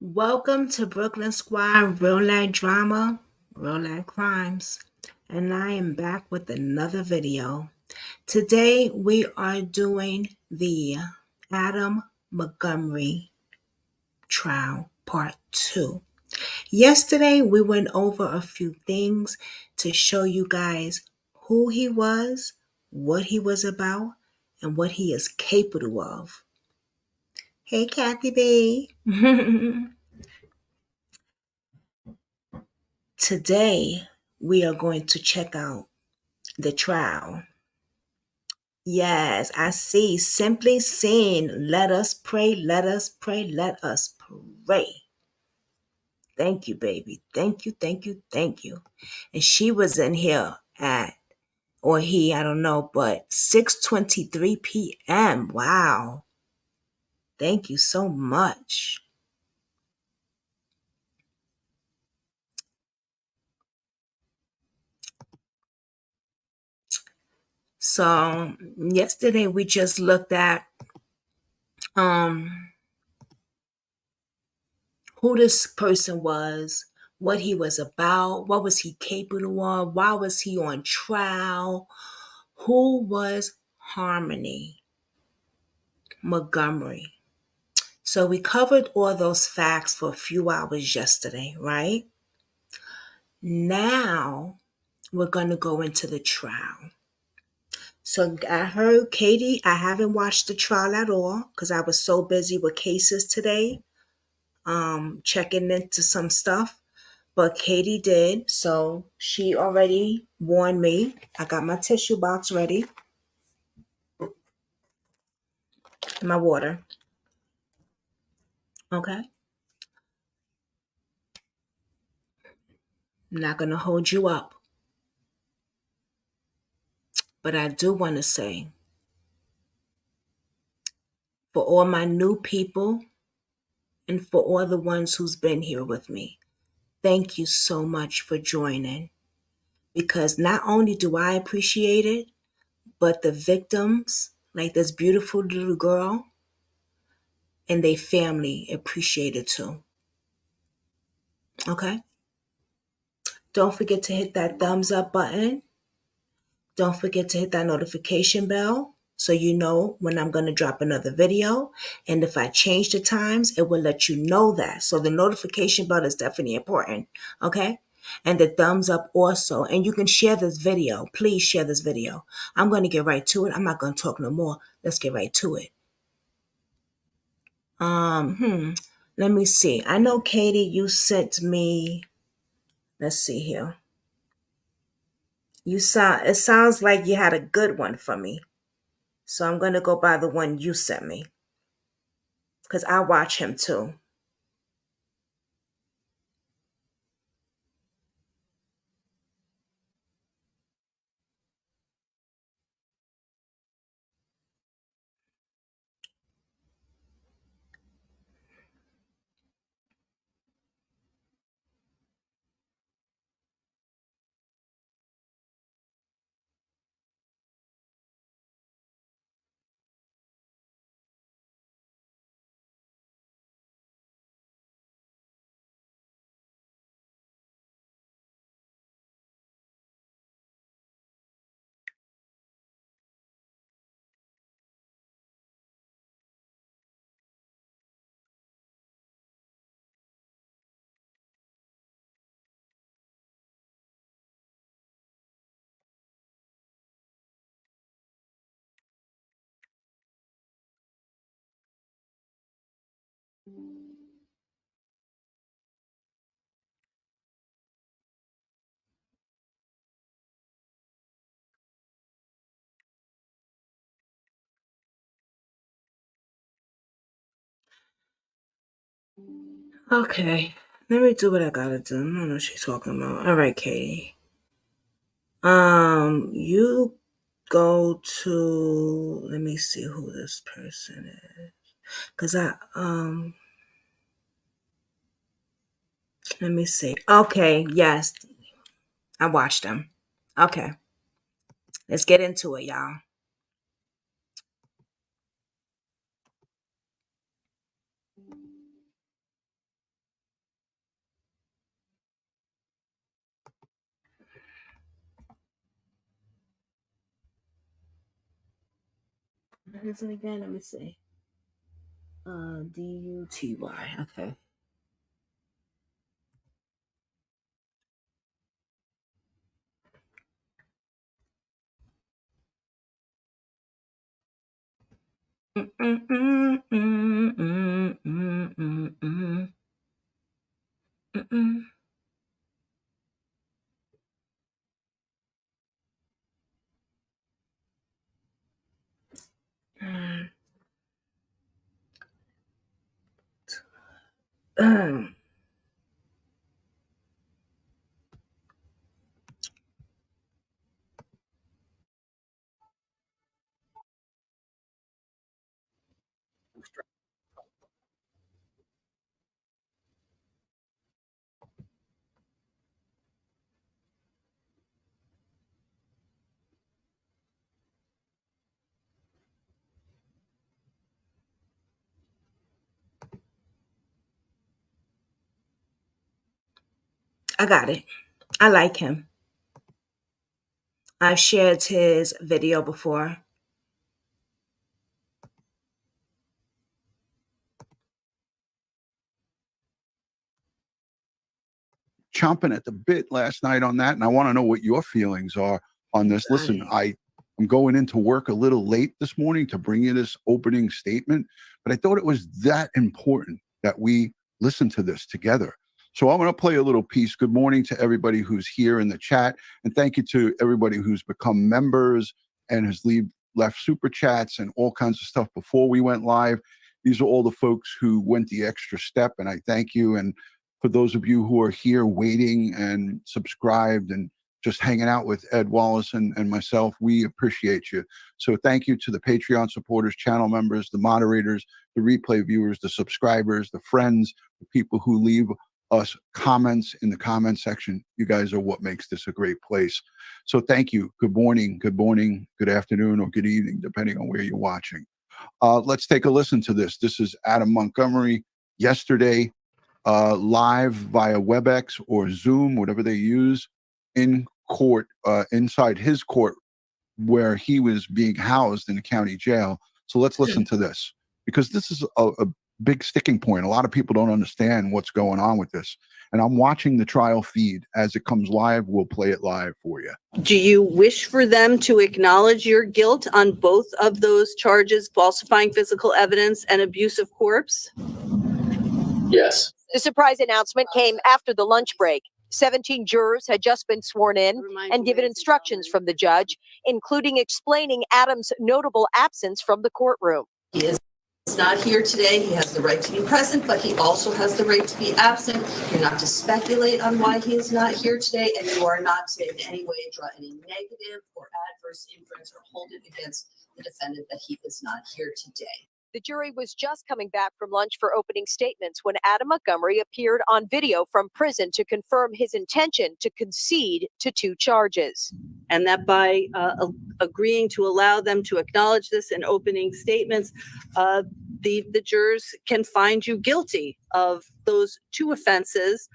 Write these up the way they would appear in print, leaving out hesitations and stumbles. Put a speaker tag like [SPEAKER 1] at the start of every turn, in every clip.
[SPEAKER 1] Welcome to Brooklyn Squad Real Life Drama, Real Life Crimes, and I am back with another video. Today we are doing the Adam Montgomery trial part 2. Yesterday we went over a few things to show you guys who he was, what he was about, and what he is capable of. Hey Kathy B. Today, we are going to check out the trial. Yes, I see. Simply seen. Let us pray, let us pray, let us pray. Thank you, baby. Thank you, thank you, thank you. And she was in here at, or he, I don't know, but 6:23 p.m. Wow. Thank you so much. So yesterday we just looked at um who this person was, what he was about, what was he capable of, why was he on trial, who was Harmony Montgomery. So we covered all those facts for a few hours yesterday, right? Now we're going to go into the trial. So I heard Katie, I haven't watched the trial at all because I was so busy with cases today, checking into some stuff. But Katie did, so she already warned me. I got my tissue box ready, my water. Okay. I'm not going to hold you up. But I do want to say, for all my new people and for all the ones who's been here with me, thank you so much for joining. Because not only do I appreciate it, but the victims, like this beautiful little girl, and their family appreciate it too. Okay? Don't forget to hit that thumbs up button. Don't forget to hit that notification bell so you know when I'm going to drop another video. And if I change the times, it will let you know that. So the notification bell is definitely important. Okay? And the thumbs up also. And you can share this video. Please share this video. I'm going to get right to it. I'm not going to talk no more. Let's get right to it. Let me see. I know, Katie, you sent me. Let's see here. It sounds like you had a good one for me. So I'm going to go by the one you sent me because I watch him too. Okay, let me do what I gotta do. I don't know what she's talking about. All right, Katie. You go to. Let me see who this person is, cause Let me see. Okay, yes, I watched them. Okay, let's get into it, y'all. What is it again? Let me see. D-U-T-Y. Okay. I got it. I like him. I've shared his video before.
[SPEAKER 2] Chomping at the bit last night on that, and I want to know what your feelings are on this. Listen, I'm going into work a little late this morning to bring you this opening statement, but I thought it was that important that we listen to this together. So I'm going to play a little piece. Good morning to everybody who's here in the chat, and thank you to everybody who's become members and has left super chats and all kinds of stuff before we went live. These are all the folks who went the extra step, and I thank you. And for those of you who are here waiting and subscribed and just hanging out with Ed Wallace and myself, we appreciate you. So thank you to the Patreon supporters, channel members, the moderators, the replay viewers, the subscribers, the friends, the people who leave us comments in the comment section. You guys are what makes this a great place. So thank you. Good morning, good afternoon, or good evening, depending on where you're watching. Let's take a listen to this. This is Adam Montgomery yesterday, live via WebEx or Zoom, whatever they use, in court, inside his court where he was being housed in the county jail. So let's listen to this, because this is a big sticking point. A lot of people don't understand what's going on with this. And I'm watching the trial feed. As it comes live, we'll play it live for you.
[SPEAKER 3] Do you wish for them to acknowledge your guilt on both of those charges, falsifying physical evidence and abuse of corpse?
[SPEAKER 4] Yes.
[SPEAKER 5] The surprise announcement came after the lunch break. 17 jurors had just been sworn in and given instructions from the judge, including explaining Adam's notable absence from the courtroom.
[SPEAKER 3] He is not here today. He has the right to be present, but he also has the right to be absent. You're not to speculate on why he is not here today, and you are not to in any way draw any negative or adverse inference or hold it against the defendant that he is not here today.
[SPEAKER 5] The jury was just coming back from lunch for opening statements when Adam Montgomery appeared on video from prison to confirm his intention to concede to 2 charges.
[SPEAKER 3] And that by agreeing to allow them to acknowledge this in opening statements, the jurors can find you guilty of those 2 offenses,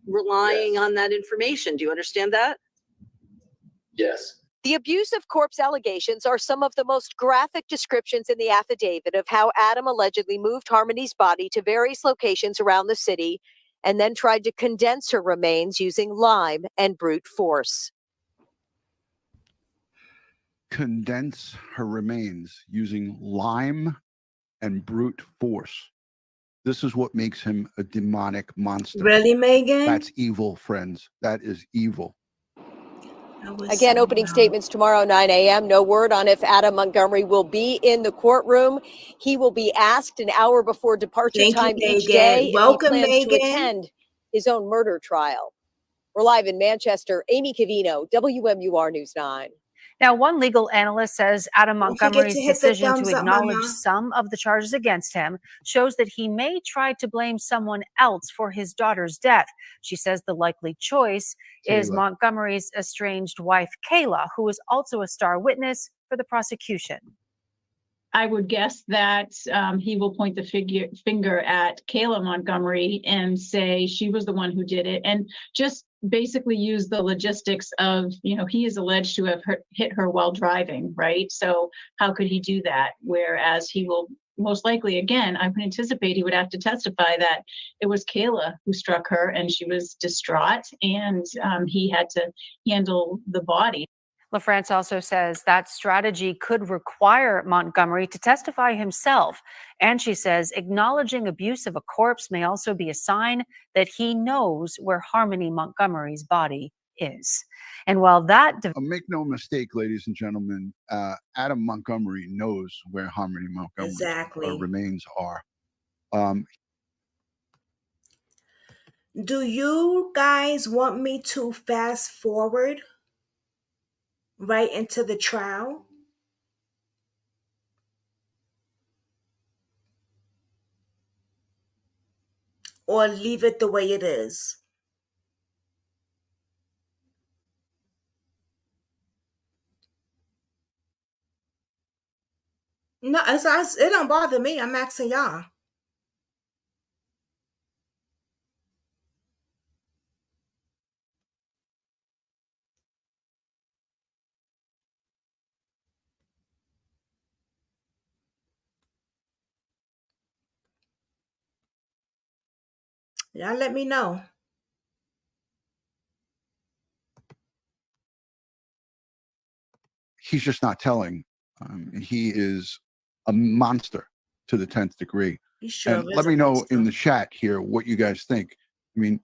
[SPEAKER 3] relying on that information. Do you understand that?
[SPEAKER 4] Yes.
[SPEAKER 5] The abuse of corpse allegations are some of the most graphic descriptions in the affidavit of how Adam allegedly moved Harmony's body to various locations around the city and then tried to condense her remains using lime and brute force.
[SPEAKER 2] Condense her remains using lime and brute force. This is what makes him a demonic monster.
[SPEAKER 1] Really, Megan?
[SPEAKER 2] That's evil, friends. That is evil.
[SPEAKER 5] Again, opening statements tomorrow, 9 a.m. No word on if Adam Montgomery will be in the courtroom. He will be asked an hour before departure time each day
[SPEAKER 1] Welcome,
[SPEAKER 5] if he plans
[SPEAKER 1] Megan.
[SPEAKER 5] to attend his own murder trial. We're live in Manchester. Amy Cavino, WMUR News 9.
[SPEAKER 6] Now, one legal analyst says Adam Montgomery's decision to acknowledge
[SPEAKER 1] Mama.
[SPEAKER 6] some of the charges against him shows that he may try to blame someone else for his daughter's death. She says the likely choice is Montgomery's estranged wife, Kayla, who is also a star witness for the prosecution.
[SPEAKER 7] I would guess that he will point the finger at Kayla Montgomery and say she was the one who did it. And just basically used the logistics of, he is alleged to have hit her while driving, right? So how could he do that? Whereas he will most likely, again, I would anticipate he would have to testify that it was Kayla who struck her and she was distraught, and he had to handle the body.
[SPEAKER 6] LaFrance also says that strategy could require Montgomery to testify himself. And she says acknowledging abuse of a corpse may also be a sign that he knows where Harmony Montgomery's body is. And while that...
[SPEAKER 2] Make no mistake, ladies and gentlemen, Adam Montgomery knows where Harmony Montgomery's remains are.
[SPEAKER 1] Do you guys want me to fast forward right into the trial? Or leave it the way it is? No, it don't bother me. I'm asking y'all. Y'all let me know.
[SPEAKER 2] He's just not telling. He is a monster to the 10th degree.
[SPEAKER 1] He sure
[SPEAKER 2] And
[SPEAKER 1] is
[SPEAKER 2] let
[SPEAKER 1] a
[SPEAKER 2] me know
[SPEAKER 1] monster.
[SPEAKER 2] in the chat here what you guys think. I mean,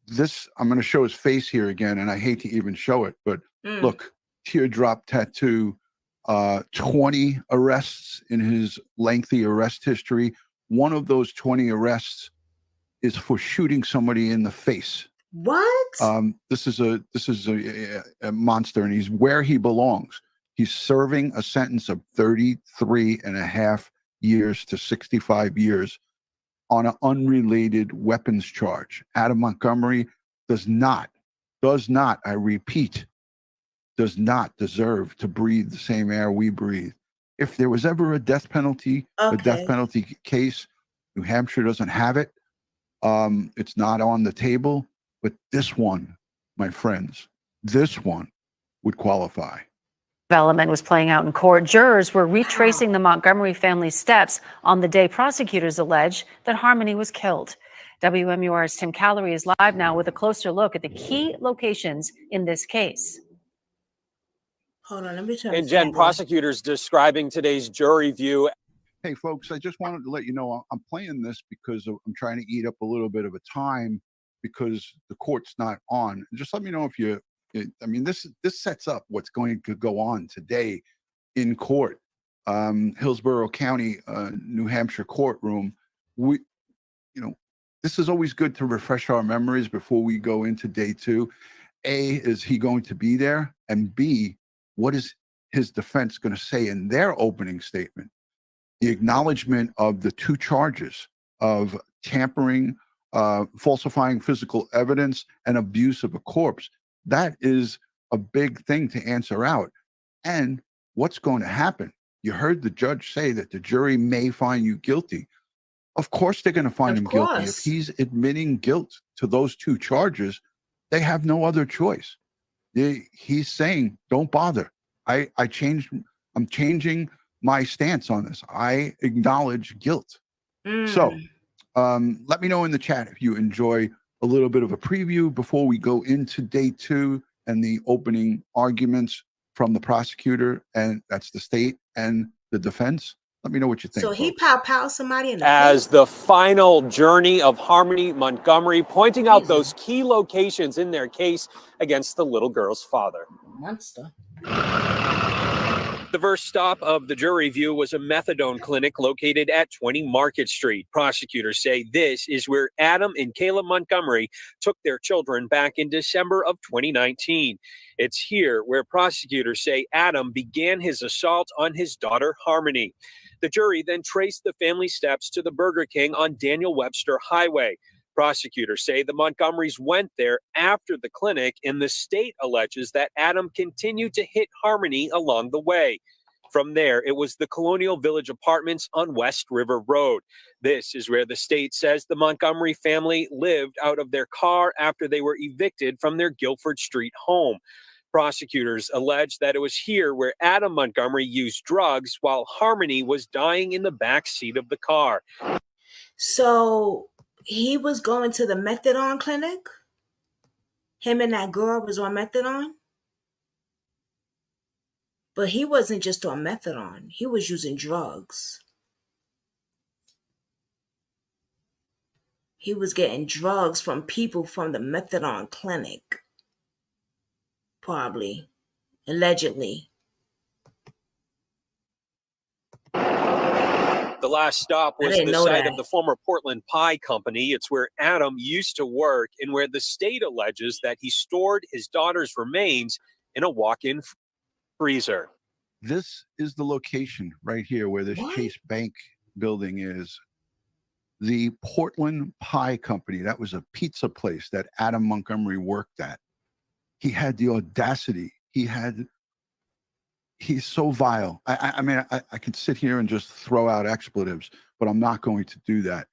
[SPEAKER 2] I'm going to show his face here again, and I hate to even show it, but look, teardrop tattoo, 20 arrests in his lengthy arrest history. One of those 20 arrests is for shooting somebody in the face.
[SPEAKER 1] What?
[SPEAKER 2] This is a monster, and he's where he belongs. He's serving a sentence of 33 and a half years to 65 years on an unrelated weapons charge. Adam Montgomery does not, I repeat, does not deserve to breathe the same air we breathe. If there was ever a death penalty, case, New Hampshire doesn't have it. It's not on the table, but this one, my friends, this one would qualify.
[SPEAKER 6] Development was playing out in court. Jurors were retracing the Montgomery family's steps on the day prosecutors allege that Harmony was killed. WMUR's Tim Callery is live now with a closer look at the key locations in this case.
[SPEAKER 1] Hold on, let me turn.
[SPEAKER 8] And Jen, prosecutors describing today's jury view.
[SPEAKER 2] Hey, folks, I just wanted to let you know I'm playing this because I'm trying to eat up a little bit of a time because the court's not on. Just let me know if you... I mean, this sets up what's going to go on today in court. Hillsborough County, New Hampshire courtroom. This is always good to refresh our memories before we go into day two. A, is he going to be there? And B, what is his defense going to say in their opening statement? The acknowledgement of the two charges of tampering, falsifying physical evidence, and abuse of a corpse. That is a big thing to answer out. And what's going to happen? You heard the judge say that the jury may find you guilty. Of course, they're going to find him guilty. If he's admitting guilt to those two charges, they have no other choice. He's saying, don't bother. I'm changing my stance on this. I acknowledge guilt. So let me know in the chat if you enjoy a little bit of a preview before we go into day two and the opening arguments from the prosecutor, and that's the state and the defense. Let me know what you think.
[SPEAKER 1] So he pow somebody in the
[SPEAKER 8] as
[SPEAKER 1] face?
[SPEAKER 8] the final journey of Harmony Montgomery, pointing out those key locations in their case against the little girl's father.
[SPEAKER 1] Monster.
[SPEAKER 8] The first stop of the jury view was a methadone clinic located at 20 Market Street. Prosecutors say this is where Adam and Kayla Montgomery took their children back in December of 2019. It's here where prosecutors say Adam began his assault on his daughter, Harmony. The jury then traced the family steps to the Burger King on Daniel Webster Highway. Prosecutors say the Montgomerys went there after the clinic, and the state alleges that Adam continued to hit Harmony along the way. From there, it was the Colonial Village Apartments on West River Road. This is where the state says the Montgomery family lived out of their car after they were evicted from their Guilford Street home. Prosecutors allege that it was here where Adam Montgomery used drugs while Harmony was dying in the back seat of the car.
[SPEAKER 1] So he was going to the methadone clinic? Him and that girl was on methadone? But he wasn't just on methadone. He was using drugs. He was getting drugs from people from the methadone clinic. Probably. Allegedly.
[SPEAKER 8] The last stop was the site of the former Portland Pie Company. It's where Adam used to work and where the state alleges that he stored his daughter's remains in a walk-in freezer.
[SPEAKER 2] This is the location right here where this Chase Bank building is. The Portland Pie Company, that was a pizza place that Adam Montgomery worked at. He had the audacity. He's so vile. I mean, I could sit here and just throw out expletives, but I'm not going to do that.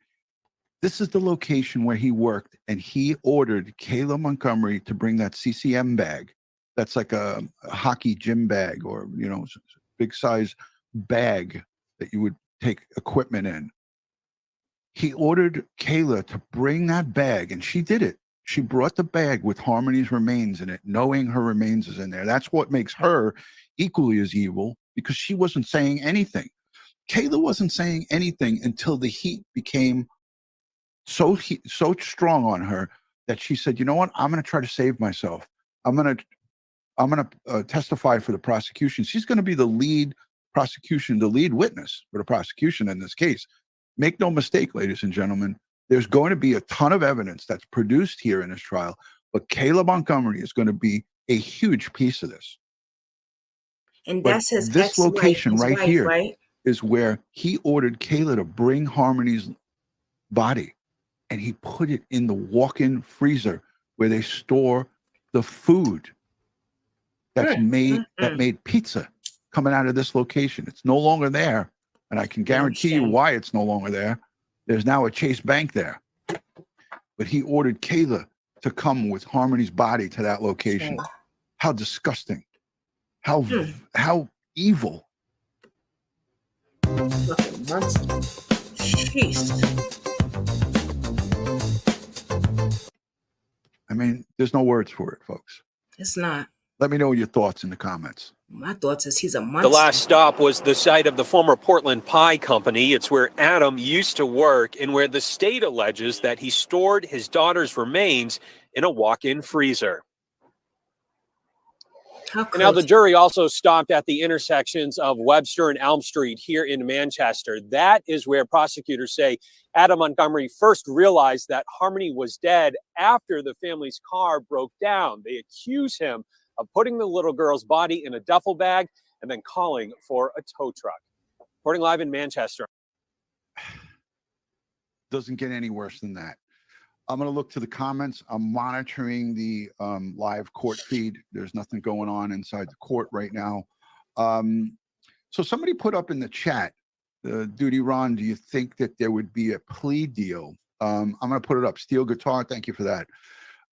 [SPEAKER 2] This is the location where he worked, and he ordered Kayla Montgomery to bring that CCM bag. That's like a hockey gym bag, or, you know, big size bag that you would take equipment in. He ordered Kayla to bring that bag, and she did it. She brought the bag with Harmony's remains in it, knowing her remains is in there. That's what makes her equally as evil, because she wasn't saying anything. Kayla wasn't saying anything until the heat became so strong on her that she said, you know what, I'm going to try to save myself. I'm going to testify for the prosecution. She's going to be the lead prosecution, the lead witness for the prosecution in this case. Make no mistake, ladies and gentlemen, there's going to be a ton of evidence that's produced here in this trial, but Kayla Montgomery is going to be a huge piece of this.
[SPEAKER 1] And
[SPEAKER 2] But
[SPEAKER 1] that's his
[SPEAKER 2] this location right here
[SPEAKER 1] right?
[SPEAKER 2] is where he ordered Kayla to bring Harmony's body, and he put it in the walk-in freezer where they store the food that's made pizza coming out of this location. It's no longer there, and I can guarantee you why it's no longer there. There's now a Chase Bank there. But he ordered Kayla to come with Harmony's body to that location. How disgusting. How evil.
[SPEAKER 1] Fucking monster. Jeez.
[SPEAKER 2] I mean, there's no words for it, folks.
[SPEAKER 1] It's not.
[SPEAKER 2] Let me know your thoughts in the comments.
[SPEAKER 1] My thoughts is he's a monster.
[SPEAKER 8] The last stop was the site of the former Portland Pie Company. It's where Adam used to work and where the state alleges that he stored his daughter's remains in a walk-in freezer. Now, the jury also stopped at the intersections of Webster and Elm Street here in Manchester. That is where prosecutors say Adam Montgomery first realized that Harmony was dead after the family's car broke down. They accuse him of putting the little girl's body in a duffel bag and then calling for a tow truck. Reporting live in Manchester.
[SPEAKER 2] Doesn't get any worse than that. I'm going to look to the comments. I'm monitoring the live court feed. There's nothing going on inside the court right now. So somebody put up in the chat, Duty Ron, do you think that there would be a plea deal? I'm going to put it up. Steel Guitar, thank you for that.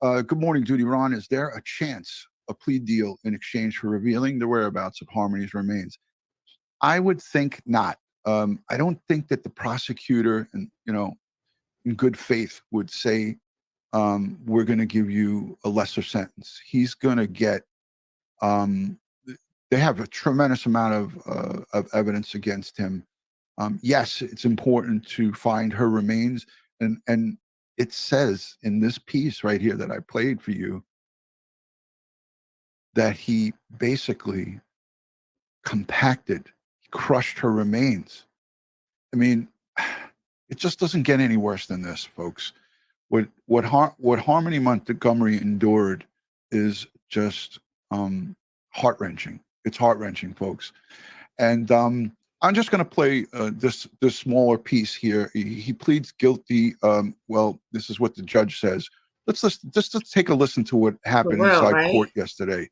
[SPEAKER 2] Good morning, Duty Ron. Is there a chance a plea deal in exchange for revealing the whereabouts of Harmony's remains? I would think not. I don't think that the prosecutor, and in good faith, would say, we're going to give you a lesser sentence. He's going to get, they have a tremendous amount of evidence against him. Yes, it's important to find her remains. And it says in this piece right here that I played for you that he basically compacted, crushed her remains. I mean, it just doesn't get any worse than this, folks. What Harmony Montgomery endured is just heart-wrenching. It's heart-wrenching, folks. And I'm just going to play this smaller piece here. He pleads guilty. Well, this is what the judge says. Let's take a listen to what happened inside court yesterday.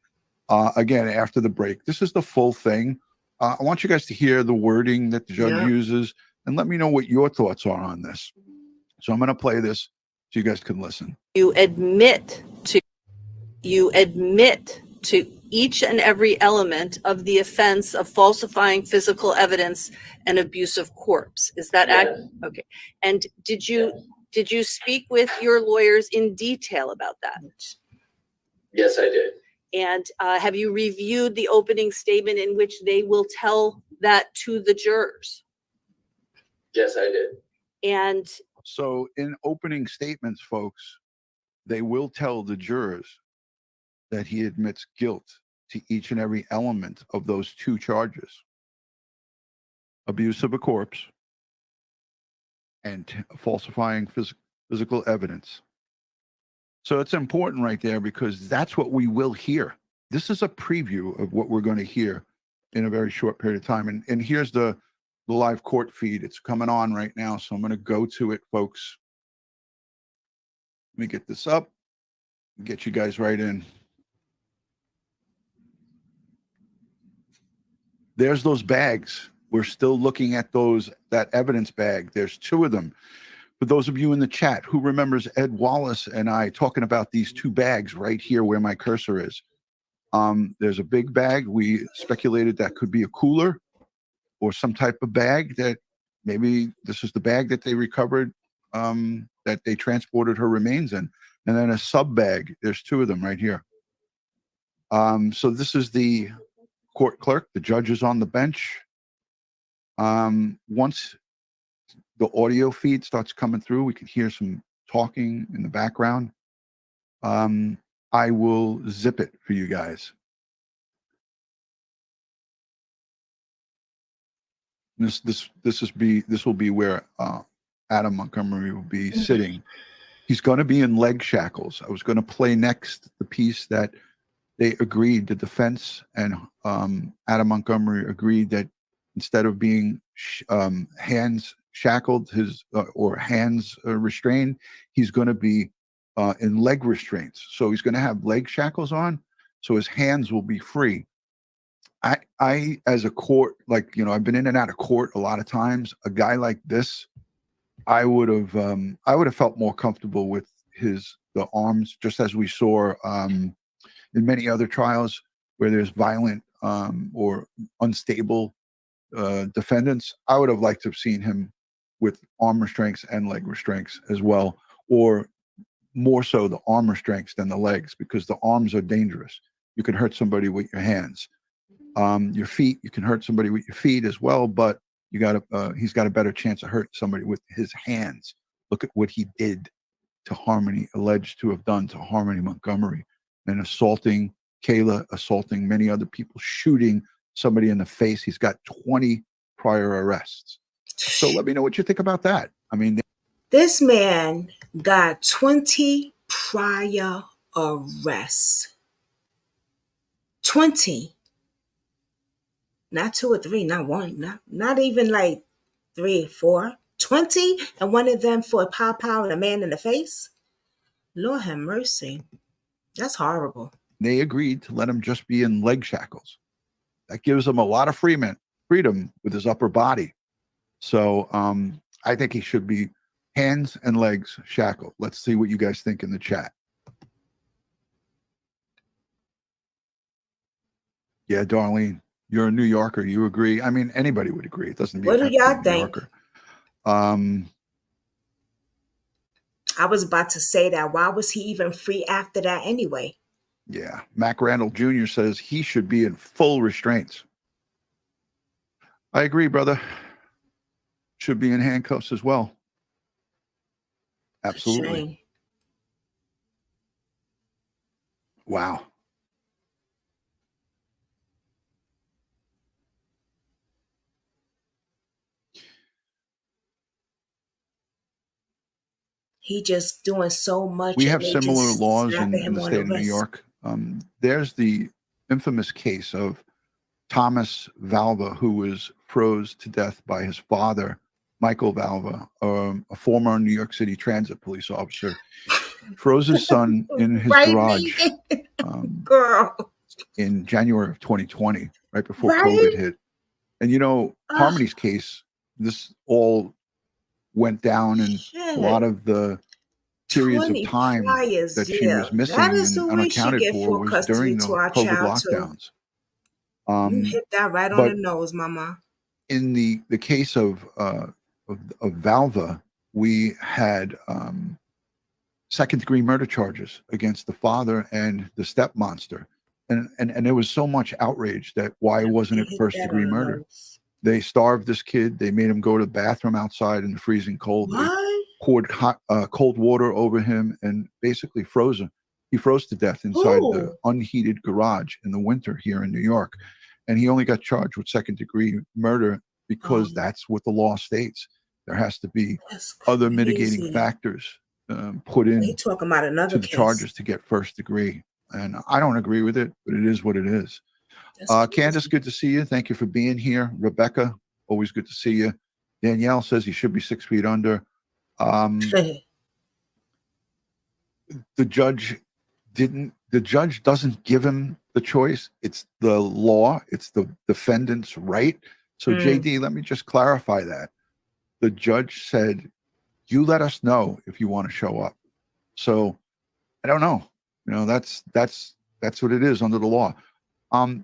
[SPEAKER 2] Again, after the break. This is the full thing. I want you guys to hear the wording that the judge uses and let me know what your thoughts are on this. So I'm going to play this so you guys can listen.
[SPEAKER 3] You admit to each and every element of the offense of falsifying physical evidence and abuse of corpse. Is that accurate? Okay. And did you speak with your lawyers in detail about that?
[SPEAKER 4] Yes, I did.
[SPEAKER 3] And have you reviewed the opening statement in which they will tell that to the jurors?
[SPEAKER 4] Yes, I did.
[SPEAKER 3] And
[SPEAKER 2] so in opening statements, folks, they will tell the jurors that he admits guilt to each and every element of those two charges: abuse of a corpse and falsifying physical evidence. So it's important right there because that's what we will hear. This is a preview of what we're going to hear in a very short period of time. And here's the live court feed. It's coming on right now. So I'm going to go to it, folks. Let me get this up and get you guys right in. There's those bags. We're still looking at that evidence bag. There's two of them. For those of you in the chat who remembers Ed Wallace and I talking about these two bags right here where my cursor is. There's a big bag. We speculated that could be a cooler or some type of bag that maybe this is the bag that they recovered, that they transported her remains in. And then a sub bag. There's two of them right here. So this is the court clerk. The judge is on the bench. Once the audio feed starts coming through, we can hear some talking in the background. I will zip it for you guys. This will be where Adam Montgomery will be sitting. He's going to be in leg shackles. I was going to play next the piece that they agreed, the defense and Adam Montgomery agreed that instead of being hands shackled, or hands restrained, he's going to be in leg restraints. So he's going to have leg shackles on, so his hands will be free. I as a court, like, you know, I've been in and out of court a lot of times. A guy like this, I would have felt more comfortable with the arms, just as we saw in many other trials where there's violent or unstable defendants. I would have liked to have seen him with arm restraints and leg restraints as well, or more so the arm restraints than the legs, because the arms are dangerous. You can hurt somebody with your hands. Your feet, you can hurt somebody with your feet as well, but he's got a better chance of hurting somebody with his hands. Look at what he did to Harmony, alleged to have done to Harmony Montgomery, and assaulting Kayla, assaulting many other people, shooting somebody in the face. He's got 20 prior arrests. So let me know what you think about that. I mean,
[SPEAKER 1] this man got 20 prior arrests. 20. Not 2 or 3, not 1, not even like 3 or 4. 20, and one of them for a pow and a man in the face. Lord have mercy. That's horrible.
[SPEAKER 2] They agreed to let him just be in leg shackles. That gives him a lot of freedom with his upper body. So I think he should be hands and legs shackled. Let's see what you guys think in the chat. Yeah, Darlene, you're a New Yorker. You agree? I mean, anybody would agree. It doesn't mean
[SPEAKER 1] what do y'all think?
[SPEAKER 2] Yorker.
[SPEAKER 1] I was about to say that. Why was he even free after that anyway?
[SPEAKER 2] Yeah. Mac Randall Jr. says he should be in full restraints. I agree, brother. Should be in handcuffs as well. Absolutely.
[SPEAKER 1] Shame.
[SPEAKER 2] Wow.
[SPEAKER 1] He just doing so much.
[SPEAKER 2] We have similar laws in the state of New York. There's the infamous case of Thomas Valva, who was froze to death by his father, Michael Valva, a former New York City transit police officer. Froze his son in his garage
[SPEAKER 1] Girl.
[SPEAKER 2] in January of 2020, right before COVID hit. And you know,
[SPEAKER 1] Ugh.
[SPEAKER 2] Harmony's case, this all went down in a lot of the periods of
[SPEAKER 1] 20
[SPEAKER 2] time
[SPEAKER 1] priors,
[SPEAKER 2] that she
[SPEAKER 1] yeah.
[SPEAKER 2] was missing
[SPEAKER 1] That is
[SPEAKER 2] and
[SPEAKER 1] the way she
[SPEAKER 2] unaccounted
[SPEAKER 1] get
[SPEAKER 2] for
[SPEAKER 1] full
[SPEAKER 2] was
[SPEAKER 1] custody
[SPEAKER 2] during
[SPEAKER 1] to
[SPEAKER 2] the
[SPEAKER 1] our
[SPEAKER 2] COVID
[SPEAKER 1] child too.
[SPEAKER 2] lockdowns.
[SPEAKER 1] You hit that right on
[SPEAKER 2] but
[SPEAKER 1] the nose, Mama.
[SPEAKER 2] in the case of Valva, we had second-degree murder charges against the father and the step monster, and there was so much outrage that why wasn't
[SPEAKER 1] You
[SPEAKER 2] it
[SPEAKER 1] hit that
[SPEAKER 2] first-degree
[SPEAKER 1] on the
[SPEAKER 2] murder?
[SPEAKER 1] nose.
[SPEAKER 2] They starved this kid. They made him go to the bathroom outside in the freezing cold. They
[SPEAKER 1] What?
[SPEAKER 2] poured hot, cold water over him and basically froze him. He froze to death inside the unheated garage in the winter here in New York. And he only got charged with second-degree murder because that's what the law states. There has to be other mitigating
[SPEAKER 1] crazy.
[SPEAKER 2] factors put in
[SPEAKER 1] They talking about another
[SPEAKER 2] to the
[SPEAKER 1] case.
[SPEAKER 2] charges to get first degree. And I don't agree with it, but it is what it is. Candace, good to see you. Thank you for being here. Rebecca, always good to see you. Danielle says he should be 6 feet under. The judge doesn't give him the choice. It's the law. It's the defendant's right. So JD, let me just clarify that. The judge said, you let us know if you want to show up. So I don't know. You know, that's what it is under the law.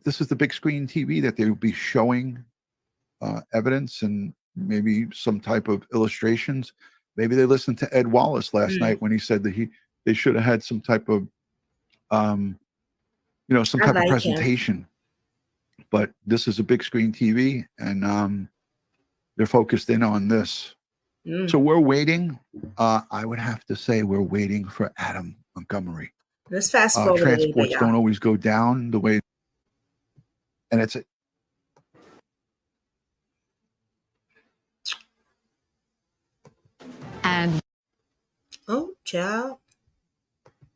[SPEAKER 2] This is the big screen TV that they will be showing evidence and maybe some type of illustrations. Maybe they listened to Ed Wallace last night when he said that they should have had some type of some type of presentation. But this is a big screen TV, and they're focused in on this. So we're waiting. I would have to say we're waiting for Adam Montgomery.
[SPEAKER 1] Let's fast forward.
[SPEAKER 2] Transports don't always go down the way, and it's
[SPEAKER 9] And
[SPEAKER 1] child.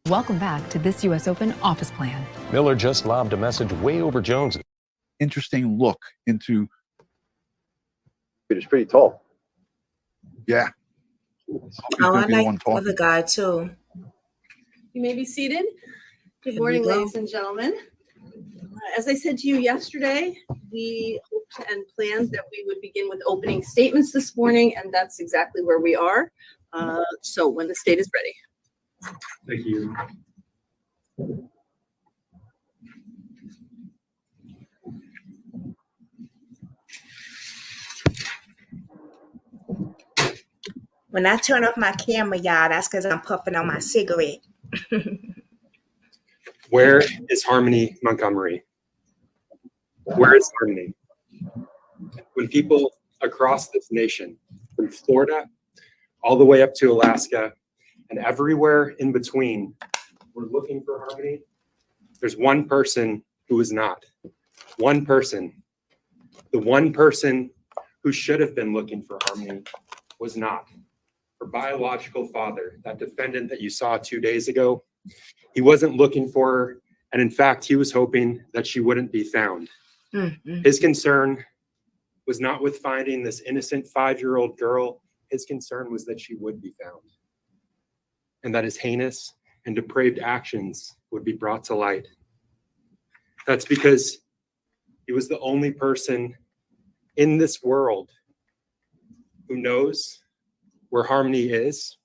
[SPEAKER 9] Welcome back to this U.S. Open office plan.
[SPEAKER 10] Miller just lobbed a message way over Jones's.
[SPEAKER 2] Interesting look into.
[SPEAKER 11] It's pretty tall.
[SPEAKER 2] Yeah.
[SPEAKER 1] I like the other guy too.
[SPEAKER 3] You may be seated. Good morning, ladies and gentlemen. As I said to you yesterday, we hoped and planned that we would begin with opening statements this morning, and that's exactly where we are. So when the state is ready.
[SPEAKER 12] Thank you.
[SPEAKER 1] When I turn off my camera, y'all, that's because I'm puffing on my cigarette.
[SPEAKER 12] Where is Harmony Montgomery? Where is Harmony? When people across this nation, from Florida all the way up to Alaska and everywhere in between, were looking for Harmony, there's one person who is not. One person. The one person who should have been looking for Harmony was not. Her biological father, that defendant that you saw 2 days ago, he wasn't looking for her. And in fact, he was hoping that she wouldn't be found. His concern was not with finding this innocent 5-year-old girl. His concern was that she would be found and that his heinous and depraved actions would be brought to light. That's because he was the only person in this world who knows where Harmony is,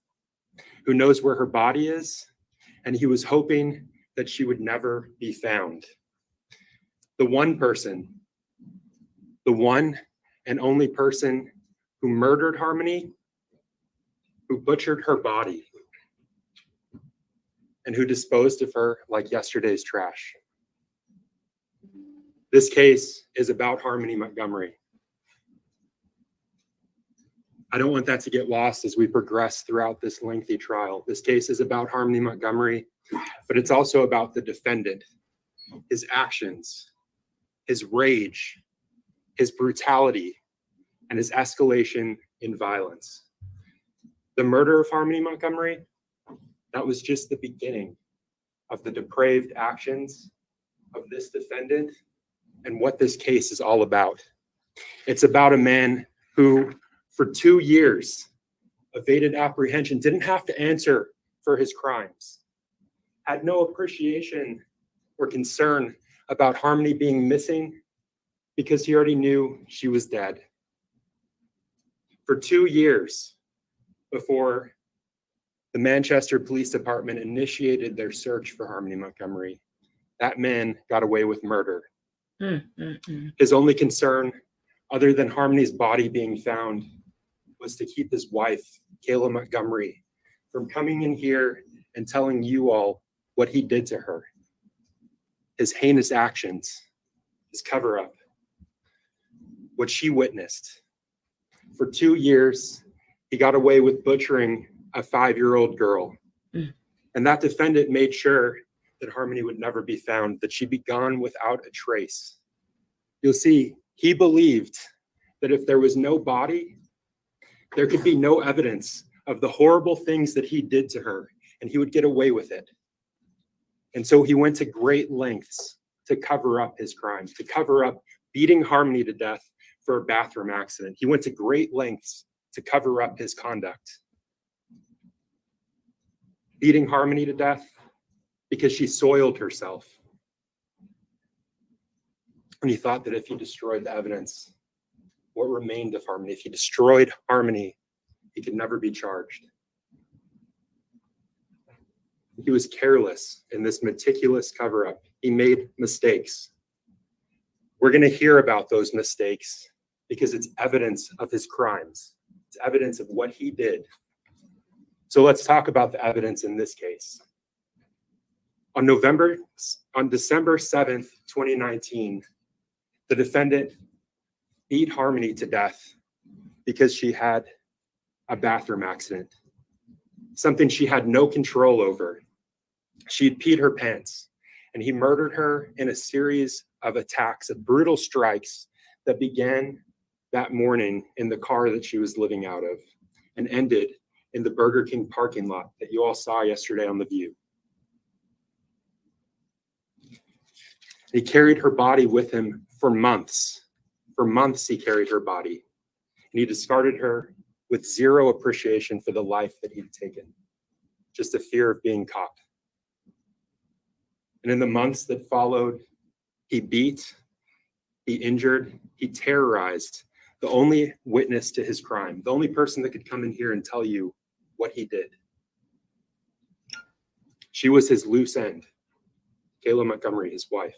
[SPEAKER 12] who knows where her body is, and he was hoping that she would never be found. The one person, the one and only person who murdered Harmony, who butchered her body, and who disposed of her like yesterday's trash. This case is about Harmony Montgomery. I don't want that to get lost as we progress throughout this lengthy trial. This case is about Harmony Montgomery, but it's also about the defendant, his actions, his rage, his brutality, and his escalation in violence. The murder of Harmony Montgomery, that was just the beginning of the depraved actions of this defendant and what this case is all about. It's about a man who, for 2 years, evaded apprehension, didn't have to answer for his crimes, had no appreciation or concern about Harmony being missing, because he already knew she was dead. For 2 years before the Manchester Police Department initiated their search for Harmony Montgomery, that man got away with murder. His only concern, other than Harmony's body being found, was to keep his wife, Kayla Montgomery, from coming in here and telling you all what he did to her. His heinous actions, his cover-up, what she witnessed. For 2 years, he got away with butchering a 5-year-old girl. And that defendant made sure that Harmony would never be found, that she'd be gone without a trace. You'll see, he believed that if there was no body, there could be no evidence of the horrible things that he did to her, and he would get away with it. And so he went to great lengths to cover up his crimes, to cover up beating Harmony to death for a bathroom accident. He went to great lengths to cover up his conduct. Beating Harmony to death because she soiled herself. And he thought that if he destroyed the evidence, what remained of Harmony, if he destroyed Harmony, he could never be charged. He was careless in this meticulous cover-up. He made mistakes. We're going to hear about those mistakes because it's evidence of his crimes. It's evidence of what he did. So let's talk about the evidence in this case. On December 7th, 2019, the defendant beat Harmony to death because she had a bathroom accident, something she had no control over. She'd peed her pants, and he murdered her in a series of attacks, of brutal strikes that began that morning in the car that she was living out of and ended in the Burger King parking lot that you all saw yesterday on The View. He carried her body with him for months. For months, he carried her body, and he discarded her with zero appreciation for the life that he'd taken, just a fear of being caught. And in the months that followed, he beat, he injured, he terrorized the only witness to his crime, the only person that could come in here and tell you what he did. She was his loose end, Kayla Montgomery, his wife.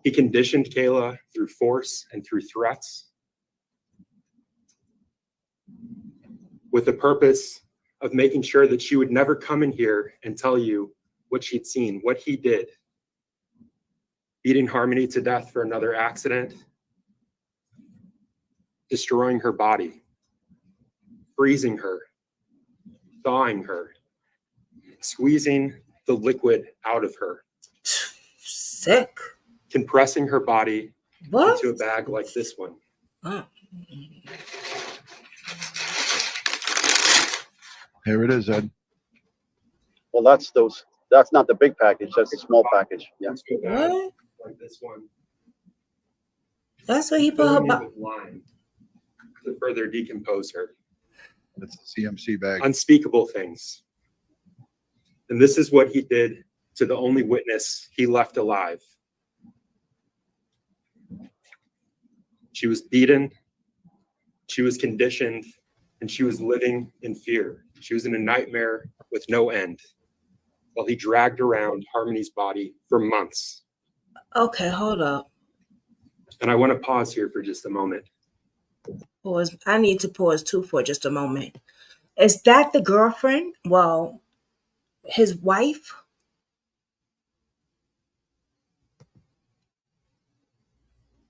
[SPEAKER 12] He conditioned Kayla through force and through threats with the purpose of making sure that she would never come in here and tell you what she'd seen, what he did. Beating Harmony to death for another accident, destroying her body, freezing her, thawing her, squeezing the liquid out of her.
[SPEAKER 1] Sick.
[SPEAKER 12] Compressing her body into a bag like this one.
[SPEAKER 2] Here it is, Ed.
[SPEAKER 11] Well, that's not the big package. That's the small package. Yeah.
[SPEAKER 1] What?
[SPEAKER 12] Like this one.
[SPEAKER 1] That's what he put her
[SPEAKER 12] Filling it with lime to further decompose her.
[SPEAKER 2] That's the CMC bag.
[SPEAKER 12] Unspeakable things. And this is what he did to the only witness he left alive. She was beaten, she was conditioned, and she was living in fear. She was in a nightmare with no end while he dragged around Harmony's body for months.
[SPEAKER 1] Okay, hold up.
[SPEAKER 12] And I want to pause here for just a moment.
[SPEAKER 1] Pause. I need to pause too for just a moment. Is that the girlfriend? Well, his wife?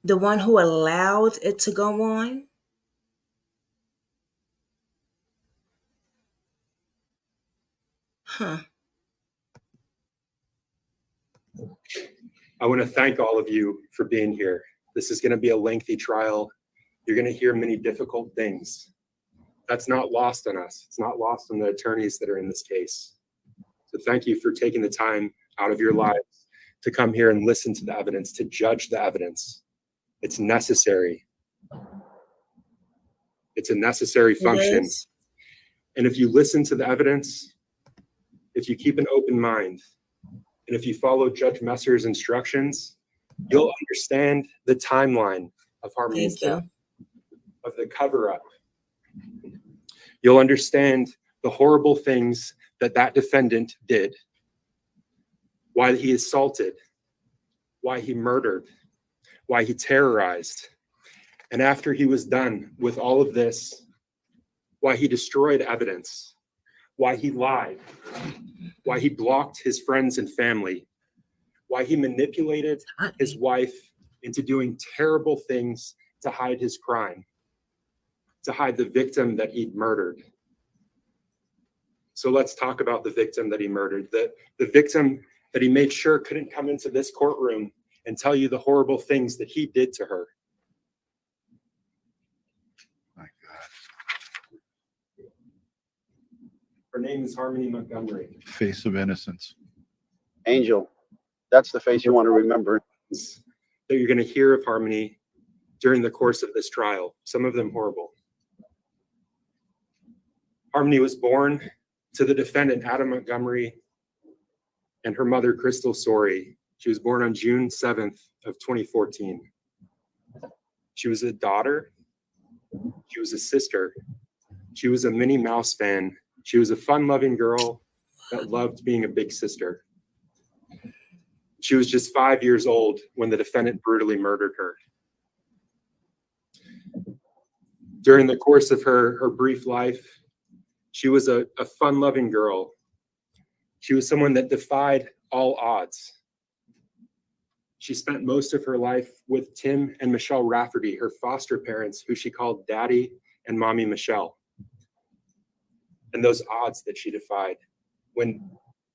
[SPEAKER 1] The one who allowed it to go on? Huh.
[SPEAKER 12] I want to thank all of you for being here. This is going to be a lengthy trial. You're going to hear many difficult things. That's not lost on us. It's not lost on the attorneys that are in this case. So thank you for taking the time out of your lives to come here and listen to the evidence, to judge the evidence. It's necessary. It's a necessary function. And if you listen to the evidence, if you keep an open mind, and if you follow Judge Messer's instructions, You'll understand the timeline of Harmony's
[SPEAKER 1] Thank you.
[SPEAKER 12] death, of the cover-up. You'll understand the horrible things that that defendant did, why he assaulted, why he murdered, why he terrorized. And after he was done with all of this, why he destroyed evidence, why he lied, why he blocked his friends and family, why he manipulated his wife into doing terrible things to hide his crime, to hide the victim that he'd murdered. So let's talk about the victim that he murdered, the victim that he made sure couldn't come into this courtroom and tell you the horrible things that he did to her.
[SPEAKER 2] My God.
[SPEAKER 12] Her name is Harmony Montgomery.
[SPEAKER 2] Face of innocence.
[SPEAKER 11] Angel. That's the face you want to remember.
[SPEAKER 12] That you're going to hear of Harmony during the course of this trial, some of them horrible. Harmony was born to the defendant, Adam Montgomery, and her mother, Crystal Sorey. She was born on June 7th of 2014. She was a daughter. She was a sister. She was a Minnie Mouse fan. She was a fun-loving girl that loved being a big sister. She was just 5 years old when the defendant brutally murdered her. During the course of her brief life, she was a fun-loving girl. She was someone that defied all odds. She spent most of her life with Tim and Michelle Rafferty, her foster parents, who she called Daddy and Mommy Michelle. And those odds that she defied. When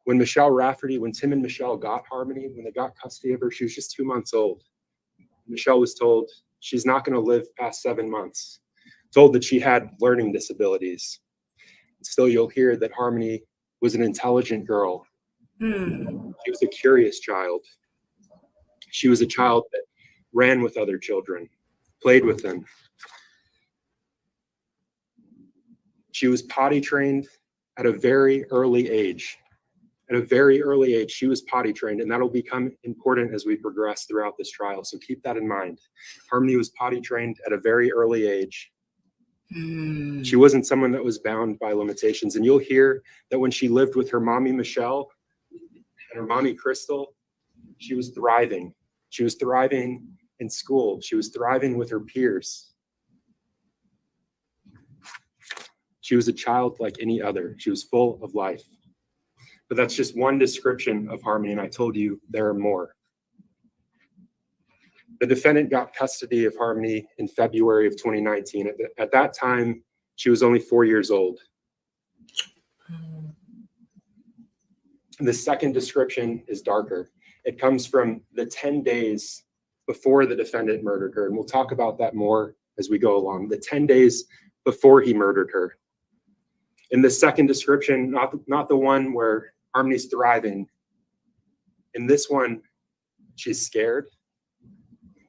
[SPEAKER 12] Michelle Rafferty, when Tim and Michelle got Harmony, when they got custody of her, she was just 2 months old. Michelle was told she's not going to live past 7 months, told that she had learning disabilities. Still, you'll hear that Harmony was an intelligent girl. She was a curious child. She was a child that ran with other children, played with them. She was potty trained at a very early age. At a very early age, she was potty trained, and that'll become important as we progress throughout this trial. So keep that in mind. Harmony was potty trained at a very early age. She wasn't someone that was bound by limitations. And you'll hear that when she lived with her mommy, Michelle, and her mommy, Crystal, she was thriving. She was thriving in school. She was thriving with her peers. She was a child like any other. She was full of life. But that's just one description of Harmony, and I told you there are more. The defendant got custody of Harmony in February of 2019. At that time, she was only 4 years old. And the second description is darker. It comes from the 10 days before the defendant murdered her. And we'll talk about that more as we go along. The 10 days before he murdered her. In the second description, not the one where Harmony's thriving. In this one, she's scared.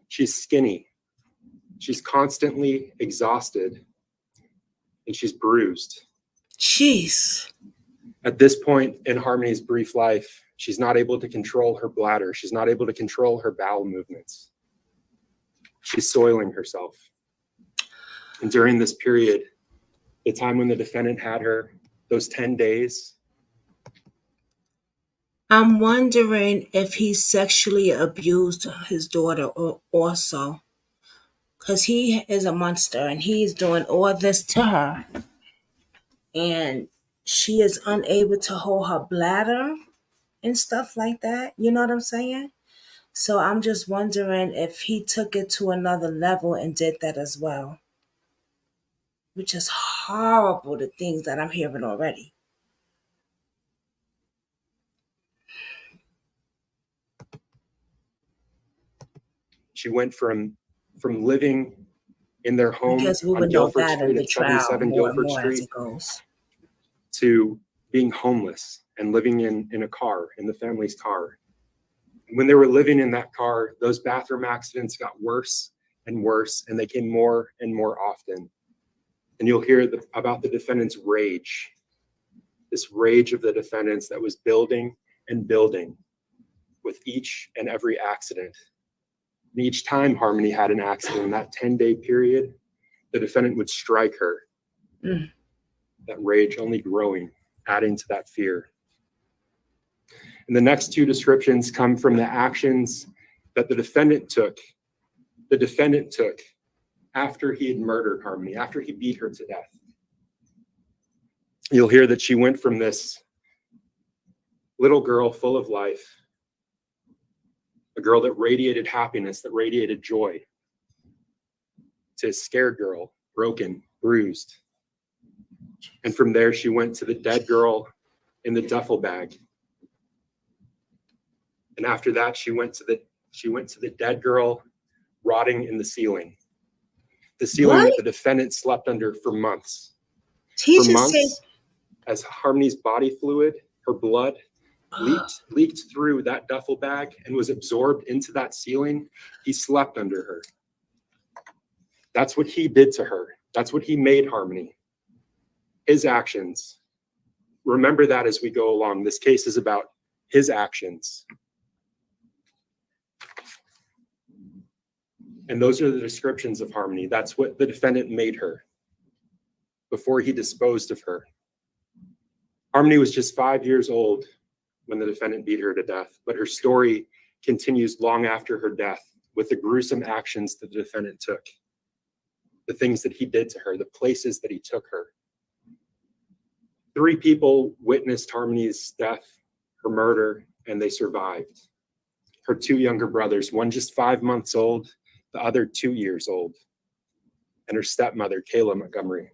[SPEAKER 12] She's skinny. She's constantly exhausted. And she's bruised.
[SPEAKER 1] Jeez.
[SPEAKER 12] At this point in Harmony's brief life, she's not able to control her bladder. She's not able to control her bowel movements. She's soiling herself. And during this period, the time when the defendant had her, those 10 days.
[SPEAKER 1] I'm wondering if he sexually abused his daughter also. Because he is a monster and he's doing all this to her. And she is unable to hold her bladder and stuff like that. You know what I'm saying? So I'm just wondering if he took it to another level and did that as well. Which is horrible, the things that I'm hearing already.
[SPEAKER 12] She went from living in their home
[SPEAKER 1] Because we
[SPEAKER 12] on
[SPEAKER 1] would know
[SPEAKER 12] Guilford
[SPEAKER 1] that in
[SPEAKER 12] Street
[SPEAKER 1] the
[SPEAKER 12] at
[SPEAKER 1] trial
[SPEAKER 12] 77
[SPEAKER 1] more and
[SPEAKER 12] Guilford
[SPEAKER 1] more as
[SPEAKER 12] Street
[SPEAKER 1] it goes.
[SPEAKER 12] to being homeless and living in a car, in the family's car. When they were living in that car, those bathroom accidents got worse and worse, and they came more and more often. And you'll hear about the defendant's rage, this rage of the defendants that was building and building with each and every accident. And each time Harmony had an accident in that 10-day period, the defendant would strike her.
[SPEAKER 1] Mm.
[SPEAKER 12] That rage only growing, adding to that fear. And the next two descriptions come from the actions that the defendant took after he had murdered Harmony, after he beat her to death. You'll hear that she went from this little girl full of life, a girl that radiated happiness, that radiated joy, to a scared girl, broken, bruised. And from there, she went to the dead girl in the duffel bag. And after that, she went to the dead girl rotting in the ceiling. The ceiling that the defendant slept under for months. For months, as Harmony's body fluid, her blood, leaked through that duffel bag and was absorbed into that ceiling, he slept under her. That's what he did to her. That's what he made Harmony. His actions. Remember that as we go along. This case is about his actions. And those are the descriptions of Harmony. That's what the defendant made her before he disposed of her. Harmony was just 5 years old when the defendant beat her to death, but her story continues long after her death with the gruesome actions that the defendant took, the things that he did to her, the places that he took her. 3 people witnessed Harmony's death, her murder, and they survived. Her 2 younger brothers, one just 5 months old, the other 2 years old, and her stepmother, Kayla Montgomery.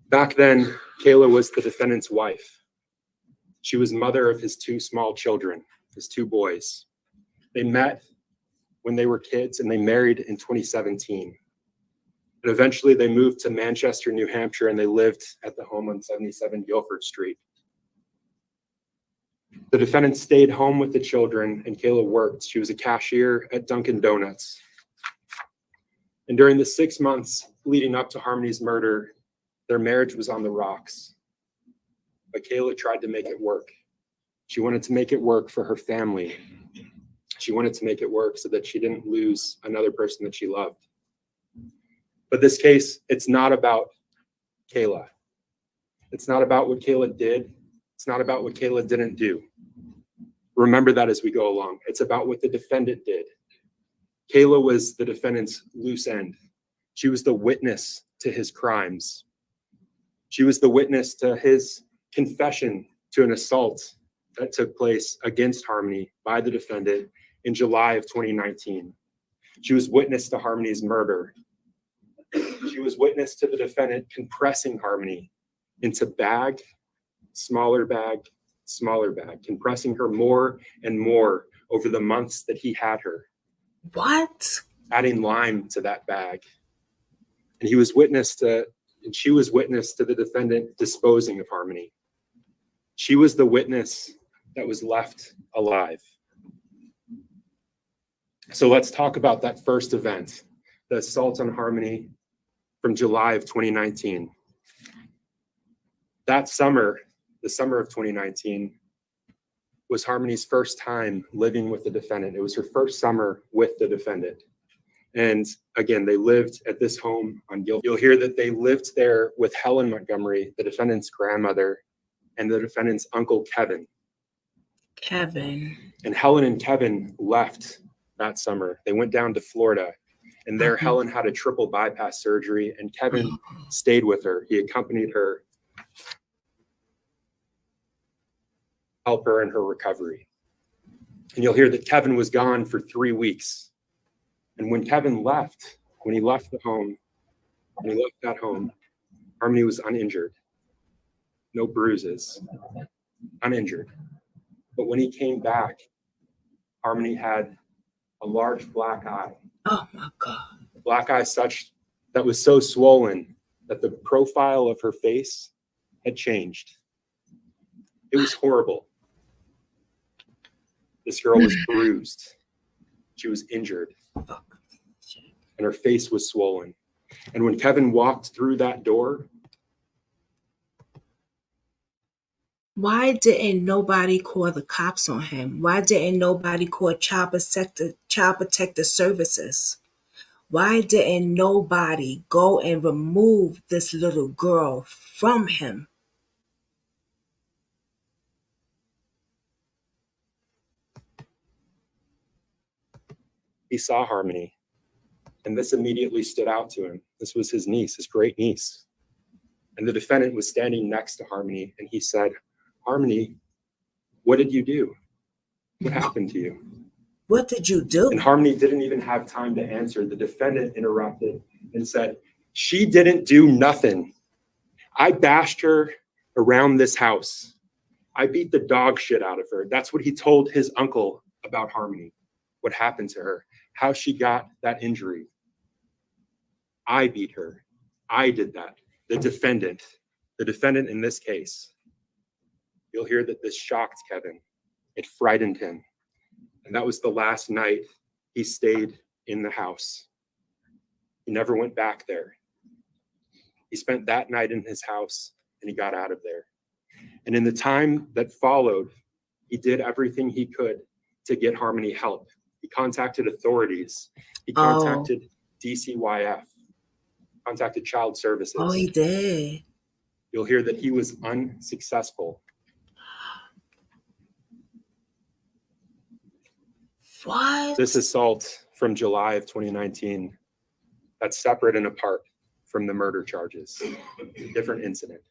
[SPEAKER 12] Back then, Kayla was the defendant's wife. She was mother of his 2 small children, his 2 boys. They met when they were kids and they married in 2017. And eventually they moved to Manchester, New Hampshire, and they lived at the home on 77 Guilford Street. The defendant stayed home with the children and Kayla worked. She was a cashier at Dunkin' Donuts. And during the 6 months leading up to Harmony's murder, their marriage was on the rocks. But Kayla tried to make it work. She wanted to make it work for her family. She wanted to make it work so that she didn't lose another person that she loved. But this case, it's not about Kayla. It's not about what Kayla did. It's not about what Kayla didn't do. Remember that as we go along. It's about what the defendant did. Kayla was the defendant's loose end. She was the witness to his crimes. She was the witness to his confession to an assault that took place against Harmony by the defendant in July of 2019. She was witness to Harmony's murder. She was witness to the defendant compressing Harmony into bag, smaller bag, smaller bag, compressing her more and more over the months that he had her.
[SPEAKER 1] What?
[SPEAKER 12] Adding lime to that bag. And she was witness to the defendant disposing of Harmony. She was the witness that was left alive. So let's talk about that first event, the assault on Harmony from July of 2019. That summer, the summer of 2019, was Harmony's first time living with the defendant. It was her first summer with the defendant. And again, they lived at this home on Guilford. You'll hear that they lived there with Helen Montgomery, the defendant's grandmother, and the defendant's uncle, Kevin.
[SPEAKER 1] Kevin.
[SPEAKER 12] And Helen and Kevin left that summer. They went down to Florida, and there Helen had a triple bypass surgery, and Kevin stayed with her. He accompanied her, help her in her recovery. And you'll hear that Kevin was gone for 3 weeks. And when Kevin left, when he left that home, Harmony was uninjured. No bruises, uninjured. But when he came back, Harmony had a large black eye.
[SPEAKER 1] Oh my God.
[SPEAKER 12] A black eye that was so swollen that the profile of her face had changed. It was horrible. This girl was bruised. She was injured. And her face was swollen. And when Kevin walked through that door,
[SPEAKER 1] Why didn't nobody call the cops on him? Why didn't nobody call child protective services? Why didn't nobody go and remove this little girl from him?
[SPEAKER 12] He saw Harmony, and this immediately stood out to him. This was his niece, his great niece. And the defendant was standing next to Harmony, and he said, Harmony, what did you do? What happened to you?
[SPEAKER 1] What did you do?
[SPEAKER 12] And Harmony didn't even have time to answer. The defendant interrupted and said, she didn't do nothing. I bashed her around this house. I beat the dog shit out of her. That's what he told his uncle about Harmony, what happened to her, how she got that injury. I beat her. I did that. The defendant in this case, you'll hear that this shocked Kevin. It frightened him. And that was the last night he stayed in the house. He never went back there. He spent that night in his house and he got out of there. And in the time that followed, he did everything he could to get Harmony help. He contacted authorities. He contacted DCYF, contacted Child Services.
[SPEAKER 1] Oh, he did.
[SPEAKER 12] You'll hear that he was unsuccessful.
[SPEAKER 1] What?
[SPEAKER 12] This assault from July of 2019, that's separate and apart from the murder charges, different incident.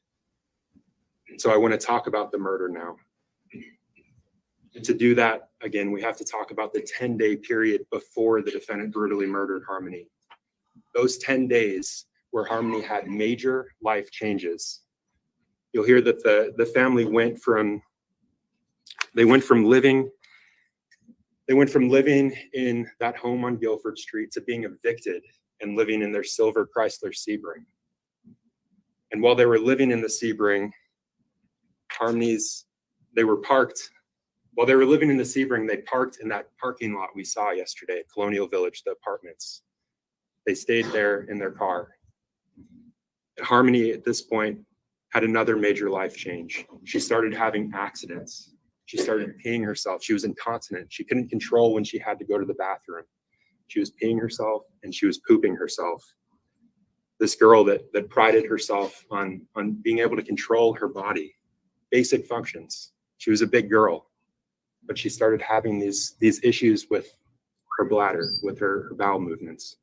[SPEAKER 12] So I want to talk about the murder now. And to do that, again, we have to talk about the 10-day period before the defendant brutally murdered Harmony. Those 10 days where Harmony had major life changes. You'll hear that the family went from living in that home on Guilford Street to being evicted and living in their silver Chrysler Sebring. And while they were living in the Sebring, while they were living in the Sebring, they parked in that parking lot we saw yesterday at Colonial Village, the apartments. They stayed there in their car. Harmony, at this point, had another major life change. She started having accidents. She started peeing herself. She was incontinent. She couldn't control when she had to go to the bathroom. She was peeing herself and she was pooping herself. This girl that prided herself on being able to control her body, basic functions. She was a big girl, but she started having these issues with her bladder, with her bowel movements.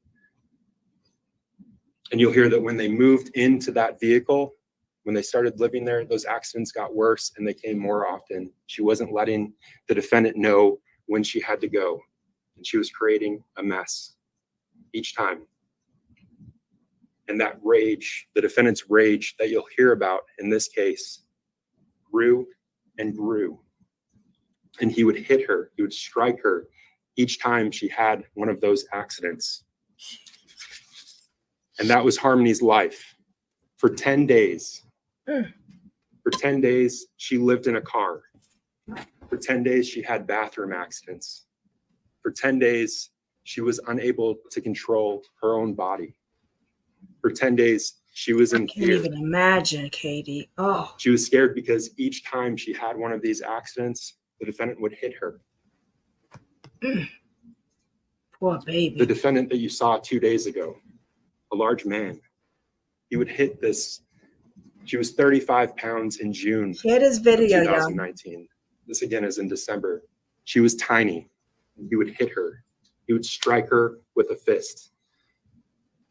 [SPEAKER 12] And you'll hear that when they moved into that vehicle, when they started living there, those accidents got worse and they came more often. She wasn't letting the defendant know when she had to go, and she was creating a mess each time. And that rage, the defendant's rage that you'll hear about in this case, grew and grew. And he would hit her, he would strike her each time she had one of those accidents. And that was Harmony's life for 10 days. For 10 days, she lived in a car. For 10 days, she had bathroom accidents. For 10 days, she was unable to control her own body. For 10 days, she was in fear.
[SPEAKER 1] I can't even imagine, Katie. Oh.
[SPEAKER 12] She was scared because each time she had one of these accidents, the defendant would hit her.
[SPEAKER 1] Poor baby.
[SPEAKER 12] The defendant that you saw 2 days ago, a large man, he would hit this. She was 35 pounds in June
[SPEAKER 1] Share this video,
[SPEAKER 12] 2019. Y'all. This again is in December. She was tiny. He would hit her. He would strike her with a fist.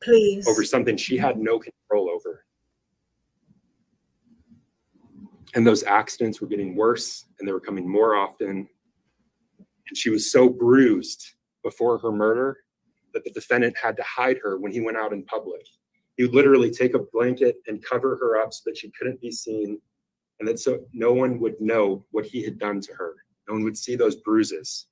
[SPEAKER 1] Please.
[SPEAKER 12] Over something she had no control over. And those accidents were getting worse and they were coming more often. And she was so bruised before her murder that the defendant had to hide her when he went out in public. He would literally take a blanket and cover her up so that she couldn't be seen, and that so no one would know what he had done to her. No one would see those bruises.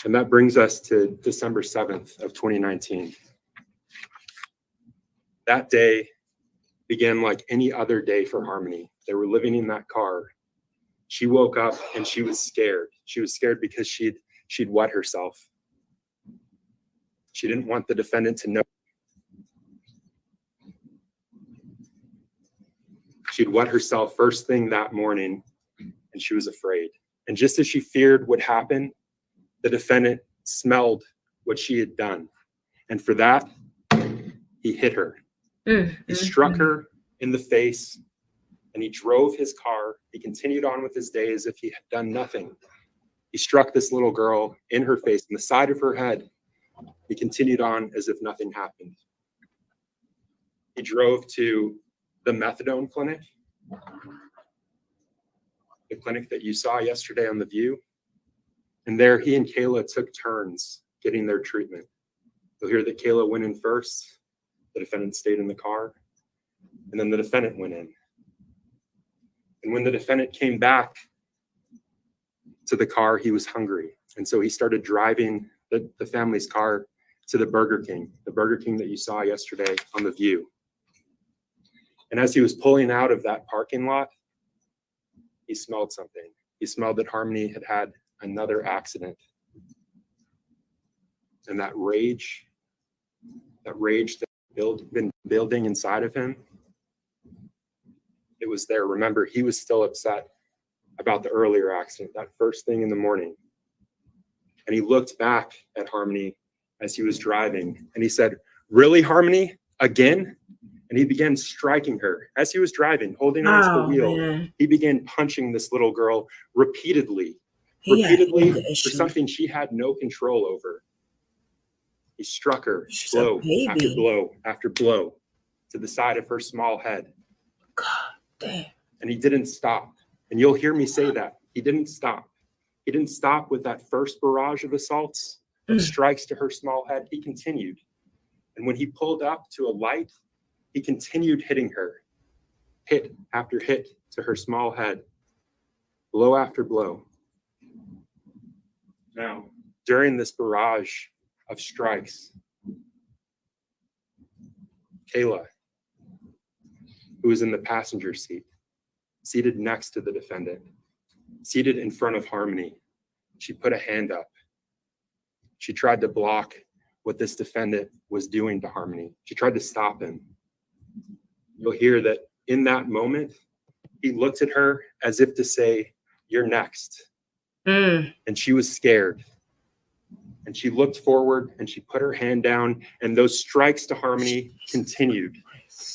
[SPEAKER 12] And that brings us to December 7th of 2019. That day began like any other day for Harmony. They were living in that car. She woke up and she was scared. She was scared because she'd wet herself. She didn't want the defendant to know. She'd wet herself first thing that morning, and she was afraid. And just as she feared would happen, the defendant smelled what she had done. And for that, he hit her. He struck her in the face, and he drove his car. He continued on with his day as if he had done nothing. He struck this little girl in her face, in the side of her head. He continued on as if nothing happened. He drove to the methadone clinic, the clinic that you saw yesterday on The View. And there he and Kayla took turns getting their treatment. You'll hear that Kayla went in first, the defendant stayed in the car, and then the defendant went in. And when the defendant came back to the car, he was hungry. And so he started driving the family's car to the Burger King that you saw yesterday on The View. And as he was pulling out of that parking lot, he smelled something. He smelled that Harmony had had another accident. And that rage that been building inside of him, it was there. Remember, he was still upset about the earlier accident, that first thing in the morning. And he looked back at Harmony as he was driving, and he said, "Really, Harmony? Again?" And he began striking her as he was driving, holding onto the wheel. Man. He began punching this little girl repeatedly for something she had no control over. He struck her blow after blow after blow to the side of her small head.
[SPEAKER 1] God damn.
[SPEAKER 12] And he didn't stop. And you'll hear me say that. He didn't stop. He didn't stop with that first barrage of assaults, of strikes to her small head. He continued. And when he pulled up to a light, he continued hitting her, hit after hit to her small head, blow after blow. Now, during this barrage of strikes, Kayla, who was in the passenger seat, seated next to the defendant, seated in front of Harmony, she put a hand up. She tried to block what this defendant was doing to Harmony. She tried to stop him. You'll hear that in that moment, he looked at her as if to say, "You're next." And she was scared. And she looked forward and she put her hand down, and those strikes to Harmony continued.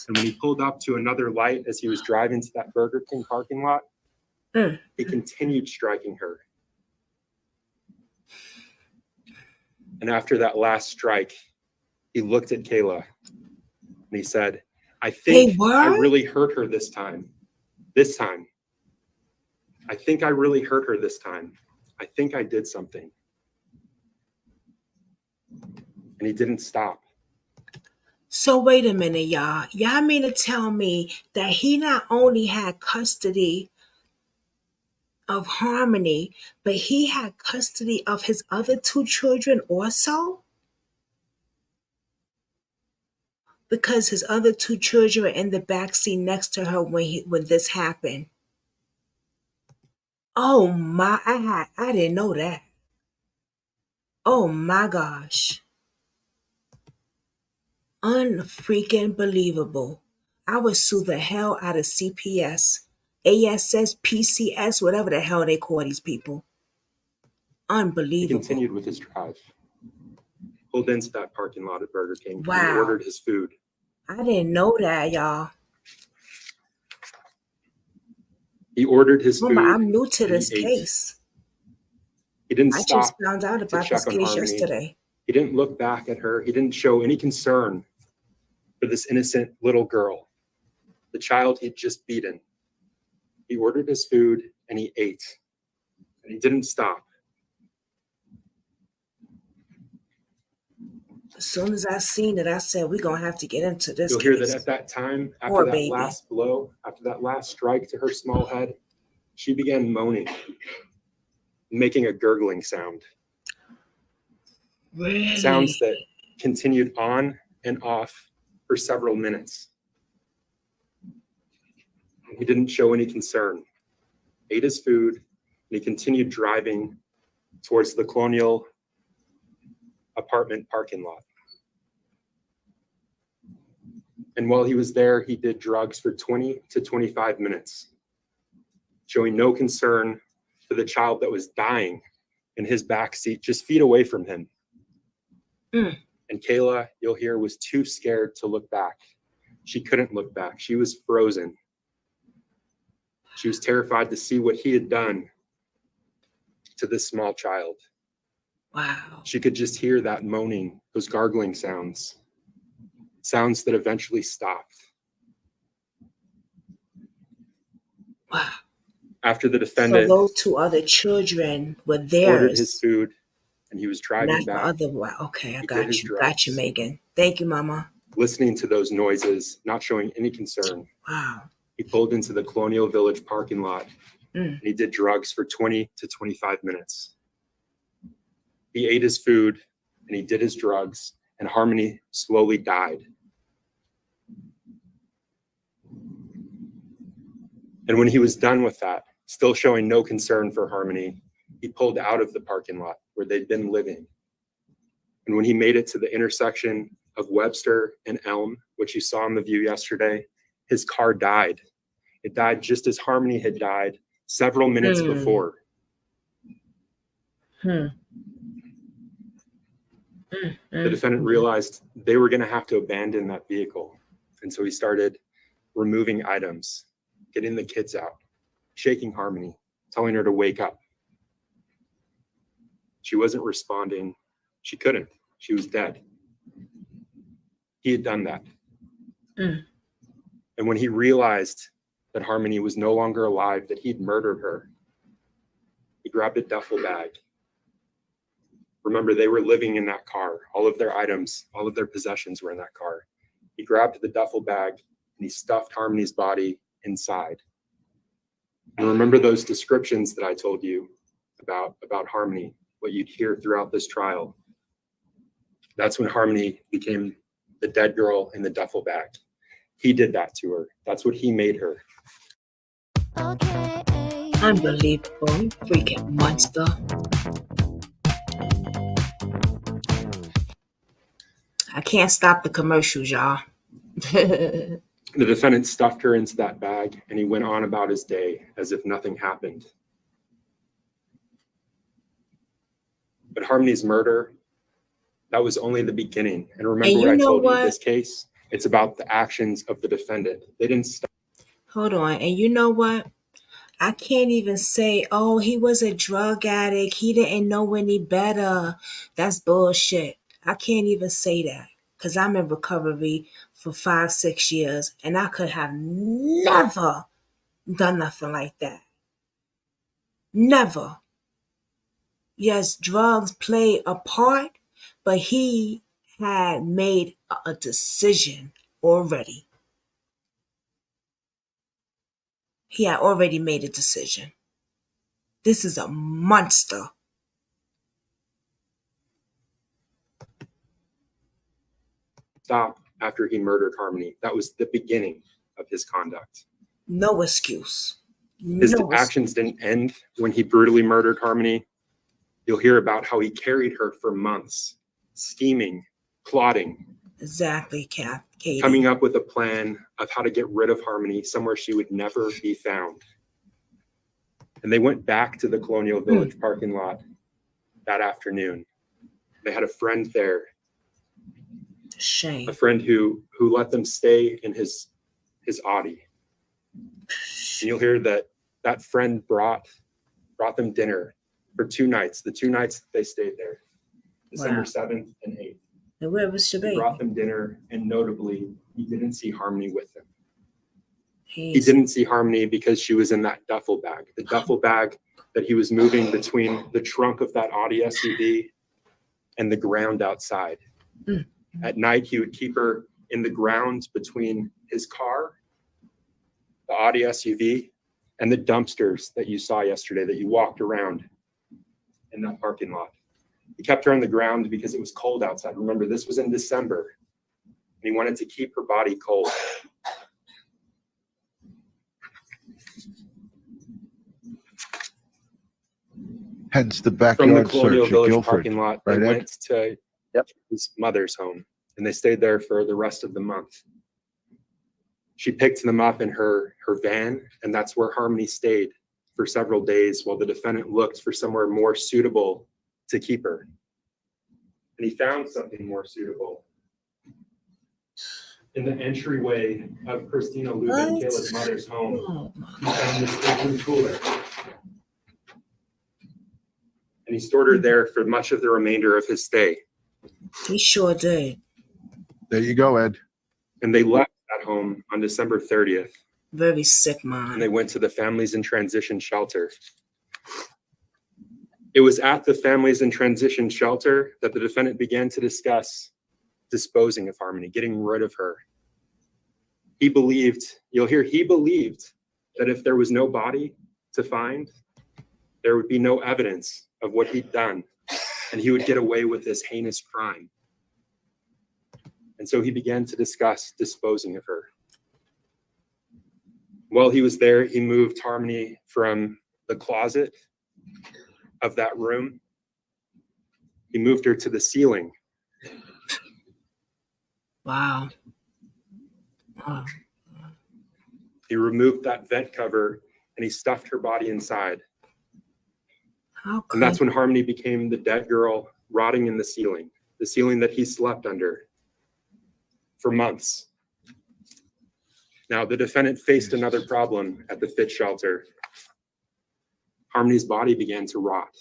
[SPEAKER 12] And when he pulled up to another light as he was driving to that Burger King parking lot, he continued striking her. And after that last strike, he looked at Kayla and he said, "I think I really hurt her this time. I think I really hurt her this time. I think I did something." And he didn't stop.
[SPEAKER 1] So wait a minute, y'all. Y'all mean to tell me that he not only had custody of Harmony, but he had custody of his other two children also? Because his other two children were in the back seat next to her when this happened. Oh my, I didn't know that. Oh my gosh. Unfreaking believable. I would sue the hell out of CPS, ASS, PCS, whatever the hell they call these people. Unbelievable.
[SPEAKER 12] He continued with his drive. Pulled into that parking lot at Burger King.
[SPEAKER 1] Wow.
[SPEAKER 12] And ordered his food.
[SPEAKER 1] I didn't know that, y'all.
[SPEAKER 12] He ordered his food.
[SPEAKER 1] I'm new to this case.
[SPEAKER 12] He didn't
[SPEAKER 1] I
[SPEAKER 12] stop.
[SPEAKER 1] just found out about this case yesterday.
[SPEAKER 12] He didn't look back at her. He didn't show any concern for this innocent little girl, the child he'd just beaten. He ordered his food and he ate. And he didn't stop.
[SPEAKER 1] As soon as I seen it, I said, we're going to have to get into this
[SPEAKER 12] You'll hear that at that time, after that last blow, after that last strike to her small head, she began moaning, making a gurgling sound.
[SPEAKER 1] Really?
[SPEAKER 12] Sounds that continued on and off for several minutes. He didn't show any concern. Ate his food, and he continued driving towards the Colonial apartment parking lot. And while he was there, he did drugs for 20 to 25 minutes, showing no concern for the child that was dying in his back seat, just feet away from him.
[SPEAKER 1] Mm.
[SPEAKER 12] And Kayla, you'll hear, was too scared to look back. She couldn't look back. She was frozen. She was terrified to see what he had done to this small child.
[SPEAKER 1] Wow.
[SPEAKER 12] She could just hear that moaning, those gargling sounds that eventually stopped.
[SPEAKER 1] Wow.
[SPEAKER 12] After the
[SPEAKER 1] So
[SPEAKER 12] defendant
[SPEAKER 1] those two other children were
[SPEAKER 12] ordered
[SPEAKER 1] theirs,
[SPEAKER 12] his food and he was driving
[SPEAKER 1] not the
[SPEAKER 12] back,
[SPEAKER 1] other one. Okay, I
[SPEAKER 12] He did
[SPEAKER 1] got
[SPEAKER 12] his
[SPEAKER 1] you. Got you,
[SPEAKER 12] drugs.
[SPEAKER 1] Megan. Thank you, Mama.
[SPEAKER 12] listening to those noises, not showing any concern,
[SPEAKER 1] Wow.
[SPEAKER 12] he pulled into the Colonial Village parking lot
[SPEAKER 1] Mm.
[SPEAKER 12] and he did drugs for 20 to 25 minutes. He ate his food and he did his drugs, and Harmony slowly died. And when he was done with that, still showing no concern for Harmony, he pulled out of the parking lot where they'd been living. And when he made it to the intersection of Webster and Elm, which you saw in the view yesterday, his car died. It died just as Harmony had died several minutes before. The defendant realized they were going to have to abandon that vehicle. And so he started removing items, getting the kids out, shaking Harmony, telling her to wake up. She wasn't responding. She couldn't. She was dead. He had done that. And when he realized that Harmony was no longer alive, that he'd murdered her, he grabbed a duffel bag. Remember, they were living in that car. All of their items, all of their possessions were in that car. He grabbed the duffel bag and he stuffed Harmony's body inside. And remember those descriptions that I told you about Harmony, what you'd hear throughout this trial. That's when Harmony became the dead girl in the duffel bag. He did that to her. That's what he made her.
[SPEAKER 1] Unbelievable. You freaking monster. I can't stop the commercials, y'all.
[SPEAKER 12] The defendant stuffed her into that bag and he went on about his day as if nothing happened. But Harmony's murder, that was only the beginning. And remember what I told you in this case? It's about the actions of the defendant. They didn't stop.
[SPEAKER 1] Hold on. And you know what? I can't even say, oh, he was a drug addict. He didn't know any better. That's bullshit. I can't even say that because I'm in recovery for 5-6 years and I could have never done nothing like that. Never. Yes, drugs play a part, but he had made a decision already. He had already made a decision. This is a monster.
[SPEAKER 12] Stop after he murdered Harmony. That was the beginning of his conduct.
[SPEAKER 1] No excuse.
[SPEAKER 12] His actions didn't end when he brutally murdered Harmony. You'll hear about how he carried her for months, scheming, plotting.
[SPEAKER 1] Exactly, Katie.
[SPEAKER 12] Coming up with a plan of how to get rid of Harmony somewhere she would never be found. And they went back to the Colonial Village parking lot that afternoon. They had a friend there.
[SPEAKER 1] Shame.
[SPEAKER 12] A friend who let them stay in his Audi. And you'll hear that friend brought them dinner for 2 nights. The 2 nights that they stayed there, December 7th and 8th.
[SPEAKER 1] And where was your baby?
[SPEAKER 12] He brought them dinner, and notably, he didn't see Harmony with them. He didn't see Harmony because she was in that duffel bag, the duffel bag that he was moving between the trunk of that Audi SUV and the ground outside. At night, he would keep her in the ground between his car, the Audi SUV, and the dumpsters that you saw yesterday that you walked around in that parking lot. He kept her on the ground because it was cold outside. Remember, this was in December, and he wanted to keep her body cold.
[SPEAKER 2] Hence the
[SPEAKER 12] From the
[SPEAKER 2] backyard
[SPEAKER 12] Colonial
[SPEAKER 2] search at
[SPEAKER 12] Village
[SPEAKER 2] Guilford.
[SPEAKER 12] parking lot, they
[SPEAKER 2] Right, Ed?
[SPEAKER 12] went to his mother's home, and they stayed there for the rest of the month. She picked them up in her van, and that's where Harmony stayed for several days while the defendant looked for somewhere more suitable to keep her. And he found something more suitable in the entryway of Christina Lubin, Kayla's mother's home. He found this open cooler. And he stored her there for much of the remainder of his stay.
[SPEAKER 1] He sure did.
[SPEAKER 2] There you go, Ed.
[SPEAKER 12] And they left that home on December 30th.
[SPEAKER 1] Very sick
[SPEAKER 12] And
[SPEAKER 1] mind.
[SPEAKER 12] they went to the Families in Transition Shelter. It was at the Families in Transition Shelter that the defendant began to discuss disposing of Harmony, getting rid of her. He believed, you'll hear, he believed that if there was no body to find, there would be no evidence of what he'd done, and he would get away with this heinous crime. And so he began to discuss disposing of her. While he was there, he moved Harmony from the closet of that room. He moved her to the ceiling.
[SPEAKER 1] Wow. Wow.
[SPEAKER 12] He removed that vent cover and he stuffed her body inside.
[SPEAKER 1] How
[SPEAKER 12] And that's when Harmony became the dead girl rotting in the ceiling that he slept under for months. Now, the defendant faced another problem at the fit shelter. Harmony's body began to rot.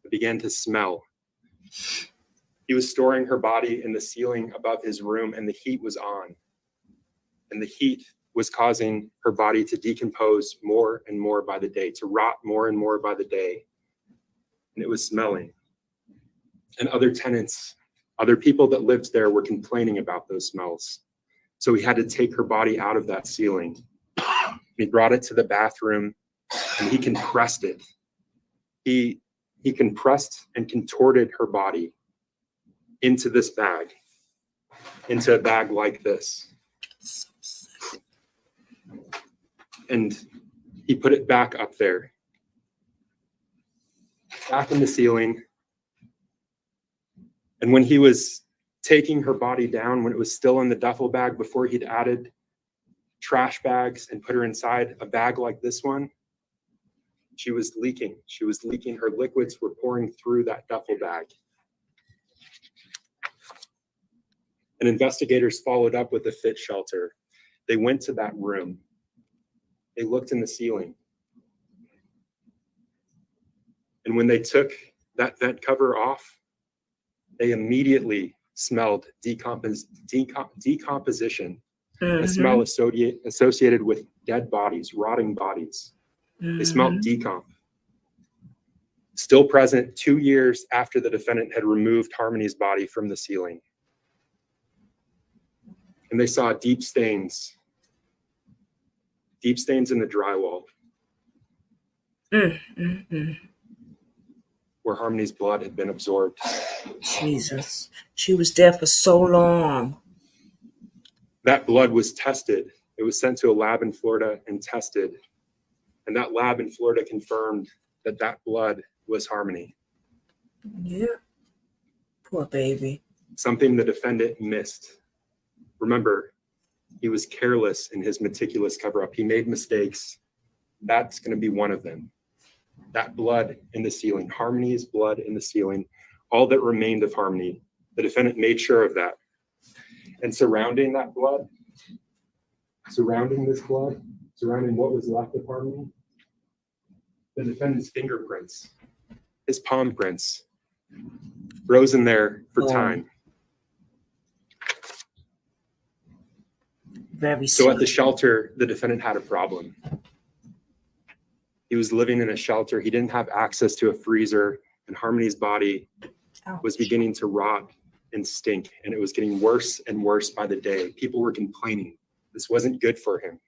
[SPEAKER 12] It began to smell. He was storing her body in the ceiling above his room, and the heat was on. And the heat was causing her body to decompose more and more by the day, to rot more and more by the day. And it was smelling. And other tenants, other people that lived there were complaining about those smells. So he had to take her body out of that ceiling. He brought it to the bathroom and he compressed it. He compressed and contorted her body into this bag, into a bag like this. And he put it back up there, back in the ceiling. And when he was taking her body down, when it was still in the duffel bag, before he'd added trash bags and put her inside a bag like this one, she was leaking. She was leaking. Her liquids were pouring through that duffel bag. And investigators followed up with the fit shelter. They went to that room. They looked in the ceiling. And when they took that vent cover off, they immediately smelled decomposition, a smell associated with dead bodies, rotting bodies. They smelled decomp. Still present 2 years after the defendant had removed Harmony's body from the ceiling. And they saw deep stains in the drywall where Harmony's blood had been absorbed.
[SPEAKER 1] Jesus. She was there for so long.
[SPEAKER 12] That blood was tested. It was sent to a lab in Florida and tested. And that lab in Florida confirmed that that blood was Harmony.
[SPEAKER 1] Yeah. Poor baby.
[SPEAKER 12] Something the defendant missed. Remember, he was careless in his meticulous cover-up. He made mistakes. That's going to be one of them. That blood in the ceiling, Harmony's blood in the ceiling, all that remained of Harmony, the defendant made sure of that. And surrounding that blood, surrounding this blood, surrounding what was left of Harmony, the defendant's fingerprints, his palm prints, frozen there for time.
[SPEAKER 1] Very
[SPEAKER 12] So at
[SPEAKER 1] sweet.
[SPEAKER 12] the shelter, the defendant had a problem. He was living in a shelter. He didn't have access to a freezer, and Harmony's body was beginning to rot and stink, and it was getting worse and worse by the day. People were complaining. This wasn't good for him.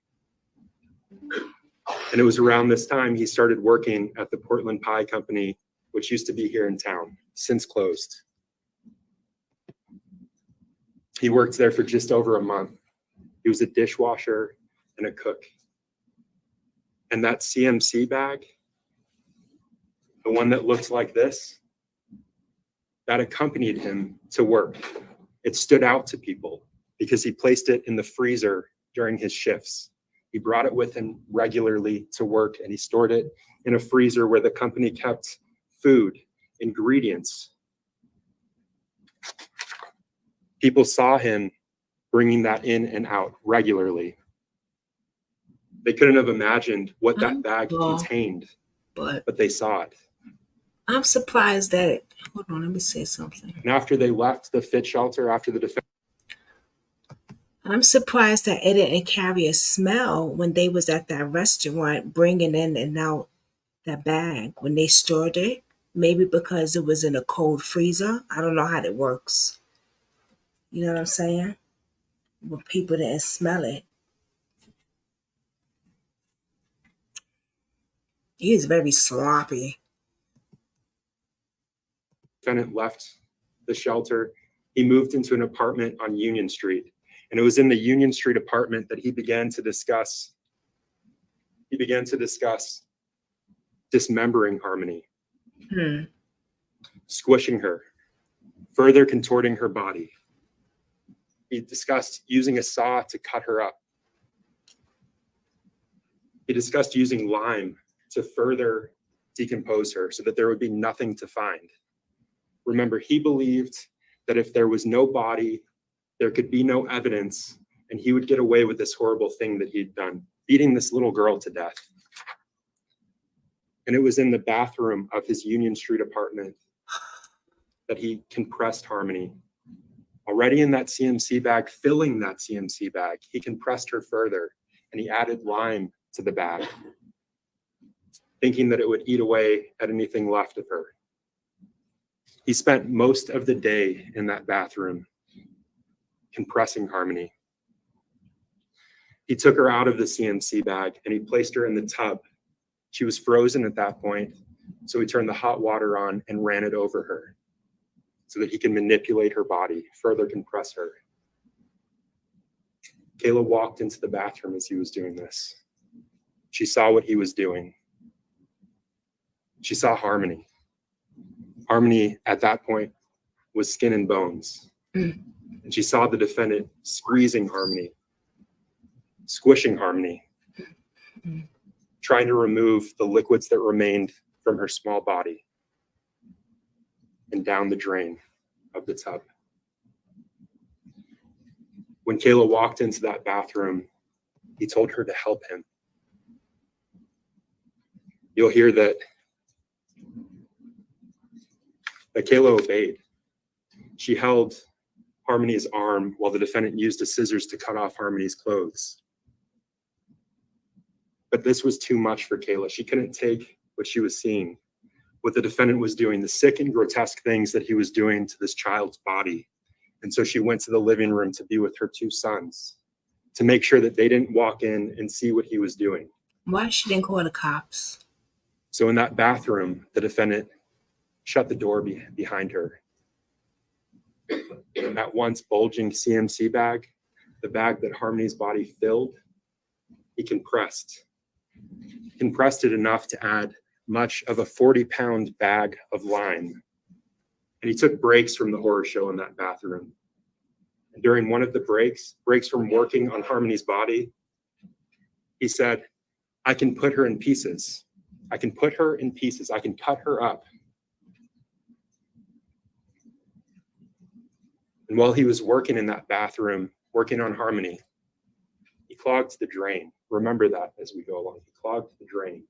[SPEAKER 12] And it was around this time he started working at the Portland Pie Company, which used to be here in town, since closed. He worked there for just over a month. He was a dishwasher and a cook. And that CMC bag, the one that looked like this, that accompanied him to work. It stood out to people because he placed it in the freezer during his shifts. He brought it with him regularly to work, and he stored it in a freezer where the company kept food, ingredients. People saw him bringing that in and out regularly. They couldn't have imagined what that bag contained, but they saw it.
[SPEAKER 1] I'm surprised that, hold on, let me say something.
[SPEAKER 12] And after they left the fit shelter, after the defense,
[SPEAKER 1] I'm surprised that it didn't carry a smell when they was at that restaurant bringing in and out that bag when they stored it. Maybe because it was in a cold freezer. I don't know how that works. You know what I'm saying? Well, people didn't smell it. He is very sloppy.
[SPEAKER 12] defendant left the shelter, he moved into an apartment on Union Street. And it was in the Union Street apartment that he began to discuss dismembering Harmony, squishing her, further contorting her body. He discussed using a saw to cut her up. He discussed using lime to further decompose her so that there would be nothing to find. Remember, he believed that if there was no body, there could be no evidence, and he would get away with this horrible thing that he'd done, beating this little girl to death. And it was in the bathroom of his Union Street apartment that he compressed Harmony. Already in that CMC bag, filling that CMC bag, he compressed her further, and he added lime to the bag, thinking that it would eat away at anything left of her. He spent most of the day in that bathroom compressing Harmony. He took her out of the CMC bag and he placed her in the tub. She was frozen at that point, so he turned the hot water on and ran it over her so that he can manipulate her body, further compress her. Kayla walked into the bathroom as he was doing this. She saw what he was doing. She saw Harmony. Harmony at that point was skin and bones. And she saw the defendant squeezing Harmony, squishing Harmony, trying to remove the liquids that remained from her small body and down the drain of the tub. When Kayla walked into that bathroom, he told her to help him. You'll hear that Kayla obeyed. She held Harmony's arm while the defendant used the scissors to cut off Harmony's clothes. But this was too much for Kayla. She couldn't take what she was seeing, what the defendant was doing, the sick and grotesque things that he was doing to this child's body. And so she went to the living room to be with her two sons, to make sure that they didn't walk in and see what he was doing.
[SPEAKER 1] Why she didn't call the cops?
[SPEAKER 12] So in that bathroom, the defendant shut the door behind her. And that once bulging CMC bag, the bag that Harmony's body filled, he compressed it enough to add much of a 40-pound bag of lime. And he took breaks from the horror show in that bathroom. And during one of the breaks from working on Harmony's body, he said, I can put her in pieces. I can put her in pieces. I can cut her up. And while he was working in that bathroom, working on Harmony, he clogged the drain. Remember that as we go along. He clogged the drain.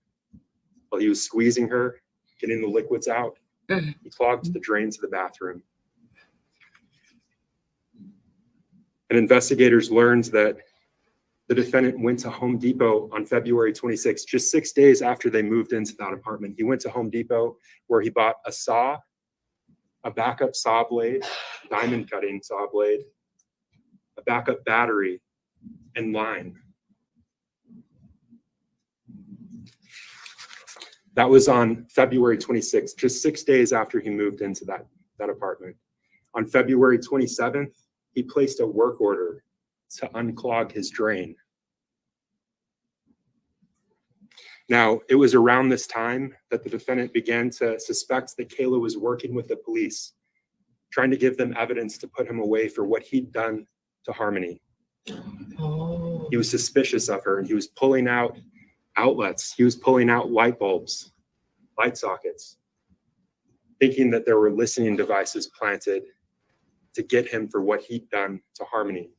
[SPEAKER 12] While he was squeezing her, getting the liquids out, he clogged the drains of the bathroom. And investigators learned that the defendant went to Home Depot on February 26th, just 6 days after they moved into that apartment. He went to Home Depot where he bought a saw, a backup saw blade, diamond cutting saw blade, a backup battery, and lime. That was on February 26th, just 6 days after he moved into that apartment. On February 27th, he placed a work order to unclog his drain. Now, it was around this time that the defendant began to suspect that Kayla was working with the police, trying to give them evidence to put him away for what he'd done to Harmony.
[SPEAKER 1] Oh.
[SPEAKER 12] He was suspicious of her, and he was pulling out outlets. He was pulling out light bulbs, light sockets, thinking that there were listening devices planted to get him for what he'd done to Harmony.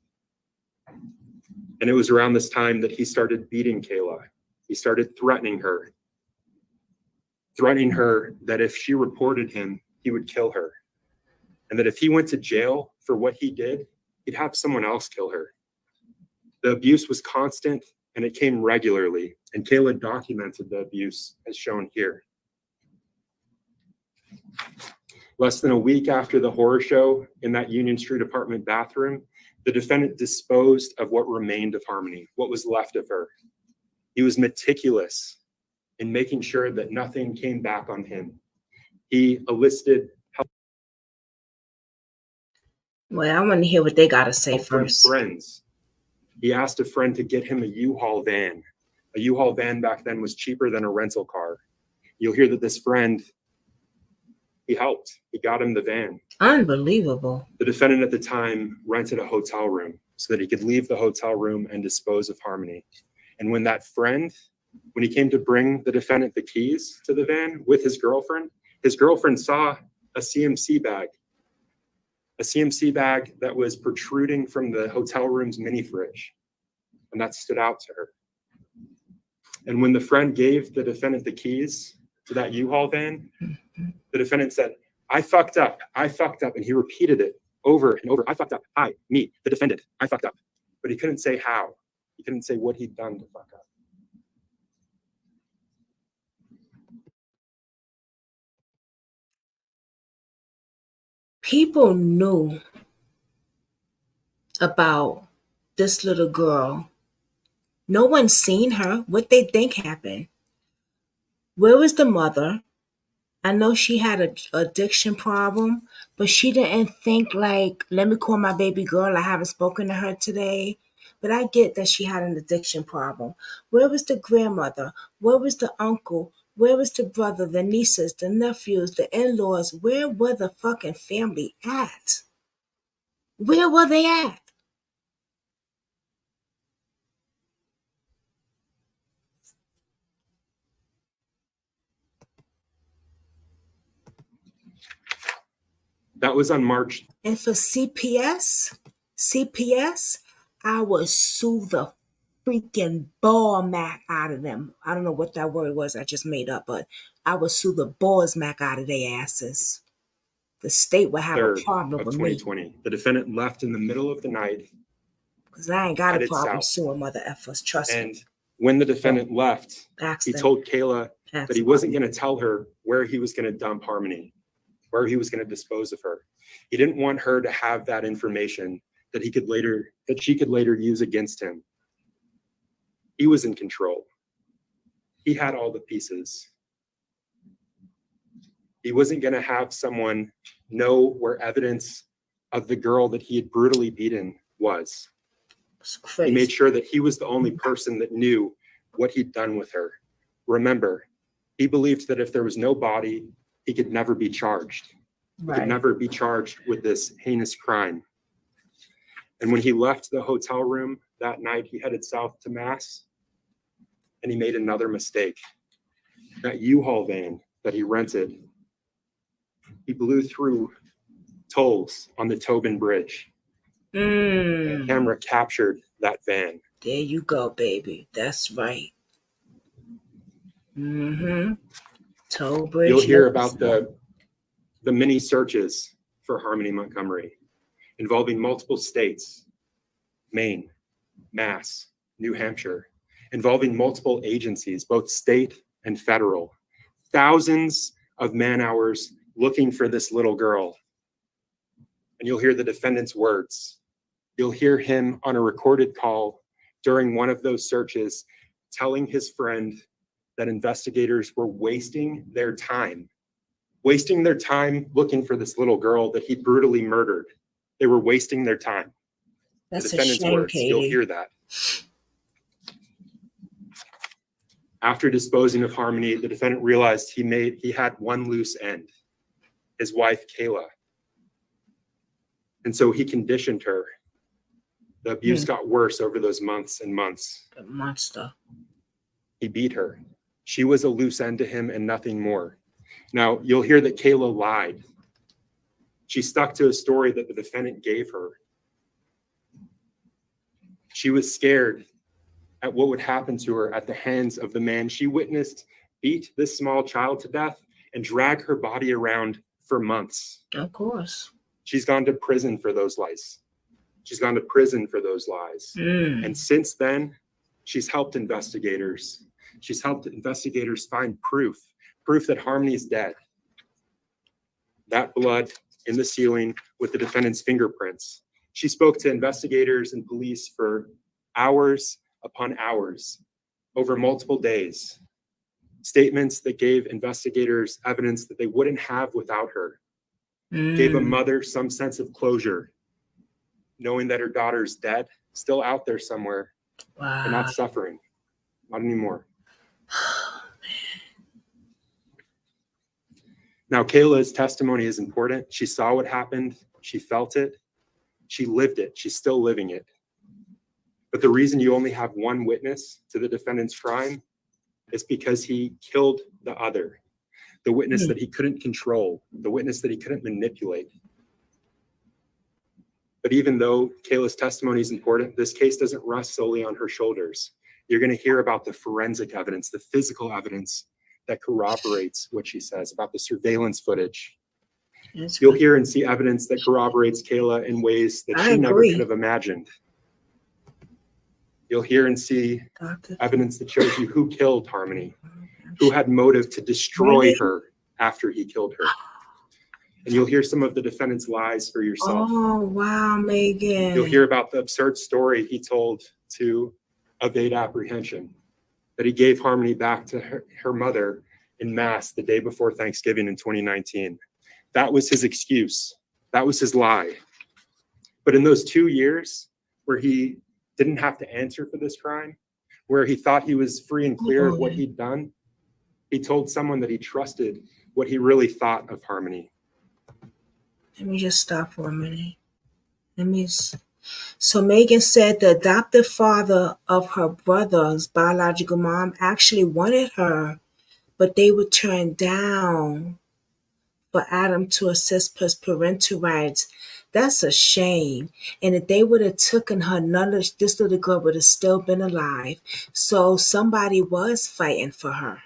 [SPEAKER 12] And it was around this time that he started beating Kayla. He started threatening her that if she reported him, he would kill her. And that if he went to jail for what he did, he'd have someone else kill her. The abuse was constant and it came regularly. And Kayla documented the abuse as shown here. Less than a week after the horror show in that Union Street apartment bathroom, the defendant disposed of what remained of Harmony, what was left of her. He was meticulous in making sure that nothing came back on him. He enlisted help.
[SPEAKER 1] Well, I want to hear what they got to say
[SPEAKER 12] From
[SPEAKER 1] first.
[SPEAKER 12] friends. He asked a friend to get him a U-Haul van. A U-Haul van back then was cheaper than a rental car. You'll hear that this friend, he helped. He got him the van.
[SPEAKER 1] Unbelievable.
[SPEAKER 12] The defendant at the time rented a hotel room so that he could leave the hotel room and dispose of Harmony. And when he came to bring the defendant the keys to the van with his girlfriend saw a CMC bag that was protruding from the hotel room's mini fridge. And that stood out to her. And when the friend gave the defendant the keys to that U-Haul van, the defendant said, I fucked up. And he repeated it over and over. I fucked up. Me, the defendant, I fucked up. But he couldn't say how. He couldn't say what he'd done to fuck up.
[SPEAKER 1] People knew about this little girl. No one's seen her. What they think happened? Where was the mother? I know she had an addiction problem, but she didn't think like, let me call my baby girl. I haven't spoken to her today. But I get that she had an addiction problem. Where was the grandmother? Where was the uncle? Where was the brother, the nieces, the nephews, the in-laws? Where were the fucking family at? Where were they at?
[SPEAKER 12] That was on March.
[SPEAKER 1] And for CPS, I would sue the freaking ball mac out of them. I don't know what that word was I just made up, but I would sue the balls mac out of their asses. The state would have a problem
[SPEAKER 12] of
[SPEAKER 1] with
[SPEAKER 12] 2020.
[SPEAKER 1] me.
[SPEAKER 12] The defendant left in the middle of the night.
[SPEAKER 1] Because I ain't got a
[SPEAKER 12] headed
[SPEAKER 1] problem
[SPEAKER 12] south.
[SPEAKER 1] suing mother effers, trust me.
[SPEAKER 12] And when the defendant left, he told Kayla that he wasn't going to tell her where he was going to dump Harmony, where he was going to dispose of her. He didn't want her to have that information that she could later use against him. He was in control. He had all the pieces. He wasn't going to have someone know where evidence of the girl that he had brutally beaten was. He made sure that he was the only person that knew what he'd done with her. Remember, he believed that if there was no body, he could never be charged. He could never be charged with this heinous crime. And when he left the hotel room that night, he headed south to Mass, and he made another mistake. That U-Haul van that he rented, he blew through tolls on the Tobin Bridge. The camera captured that van.
[SPEAKER 1] There you go, baby. That's right. Toll Bridge.
[SPEAKER 12] You'll hear about the many searches for Harmony Montgomery involving multiple states, Maine, Mass, New Hampshire, involving multiple agencies, both state and federal. Thousands of man-hours looking for this little girl. And you'll hear the defendant's words. You'll hear him on a recorded call during one of those searches telling his friend that investigators were wasting their time looking for this little girl that he brutally murdered. They were wasting their time.
[SPEAKER 1] That's
[SPEAKER 12] the defendant's
[SPEAKER 1] a shame,
[SPEAKER 12] words.
[SPEAKER 1] Katie.
[SPEAKER 12] You'll hear that. After disposing of Harmony, the defendant realized he had one loose end, his wife, Kayla. And so he conditioned her The abuse got worse over those months and months.
[SPEAKER 1] The monster.
[SPEAKER 12] He beat her. She was a loose end to him and nothing more. Now, you'll hear that Kayla lied. She stuck to a story that the defendant gave her. She was scared at what would happen to her at the hands of the man she witnessed beat this small child to death and drag her body around for months.
[SPEAKER 1] Of course.
[SPEAKER 12] She's gone to prison for those lies. She's gone to prison for those lies. And since then, she's helped investigators. She's helped investigators find proof that Harmony is dead. That blood in the ceiling with the defendant's fingerprints. She spoke to investigators and police for hours upon hours over multiple days. Statements that gave investigators evidence that they wouldn't have without her. Gave a mother some sense of closure, knowing that her daughter's dead, still out there somewhere, and not suffering. Not anymore. Now, Kayla's testimony is important. She saw what happened. She felt it. She lived it. She's still living it. But the reason you only have one witness to the defendant's crime is because he killed the other, the witness that he couldn't control, the witness that he couldn't manipulate. But even though Kayla's testimony is important, this case doesn't rest solely on her shoulders. You're going to hear about the forensic evidence, the physical evidence that corroborates what she says, about the surveillance footage. You'll hear and see evidence that corroborates Kayla in ways that she never could have imagined. You'll hear and see evidence that shows you who killed Harmony, who had motive to destroy her after he killed her. And you'll hear some of the defendant's lies for yourself.
[SPEAKER 1] Oh, wow, Megan.
[SPEAKER 12] You'll hear about the absurd story he told to evade apprehension, that he gave Harmony back to her mother in mass the day before Thanksgiving in 2019. That was his excuse. That was his lie. But in those 2 years where he didn't have to answer for this crime, where he thought he was free and clear of what he'd done, he told someone that he trusted what he really thought of Harmony.
[SPEAKER 1] Let me just stop for a minute. So Megan said the adoptive father of her brother's biological mom actually wanted her, but they were turned down for Adam to assist his parental rights. That's a shame. And if they would have taken her, this little girl would have still been alive. So somebody was fighting for her.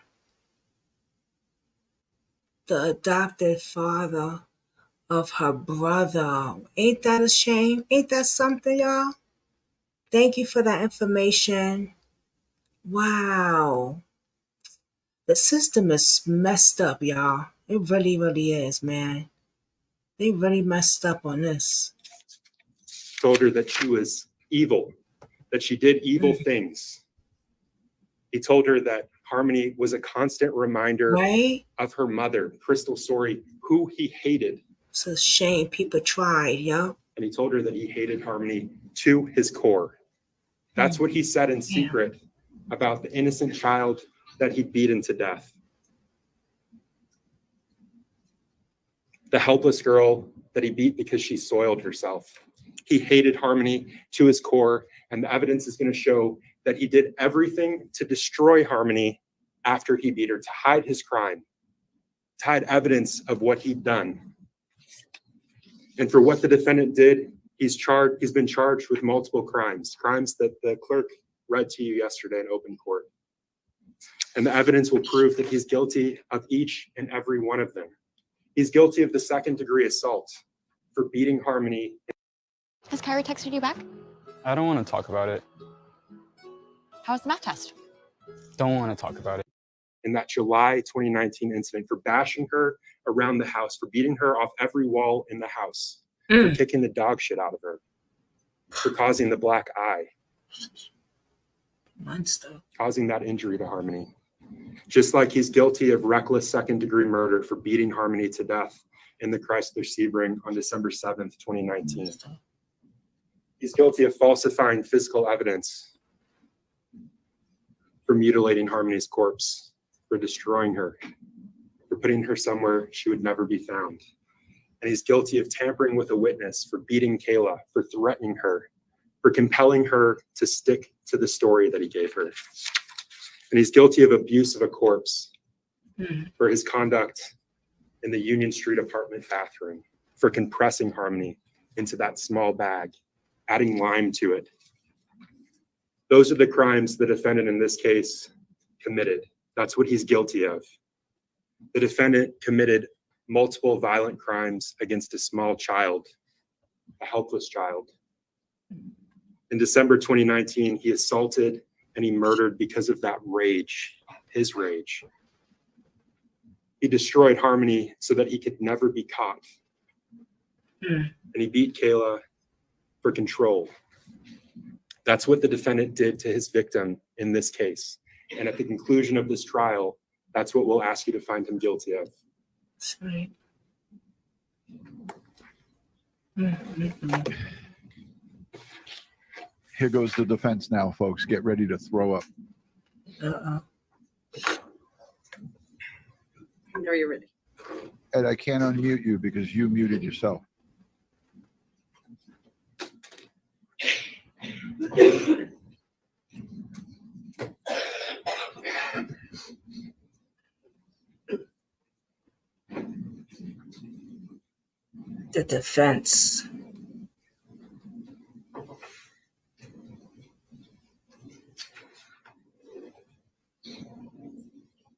[SPEAKER 1] The adopted father of her brother. Ain't that a shame? Ain't that something, y'all? Thank you for that information. Wow. The system is messed up, y'all. It really, really is, man. They really messed up on this.
[SPEAKER 12] Told her that she was evil, that she did evil things. He told her that Harmony was a constant reminder of her mother, Crystal Sorey, who he hated.
[SPEAKER 1] It's a shame people tried, yo.
[SPEAKER 12] And he told her that he hated Harmony to his core. That's what he said in secret about the innocent child that he'd beaten to death. The helpless girl that he beat because she soiled herself. He hated Harmony to his core, and the evidence is going to show that he did everything to destroy Harmony after he beat her, to hide his crime, to hide evidence of what he'd done. And for what the defendant did, he's been charged with multiple crimes that the clerk read to you yesterday in open court. And the evidence will prove that he's guilty of each and every one of them. He's guilty of the second-degree assault for beating Harmony.
[SPEAKER 13] Has Kyra texted you back?
[SPEAKER 14] I don't want to talk about it.
[SPEAKER 13] How was the math test?
[SPEAKER 14] Don't want to talk about it.
[SPEAKER 12] In that July 2019 incident, for bashing her around the house, for beating her off every wall in the house, for kicking the dog shit out of her, for causing the black eye, causing that injury to Harmony. Just like he's guilty of reckless second-degree murder for beating Harmony to death in the Chrysler Sebring on December 7th, 2019. He's guilty of falsifying physical evidence, for mutilating Harmony's corpse, for destroying her, for putting her somewhere she would never be found. And he's guilty of tampering with a witness, for beating Kayla, for threatening her for compelling her to stick to the story that he gave her. And he's guilty of abuse of a corpse for his conduct in the Union Street apartment bathroom, for compressing Harmony into that small bag, adding lime to it. Those are the crimes the defendant in this case committed. That's what he's guilty of. The defendant committed multiple violent crimes against a small child, a helpless child. In December 2019, he assaulted and he murdered because of that rage, his rage. He destroyed Harmony so that he could never be caught. And he beat Kayla for control. That's what the defendant did to his victim in this case. And at the conclusion of this trial, that's what we'll ask you to find him guilty of.
[SPEAKER 1] That's right.
[SPEAKER 2] Here goes the defense now, folks. Get ready to throw up.
[SPEAKER 1] Uh-oh.
[SPEAKER 3] Are you ready?
[SPEAKER 2] Ed, I can't unmute you because you muted yourself.
[SPEAKER 1] The defense.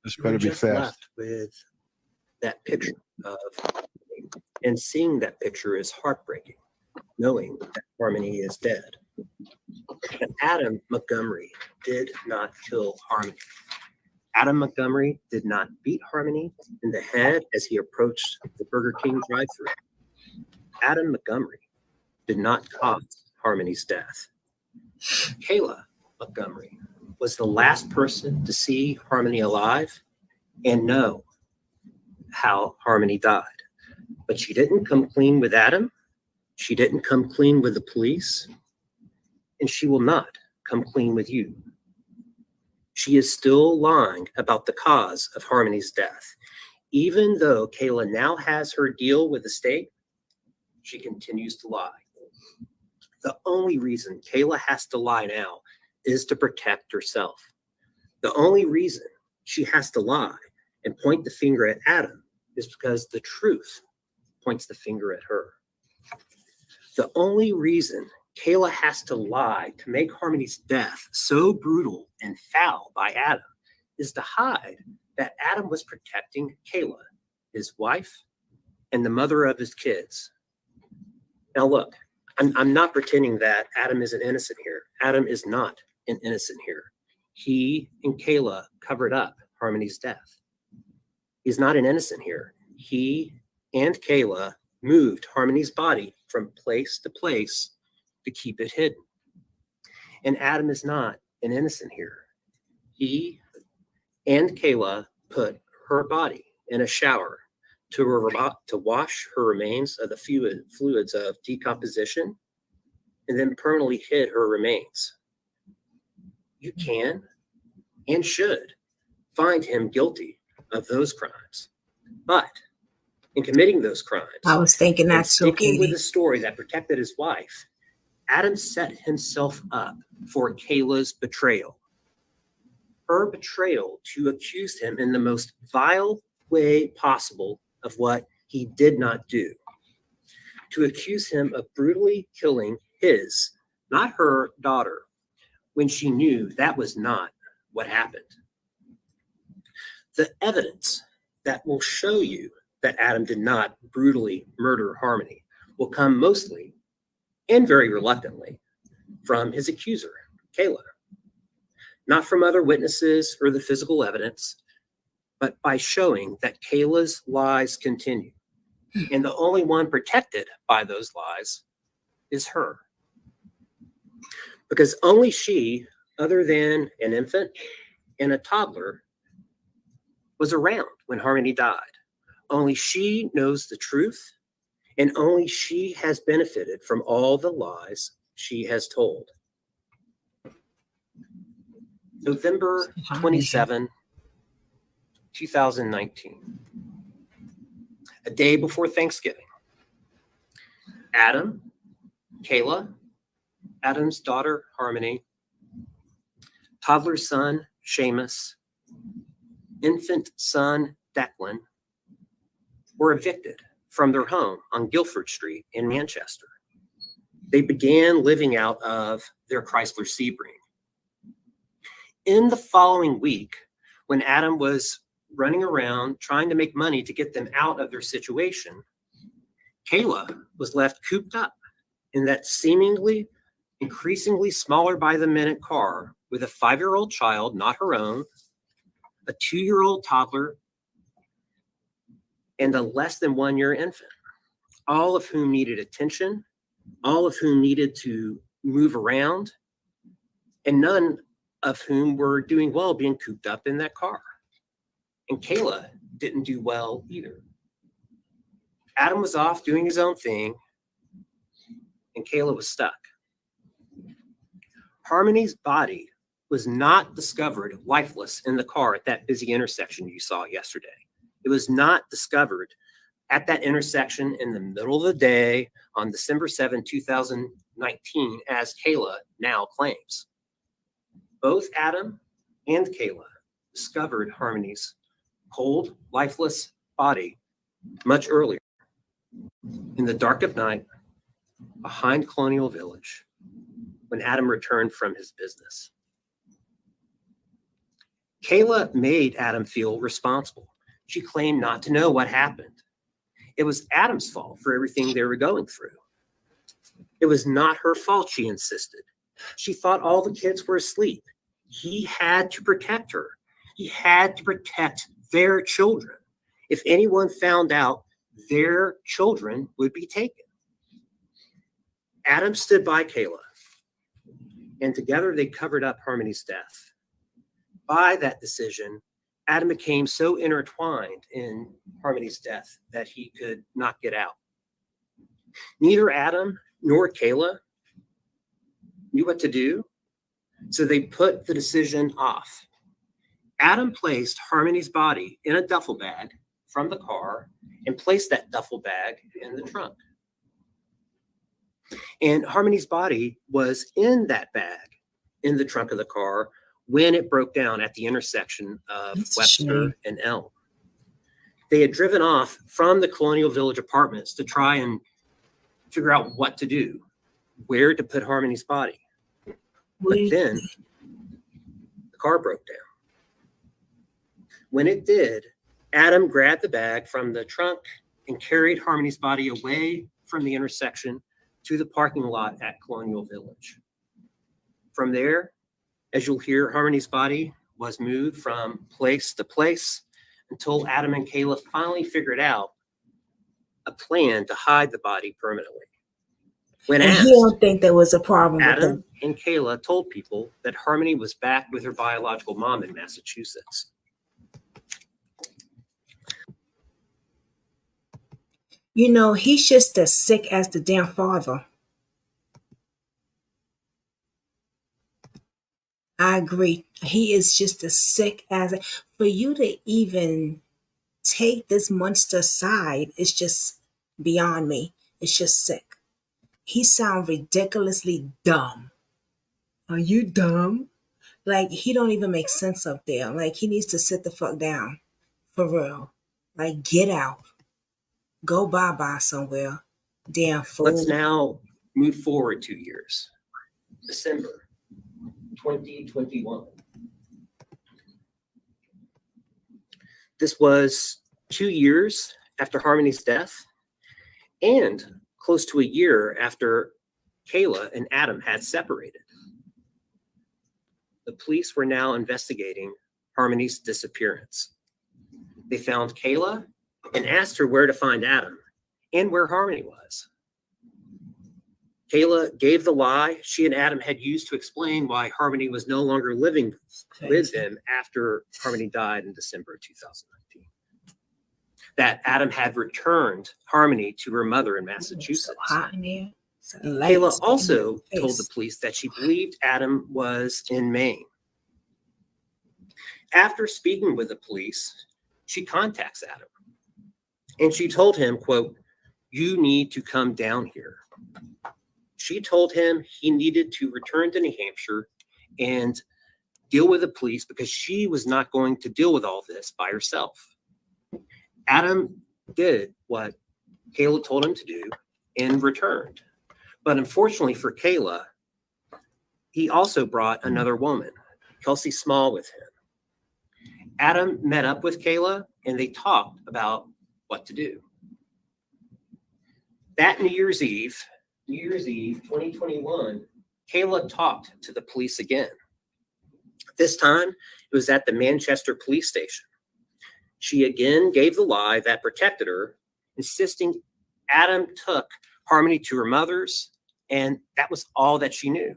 [SPEAKER 2] This better be fast.
[SPEAKER 15] Left with that picture of, and seeing that picture is heartbreaking, knowing that Harmony is dead. But Adam Montgomery did not kill Harmony. Adam Montgomery did not beat Harmony in the head as he approached the Burger King drive-thru. Adam Montgomery did not cause Harmony's death. Kayla Montgomery was the last person to see Harmony alive and know how Harmony died. But she didn't come clean with Adam. She didn't come clean with the police. And she will not come clean with you. She is still lying about the cause of Harmony's death. Even though Kayla now has her deal with the state, she continues to lie. The only reason Kayla has to lie now is to protect herself. The only reason she has to lie and point the finger at Adam is because the truth points the finger at her. The only reason Kayla has to lie to make Harmony's death so brutal and foul by Adam is to hide that Adam was protecting Kayla, his wife, and the mother of his kids. Now look, I'm not pretending that Adam isn't innocent here. Adam is not an innocent here. He and Kayla covered up Harmony's death. He's not an innocent here. He and Kayla moved Harmony's body from place to place to keep it hidden. And Adam is not an innocent here. He and Kayla put her body in a shower to wash her remains of the fluids of decomposition and then permanently hid her remains. You can and should find him guilty of those crimes. But in committing those crimes,
[SPEAKER 1] I was thinking that too,
[SPEAKER 15] sticking with
[SPEAKER 1] Katie.
[SPEAKER 15] a story that protected his wife, Adam set himself up for Kayla's betrayal. Her betrayal to accuse him in the most vile way possible of what he did not do. To accuse him of brutally killing his, not her, daughter, when she knew that was not what happened. The evidence that will show you that Adam did not brutally murder Harmony will come mostly and very reluctantly from his accuser, Kayla. Not from other witnesses or the physical evidence, but by showing that Kayla's lies continue. And the only one protected by those lies is her. Because only she, other than an infant and a toddler, was around when Harmony died. Only she knows the truth, and only she has benefited from all the lies she has told. November 27, 2019, a day before Thanksgiving. Adam, Kayla, Adam's daughter, Harmony, toddler son, Seamus, infant son, Declan, were evicted from their home on Guilford Street in Manchester. They began living out of their Chrysler Sebring. In the following week, when Adam was running around trying to make money to get them out of their situation, Kayla was left cooped up in that seemingly increasingly smaller by the minute car with a 5-year-old child, not her own, a 2-year-old toddler, and a less than 1-year infant, all of whom needed attention, all of whom needed to move around, and none of whom were doing well being cooped up in that car. And Kayla didn't do well either. Adam was off doing his own thing, and Kayla was stuck. Harmony's body was not discovered lifeless in the car at that busy intersection you saw yesterday. It was not discovered at that intersection in the middle of the day on December 7, 2019, as Kayla now claims. Both Adam and Kayla discovered Harmony's cold, lifeless body much earlier, in the dark of night, behind Colonial Village, when Adam returned from his business. Kayla made Adam feel responsible. She claimed not to know what happened. It was Adam's fault for everything they were going through. It was not her fault, she insisted. She thought all the kids were asleep. He had to protect her. He had to protect their children. If anyone found out, their children would be taken. Adam stood by Kayla, and together they covered up Harmony's death. By that decision, Adam became so intertwined in Harmony's death that he could not get out. Neither Adam nor Kayla knew what to do, so they put the decision off. Adam placed Harmony's body in a duffel bag from the car and placed that duffel bag in the trunk. And Harmony's body was in that bag in the trunk of the car when it broke down at the intersection of Webster and Elm. They had driven off from the Colonial Village apartments to try and figure out what to do, where to put Harmony's body. But then the car broke down. When it did, Adam grabbed the bag from the trunk and carried Harmony's body away from the intersection to the parking lot at Colonial Village. From there, as you'll hear, Harmony's body was moved from place to place until Adam and Kayla finally figured out a plan to hide the body permanently. When asked,
[SPEAKER 1] you don't think there was a problem with
[SPEAKER 15] Adam
[SPEAKER 1] them?
[SPEAKER 15] and Kayla told people that Harmony was back with her biological mom in Massachusetts.
[SPEAKER 1] You know, he's just as sick as the damn father. I agree. He is just as sick as for you to even take this monster side. It's just beyond me. It's just sick. He sounds ridiculously dumb. Are you dumb? Like, he don't even make sense up there. Like, he needs to sit the fuck down. For real. Like, get out. Go bye-bye somewhere. Damn fool.
[SPEAKER 15] Let's now move forward 2 years. December 2021. This was 2 years after Harmony's death and close to a year after Kayla and Adam had separated. The police were now investigating Harmony's disappearance. They found Kayla and asked her where to find Adam and where Harmony was. Kayla gave the lie she and Adam had used to explain why Harmony was no longer living with them after Harmony died in December of 2019. That Adam had returned Harmony to her mother in Massachusetts. Kayla also told the police that she believed Adam was in Maine. After speaking with the police, she contacts Adam and she told him, quote, "You need to come down here." She told him he needed to return to New Hampshire and deal with the police because she was not going to deal with all this by herself. Adam did what Kayla told him to do and returned. But unfortunately for Kayla, he also brought another woman, Kelsey Small, with him. Adam met up with Kayla and they talked about what to do. That New Year's Eve 2021, Kayla talked to the police again. This time, it was at the Manchester police station. She again gave the lie that protected her, insisting Adam took Harmony to her mother's, and that was all that she knew.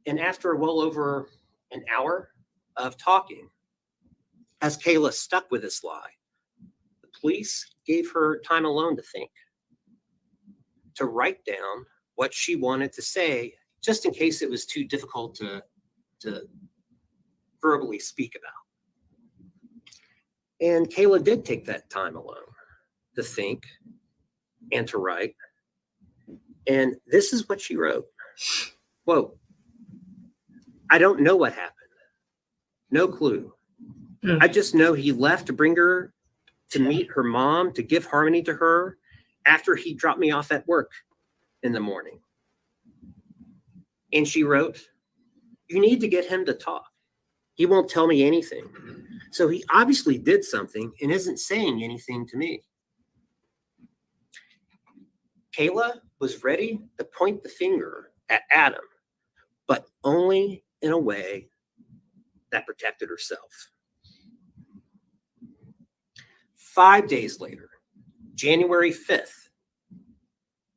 [SPEAKER 15] And after well over an hour of talking, as Kayla stuck with this lie, the police gave her time alone to think, to write down what she wanted to say, just in case it was too difficult to verbally speak about. And Kayla did take that time alone to think and to write. And this is what she wrote. Quote, "I don't know what happened. No clue. I just know he left to bring her to meet her mom, to give Harmony to her after he dropped me off at work in the morning." And she wrote, "You need to get him to talk. He won't tell me anything. So he obviously did something and isn't saying anything to me." Kayla was ready to point the finger at Adam, but only in a way that protected herself. 5 days later, January 5th,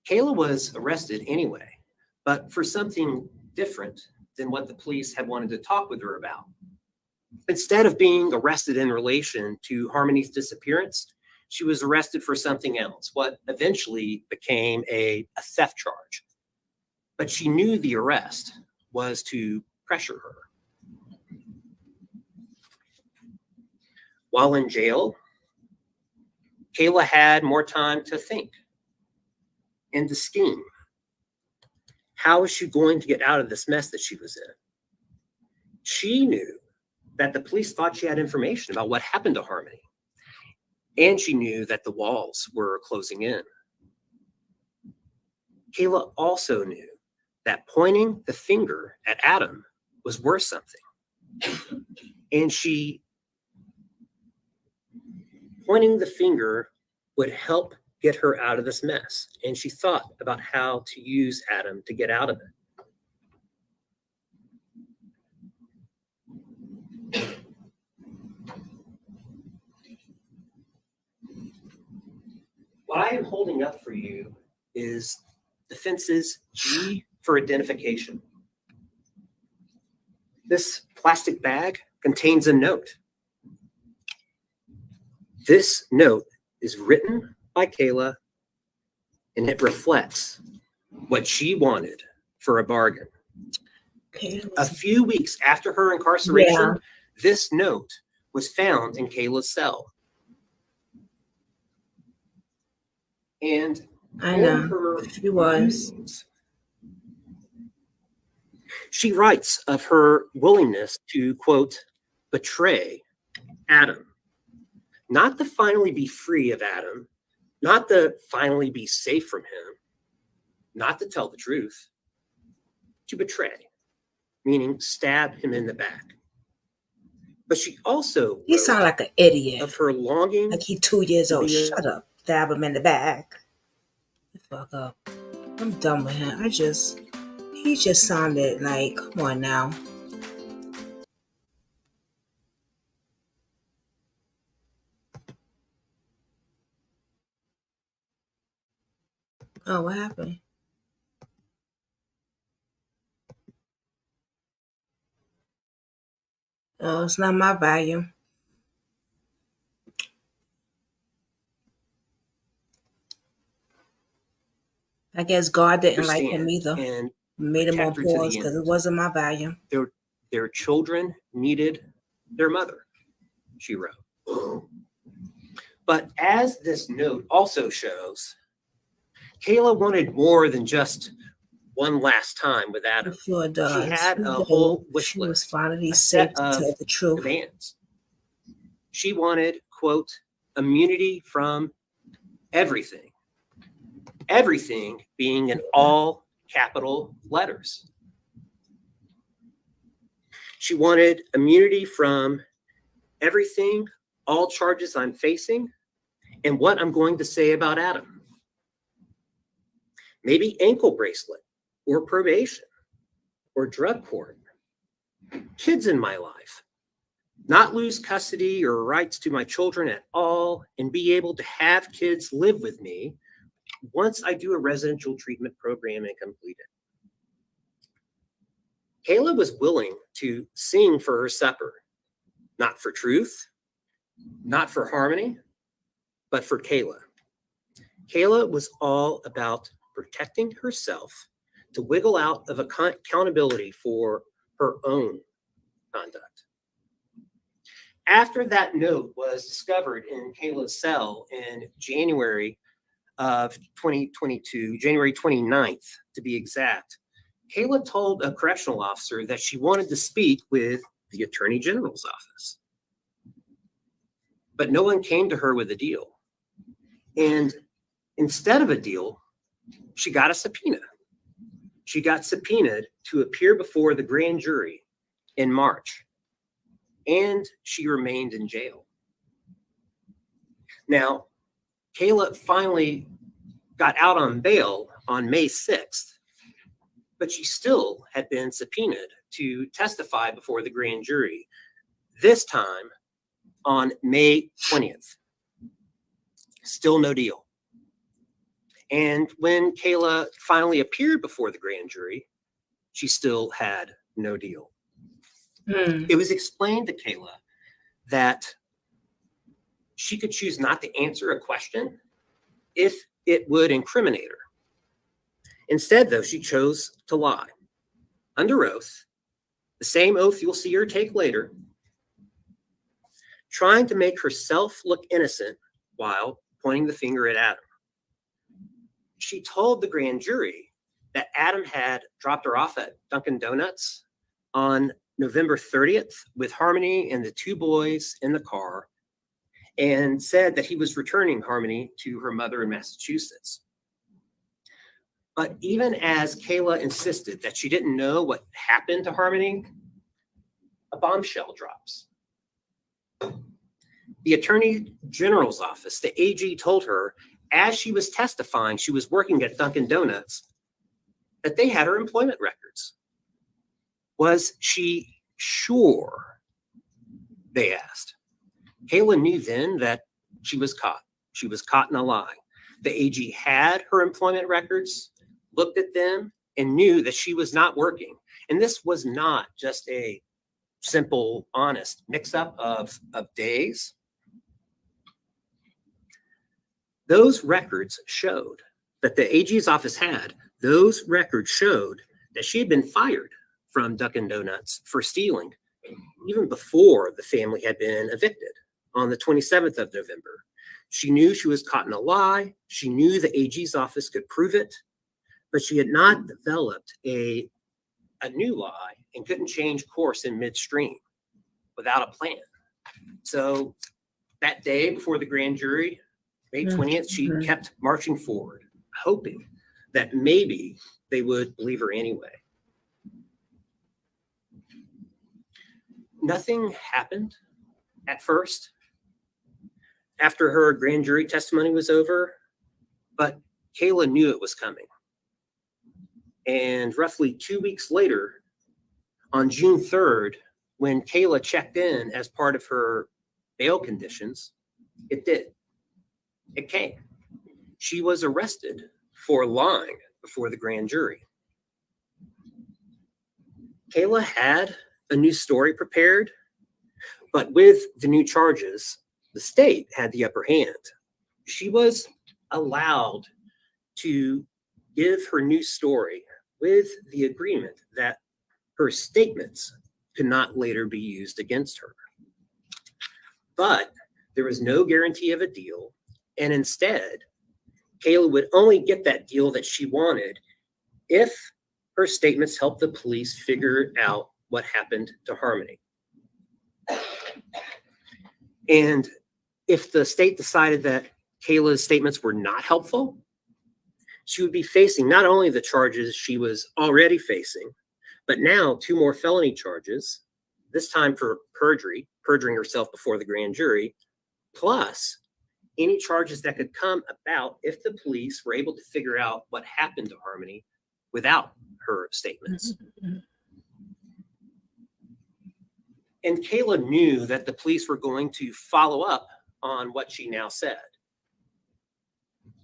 [SPEAKER 15] Kayla was arrested anyway, but for something different than what the police had wanted to talk with her about. Instead of being arrested in relation to Harmony's disappearance, she was arrested for something else, what eventually became a theft charge. But she knew the arrest was to pressure her. While in jail, Kayla had more time to think and to scheme. How was she going to get out of this mess that she was in? She knew that the police thought she had information about what happened to Harmony. And she knew that the walls were closing in. Kayla also knew that pointing the finger at Adam was worth something. And pointing the finger would help get her out of this mess. And she thought about how to use Adam to get out of it. What I am holding up for you is defenses G for identification. This plastic bag contains a note. This note is written by Kayla, and it reflects what she wanted for a bargain. A few weeks after her incarceration, this note was found in Kayla's cell. And
[SPEAKER 1] I know she was.
[SPEAKER 15] She writes of her willingness to, quote, betray Adam. Not to finally be free of Adam, not to finally be safe from him, not to tell the truth, to betray, meaning stab him in the back. But she also
[SPEAKER 1] You sound like an idiot.
[SPEAKER 15] Of her longing,
[SPEAKER 1] like he's 2 years old. Shut up. Stab him in the back. Fuck up. I'm done with him. He just sounded like, come on now. Oh, what happened? Oh, it's not my volume. I guess God didn't like him either.
[SPEAKER 15] And
[SPEAKER 1] made him on pause because it wasn't my volume.
[SPEAKER 15] Their children needed their mother, she wrote. But as this note also shows, Kayla wanted more than just one last time with Adam.
[SPEAKER 1] It sure does.
[SPEAKER 15] She had a
[SPEAKER 1] Though
[SPEAKER 15] whole wish
[SPEAKER 1] she was
[SPEAKER 15] list,
[SPEAKER 1] finally
[SPEAKER 15] a
[SPEAKER 1] safe
[SPEAKER 15] set
[SPEAKER 1] to
[SPEAKER 15] of
[SPEAKER 1] tell the truth.
[SPEAKER 15] demands. She wanted, quote, immunity from everything. Everything being in all capital letters. She wanted immunity from everything, all charges I'm facing, and what I'm going to say about Adam. Maybe ankle bracelet, or probation, or drug court. Kids in my life. Not lose custody or rights to my children at all, and be able to have kids live with me once I do a residential treatment program and complete it. Kayla was willing to sing for her supper, not for truth, not for harmony, but for Kayla. Kayla was all about protecting herself to wiggle out of accountability for her own conduct. After that note was discovered in Kayla's cell in January of 2022, January 29th to be exact, Kayla told a correctional officer that she wanted to speak with the Attorney General's office. But no one came to her with a deal. And instead of a deal, she got a subpoena. She got subpoenaed to appear before the grand jury in March, and she remained in jail. Now, Kayla finally got out on bail on May 6th, but she still had been subpoenaed to testify before the grand jury, this time on May 20th. Still no deal. And when Kayla finally appeared before the grand jury, she still had no deal. It was explained to Kayla that she could choose not to answer a question if it would incriminate her. Instead, though, she chose to lie under oath, the same oath you'll see her take later, trying to make herself look innocent while pointing the finger at Adam. She told the grand jury that Adam had dropped her off at Dunkin' Donuts on November 30th with Harmony and the two boys in the car, and said that he was returning Harmony to her mother in Massachusetts. But even as Kayla insisted that she didn't know what happened to Harmony, a bombshell drops. The Attorney General's office, the AG, told her as she was testifying, she was working at Dunkin' Donuts, that they had her employment records. Was she sure? They asked. Kayla knew then that she was caught. She was caught in a lie. The AG had her employment records, looked at them, and knew that she was not working. And this was not just a simple, honest mix-up of days. Those records showed that the AG's office had, those records showed that she had been fired from Dunkin' Donuts for stealing even before the family had been evicted on the 27th of November. She knew she was caught in a lie. She knew the AG's office could prove it, but she had not developed a new lie and couldn't change course in midstream without a plan. So that day before the grand jury, May 20th, she kept marching forward, hoping that maybe they would believe her anyway. Nothing happened at first after her grand jury testimony was over, but Kayla knew it was coming. And roughly 2 weeks later, on June 3rd, when Kayla checked in as part of her bail conditions, it did. It came. She was arrested for lying before the grand jury. Kayla had a new story prepared, but with the new charges, the state had the upper hand. She was allowed to give her new story with the agreement that her statements could not later be used against her. But there was no guarantee of a deal, and instead, Kayla would only get that deal that she wanted if Her statements helped the police figure out what happened to Harmony. And if the state decided that Kayla's statements were not helpful, she would be facing not only the charges she was already facing, but now 2 more felony charges, this time for perjury, perjuring herself before the grand jury, plus any charges that could come about if the police were able to figure out what happened to Harmony without her statements. And Kayla knew that the police were going to follow up on what she now said.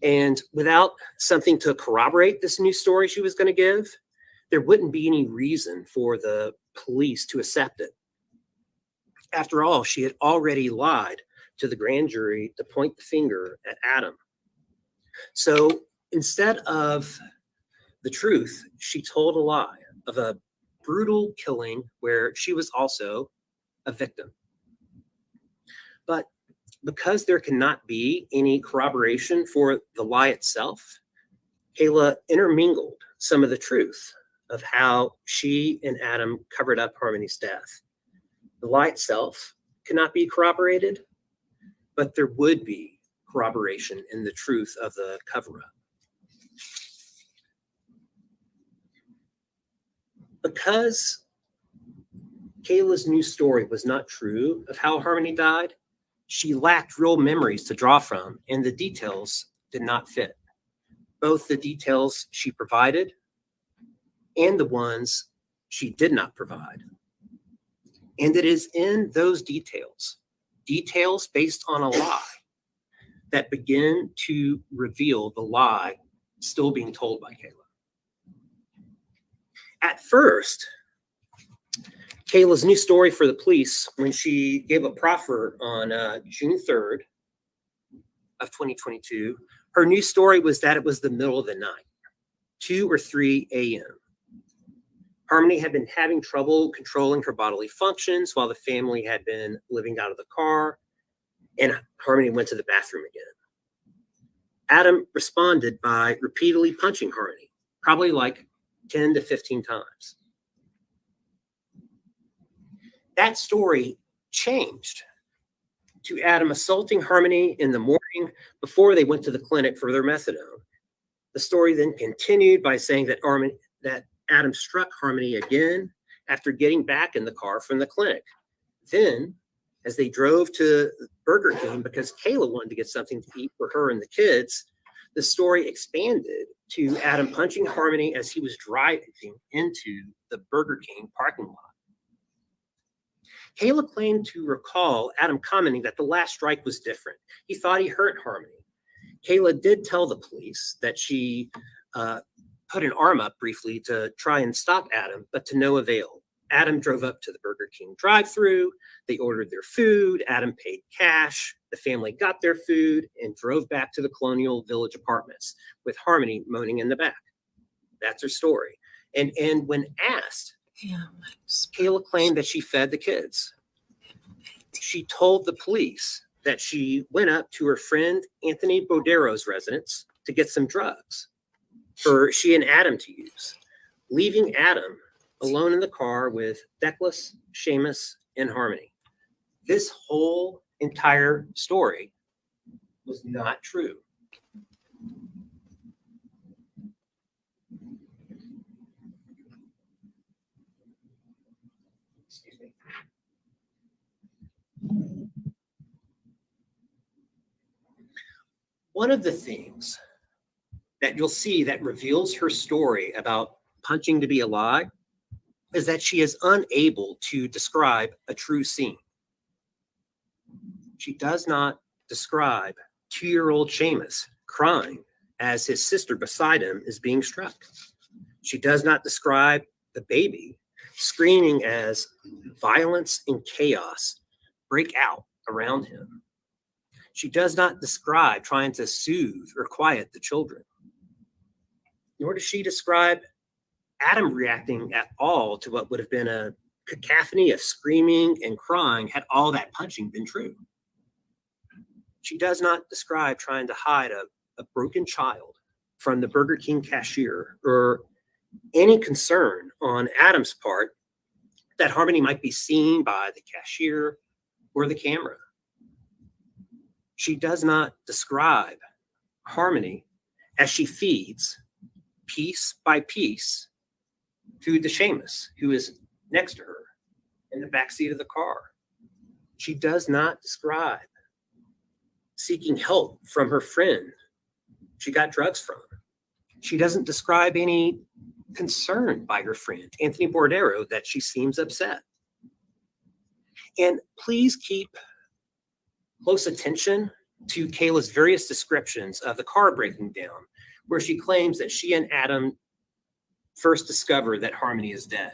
[SPEAKER 15] And without something to corroborate this new story she was going to give, there wouldn't be any reason for the police to accept it. After all, she had already lied to the grand jury to point the finger at Adam. So instead of the truth, she told a lie of a brutal killing where she was also a victim. But because there cannot be any corroboration for the lie itself, Kayla intermingled some of the truth of how she and Adam covered up Harmony's death. The lie itself cannot be corroborated, but there would be corroboration in the truth of the cover-up. Because Kayla's new story was not true of how Harmony died, she lacked real memories to draw from, and the details did not fit. Both the details she provided and the ones she did not provide. And it is in those details, details based on a lie, that begin to reveal the lie still being told by Kayla. At first, Kayla's new story for the police, when she gave a proffer on June 3rd of 2022, her new story was that it was the middle of the night, 2 or 3 a.m. Harmony had been having trouble controlling her bodily functions while the family had been living out of the car, and Harmony went to the bathroom again. Adam responded by repeatedly punching Harmony, probably like 10 to 15 times. That story changed to Adam assaulting Harmony in the morning before they went to the clinic for their methadone. The story then continued by saying that Adam struck Harmony again after getting back in the car from the clinic. Then, as they drove to Burger King because Kayla wanted to get something to eat for her and the kids, the story expanded to Adam punching Harmony as he was driving into the Burger King parking lot. Kayla claimed to recall Adam commenting that the last strike was different. He thought he hurt Harmony. Kayla did tell the police that she put an arm up briefly to try and stop Adam, but to no avail. Adam drove up to the Burger King drive-thru. They ordered their food. Adam paid cash. The family got their food and drove back to the Colonial Village apartments with Harmony moaning in the back. That's her story. And when asked, Kayla claimed that she fed the kids. She told the police that she went up to her friend Anthony Bodero's residence to get some drugs for she and Adam to use, leaving Adam alone in the car with Declan, Seamus, and Harmony. This whole entire story was not true. Excuse me. One of the things that you'll see that reveals her story about punching to be a lie is that she is unable to describe a true scene. She does not describe 2-year-old Seamus crying as his sister beside him is being struck. She does not describe the baby screaming as violence and chaos break out around him. She does not describe trying to soothe or quiet the children. Nor does she describe Adam reacting at all to what would have been a cacophony of screaming and crying had all that punching been true. She does not describe trying to hide a broken child from the Burger King cashier or any concern on Adam's part that Harmony might be seen by the cashier or the camera. She does not describe Harmony as she feeds piece by piece food to Seamus, who is next to her in the backseat of the car. She does not describe seeking help from her friend she got drugs from. She doesn't describe any concern by her friend, Anthony Bordero, that she seems upset. And please keep close attention to Kayla's various descriptions of the car breaking down, where she claims that she and Adam first discovered that Harmony is dead.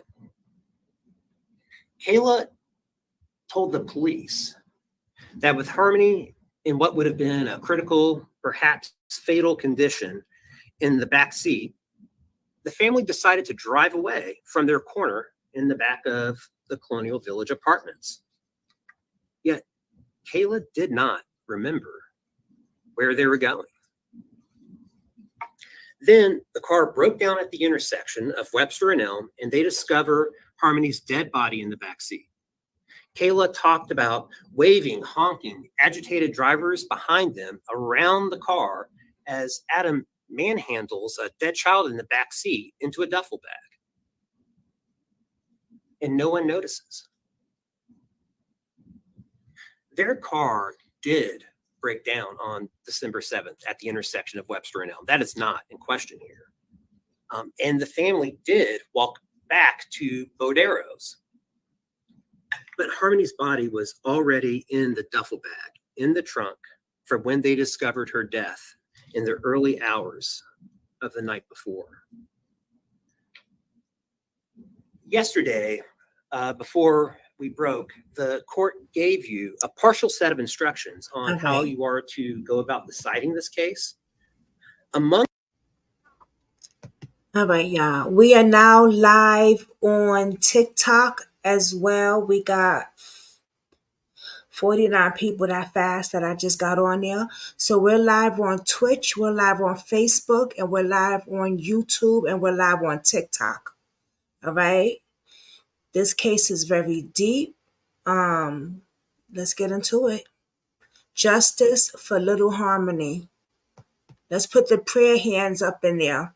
[SPEAKER 15] Kayla told the police that with Harmony in what would have been a critical, perhaps fatal condition in the back seat, the family decided to drive away from their corner in the back of the Colonial Village apartments. Yet Kayla did not remember where they were going. Then the car broke down at the intersection of Webster and Elm, and they discover Harmony's dead body in the back seat. Kayla talked about waving, honking, agitated drivers behind them around the car as Adam manhandles a dead child in the back seat into a duffel bag. And no one notices. Their car did break down on December 7th at the intersection of Webster and Elm. That is not in question here. And the family did walk back to Bodero's. But Harmony's body was already in the duffel bag, in the trunk, from when they discovered her death in the early hours of the night before. Yesterday, before we broke, the court gave you a partial set of instructions on how you are to go about deciding this case. All
[SPEAKER 1] right, y'all. We are now live on TikTok as well. We got 49 people that fast that I just got on there. So we're live on Twitch, we're live on Facebook, and we're live on YouTube, and we're live on TikTok. All right. This case is very deep. Let's get into it. Justice for little Harmony. Let's put the prayer hands up in there.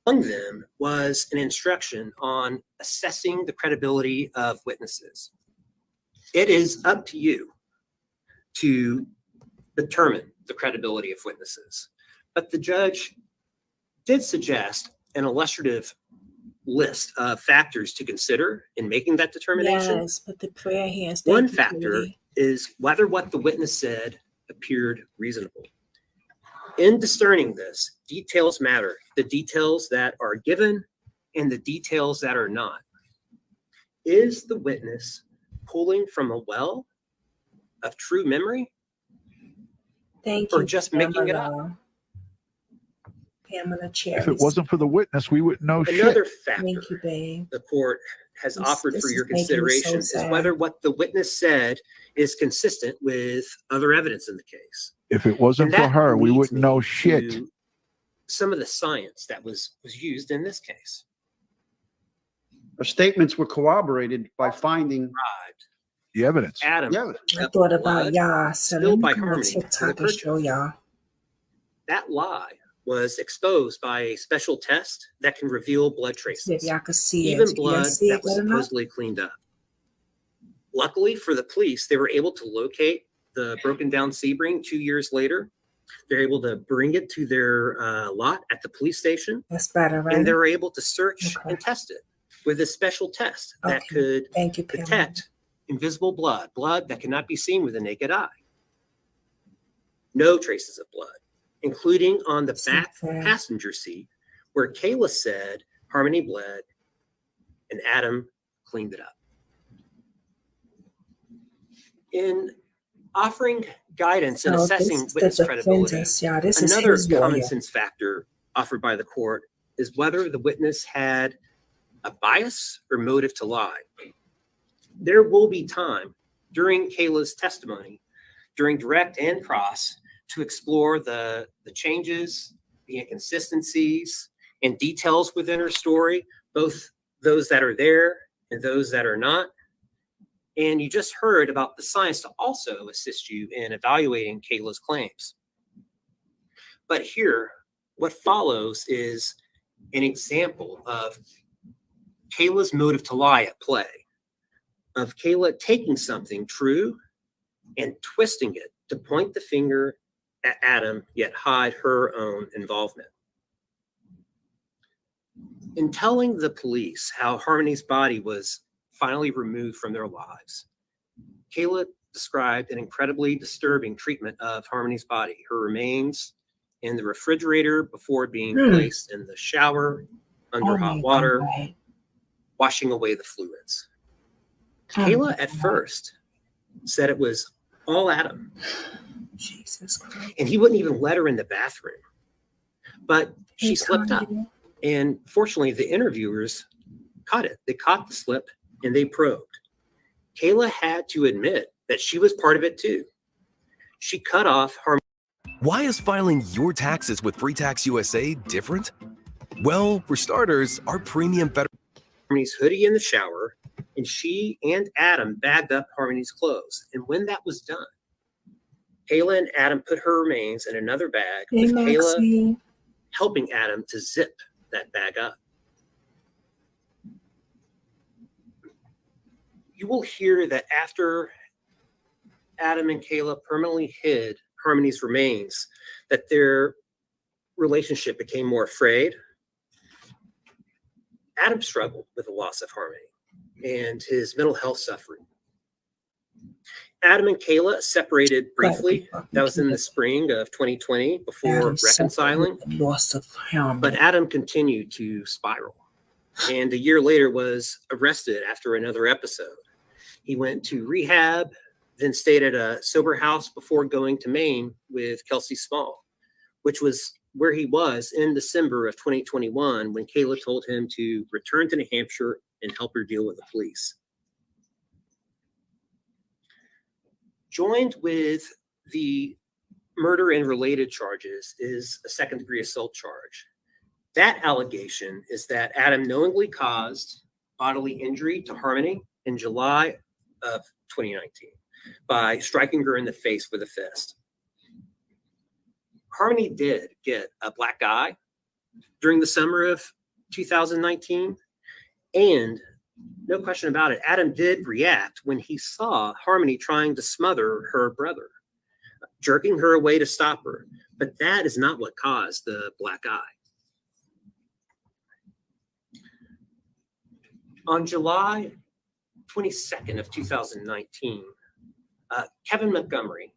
[SPEAKER 15] Among them was an instruction on assessing the credibility of witnesses. It is up to you to determine the credibility of witnesses. But the judge did suggest an illustrative list of factors to consider in making that determination.
[SPEAKER 1] Yes, but the prayer hands.
[SPEAKER 15] One factor is whether what the witness said appeared reasonable. In discerning this, details matter. The details that are given and the details that are not. Is the witness pulling from a well of true memory?
[SPEAKER 1] Thank you.
[SPEAKER 15] Or just making it up?
[SPEAKER 1] Pamela
[SPEAKER 2] If it wasn't for the witness, we wouldn't know
[SPEAKER 15] Another
[SPEAKER 2] shit.
[SPEAKER 15] factor
[SPEAKER 1] Thank you, babe.
[SPEAKER 15] the court has offered for your
[SPEAKER 1] is making me so
[SPEAKER 15] consideration is
[SPEAKER 1] sad.
[SPEAKER 15] whether what the witness said is consistent with other evidence in the case.
[SPEAKER 2] If it wasn't
[SPEAKER 15] And
[SPEAKER 2] for
[SPEAKER 15] that
[SPEAKER 2] her, we
[SPEAKER 15] leads
[SPEAKER 2] wouldn't know
[SPEAKER 15] me
[SPEAKER 2] shit.
[SPEAKER 15] to some of the science that was used in this case.
[SPEAKER 11] Her statements were corroborated by finding
[SPEAKER 2] The evidence.
[SPEAKER 15] Adam,
[SPEAKER 1] I thought about
[SPEAKER 15] blood
[SPEAKER 1] y'all, so let
[SPEAKER 15] spilled
[SPEAKER 1] me
[SPEAKER 15] by
[SPEAKER 1] go on
[SPEAKER 15] Harmony to the
[SPEAKER 1] TikTok and show
[SPEAKER 15] kerchief.
[SPEAKER 1] y'all.
[SPEAKER 15] That lie was exposed by a special test that can reveal blood
[SPEAKER 1] See if
[SPEAKER 15] traces,
[SPEAKER 1] y'all can see
[SPEAKER 15] even
[SPEAKER 1] it.
[SPEAKER 15] blood
[SPEAKER 1] Y'all see
[SPEAKER 15] that
[SPEAKER 1] it
[SPEAKER 15] was
[SPEAKER 1] good enough?
[SPEAKER 15] supposedly cleaned up. Luckily for the police, they were able to locate the broken down Sebring 2 years later. They're able to bring it to their lot at the police station,
[SPEAKER 1] That's better, right?
[SPEAKER 15] and they're able to search and test it with a special test that could
[SPEAKER 1] Thank you, Pamela.
[SPEAKER 15] detect invisible blood, blood that cannot be seen with the naked eye. No traces of blood, including on the back passenger seat where Kayla said Harmony bled and Adam cleaned it up. In offering guidance and
[SPEAKER 1] So
[SPEAKER 15] assessing
[SPEAKER 1] this is
[SPEAKER 15] witness
[SPEAKER 1] the
[SPEAKER 15] credibility,
[SPEAKER 1] defendants, y'all. This is
[SPEAKER 15] another
[SPEAKER 1] his lawyer.
[SPEAKER 15] common sense factor offered by the court is whether the witness had a bias or motive to lie. There will be time during Kayla's testimony, during direct and cross, to explore the changes, the inconsistencies, and details within her story, both those that are there and those that are not. And you just heard about the science to also assist you in evaluating Kayla's claims. But here, what follows is an example of Kayla's motive to lie at play, of Kayla taking something true and twisting it to point the finger at Adam, yet hide her own involvement. In telling the police how Harmony's body was finally removed from their lives, Kayla described an incredibly disturbing treatment of Harmony's body. Her remains in the refrigerator before being placed in the shower under hot water, washing away the fluids. Kayla at first said it was all Adam.
[SPEAKER 1] Jesus Christ.
[SPEAKER 15] And he wouldn't even let her in the bathroom. But she slipped up. And fortunately, the interviewers caught it. They caught the slip and they probed. Kayla had to admit that she was part of it too. She cut off Harmony.
[SPEAKER 16] Why is filing your taxes with Free Tax USA different? Well, for starters, our premium federal
[SPEAKER 15] Harmony's hoodie in the shower, and she and Adam bagged up Harmony's clothes. And when that was done, Kayla and Adam put her remains in another bag, with Kayla helping Adam to zip that bag up. You will hear that after Adam and Kayla permanently hid Harmony's remains, that their relationship became more frayed. Adam struggled with the loss of Harmony and his mental health suffering. Adam and Kayla separated briefly. That was in the spring of 2020 before reconciling. But Adam continued to spiral, and a year later was arrested after another episode. He went to rehab, then stayed at a sober house before going to Maine with Kelsey Small, which was where he was in December of 2021 when Kayla told him to return to New Hampshire and help her deal with the police. Joined with the murder and related charges is a second-degree assault charge. That allegation is that Adam knowingly caused bodily injury to Harmony in July of 2019 by striking her in the face with a fist. Harmony did get a black eye during the summer of 2019, and no question about it, Adam did react when he saw Harmony trying to smother her brother, jerking her away to stop her. But that is not what caused the black eye. On July 22nd of 2019, Kevin Montgomery,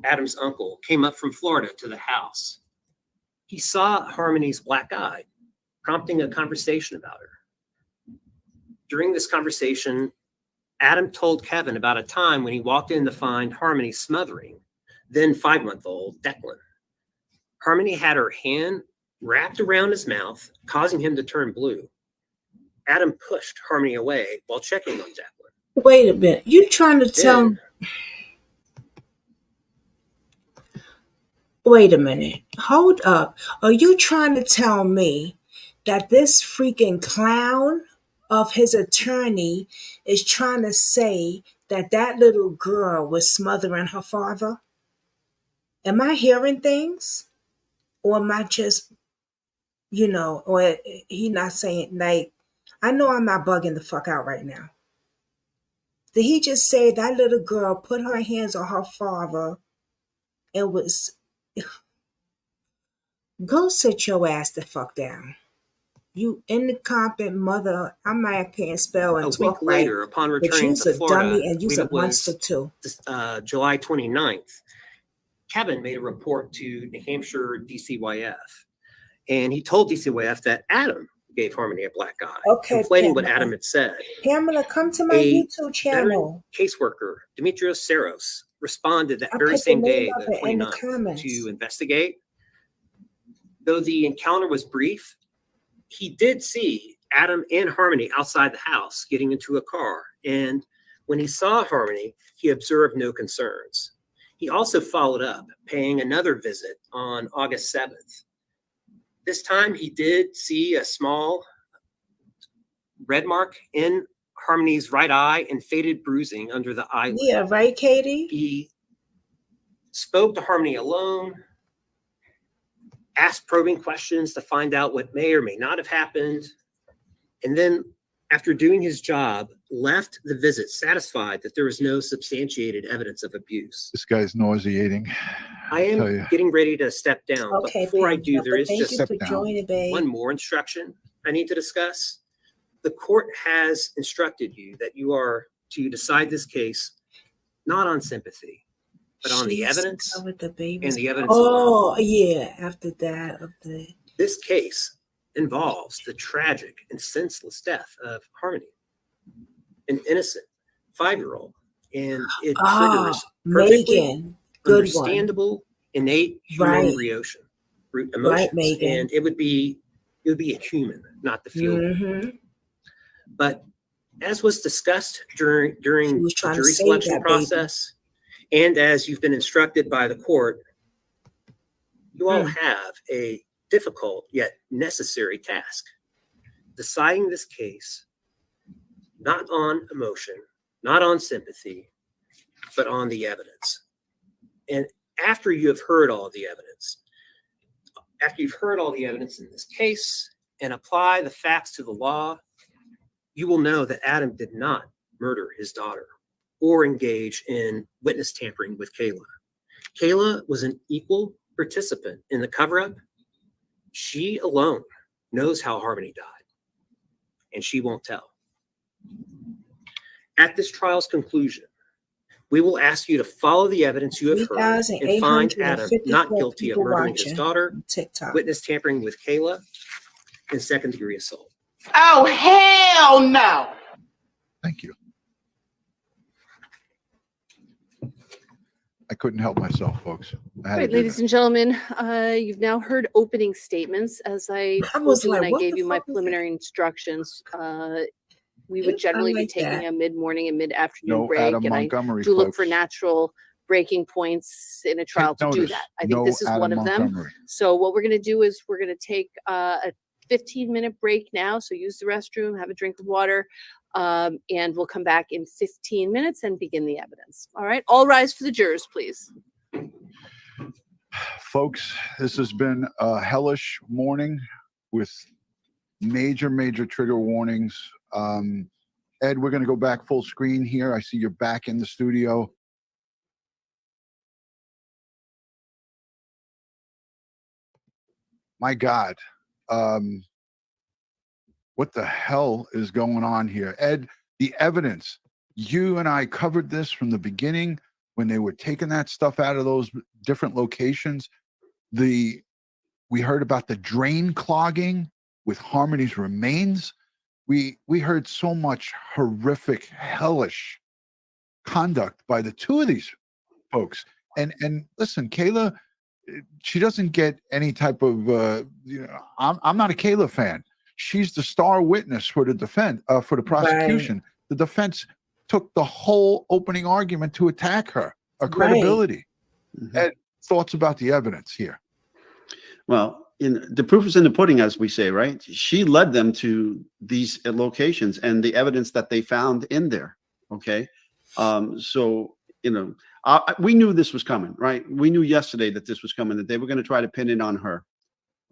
[SPEAKER 15] Adam's uncle, came up from Florida to the house. He saw Harmony's black eye, prompting a conversation about her. During this conversation, Adam told Kevin about a time when he walked in to find Harmony smothering then 5-month-old Declan. Harmony had her hand wrapped around his mouth, causing him to turn blue. Adam pushed Harmony away while checking on Declan.
[SPEAKER 1] Wait a minute. You trying to tell... Wait a minute. Hold up. Are you trying to tell me that this freaking clown of his attorney is trying to say that that little girl was smothering her father? Am I hearing things? Or am I just, or he not saying, like, I know I'm not bugging the fuck out right now. Did he just say that little girl put her hands on her father and was... Go sit your ass the fuck down. You incompetent mother. I can't spell and
[SPEAKER 15] a
[SPEAKER 1] talk
[SPEAKER 15] week later,
[SPEAKER 1] right,
[SPEAKER 15] upon
[SPEAKER 1] but
[SPEAKER 15] returning
[SPEAKER 1] you's
[SPEAKER 15] to
[SPEAKER 1] a
[SPEAKER 15] Florida,
[SPEAKER 1] dummy and you's a monster too.
[SPEAKER 15] July 29th, Kevin made a report to New Hampshire DCYF, and he told DCYF that Adam gave Harmony a black eye, conflating what Adam had said.
[SPEAKER 1] Pamela, come to my YouTube channel.
[SPEAKER 15] Caseworker Demetrios Saros responded that very same day, the 29th, to investigate. Though the encounter was brief, he did see Adam and Harmony outside the house getting into a car. And when he saw Harmony, he observed no concerns. He also followed up, paying another visit on August 7th. This time he did see a small red mark in Harmony's right eye and faded bruising under the eyelid.
[SPEAKER 1] Yeah, right, Katie?
[SPEAKER 15] He spoke to Harmony alone, asked probing questions to find out what may or may not have happened, and then after doing his job, left the visit satisfied that there was no substantiated evidence of abuse.
[SPEAKER 2] This guy's nauseating.
[SPEAKER 15] I am getting ready to step down, but
[SPEAKER 1] Okay,
[SPEAKER 15] before I do, there is
[SPEAKER 1] thank
[SPEAKER 15] just
[SPEAKER 1] you for joining, babe.
[SPEAKER 15] one more instruction I need to discuss. The court has instructed you that you are to decide this case not on sympathy, but on the evidence
[SPEAKER 1] with the baby
[SPEAKER 15] and the evidence
[SPEAKER 1] Oh,
[SPEAKER 15] alone.
[SPEAKER 1] yeah, after that of the
[SPEAKER 15] This case involves the tragic and senseless death of Harmony, an innocent 5-year-old, and it triggers perfectly
[SPEAKER 1] Megan, good
[SPEAKER 15] understandable, innate human emotions,
[SPEAKER 1] Megan.
[SPEAKER 15] and it would be a human, not the feeling. But as was discussed during the jury selection process, and as you've been instructed by the court, you all have a difficult yet necessary task: deciding this case not on emotion, not on sympathy, but on the evidence. And after you have heard all the evidence, after you've heard all the evidence in this case and apply the facts to the law, you will know that Adam did not murder his daughter or engage in witness tampering with Kayla. Kayla was an equal participant in the cover-up. She alone knows how Harmony died, and she won't tell. At this trial's conclusion, we will ask you to follow the evidence you have heard and find Adam not guilty of murdering his daughter, witness tampering with Kayla, and second-degree assault.
[SPEAKER 17] Oh, hell no!
[SPEAKER 2] Thank you. I couldn't help myself, folks. I had
[SPEAKER 18] Right,
[SPEAKER 2] to do
[SPEAKER 18] ladies and gentlemen, you've now heard opening statements. As I told you when I gave you my preliminary instructions, we would generally be taking a mid-morning and mid-afternoon
[SPEAKER 2] No
[SPEAKER 18] break,
[SPEAKER 2] Adam
[SPEAKER 18] and I
[SPEAKER 2] Montgomery,
[SPEAKER 18] do look for
[SPEAKER 2] folks.
[SPEAKER 18] natural breaking points in a trial to do
[SPEAKER 2] notice,
[SPEAKER 18] that. I think
[SPEAKER 2] no
[SPEAKER 18] this is one
[SPEAKER 2] Adam
[SPEAKER 18] of them.
[SPEAKER 2] Montgomery.
[SPEAKER 18] So what we're going to do is we're going to take a 15-minute break now. So use the restroom, have a drink of water, and we'll come back in 15 minutes and begin the evidence. All right, all rise for the jurors, please.
[SPEAKER 2] Folks, this has been a hellish morning with major trigger warnings. Ed, we're going to go back full screen here. I see you're back in the studio. My God. What the hell is going on here? Ed, the evidence. You and I covered this from the beginning when they were taking that stuff out of those different locations. We heard about the drain clogging with Harmony's remains. We heard so much horrific, hellish conduct by the two of these folks. And listen, Kayla, she doesn't get any type of I'm not a Kayla fan. She's the star witness for the for the prosecution. Right. The defense took the whole opening argument to attack her credibility. Ed, thoughts about the evidence here?
[SPEAKER 11] Well, the proof is in the pudding, as we say, right? She led them to these locations and the evidence that they found in there. Okay. So, we knew this was coming, right? We knew yesterday that this was coming, that they were going to try to pin it on her.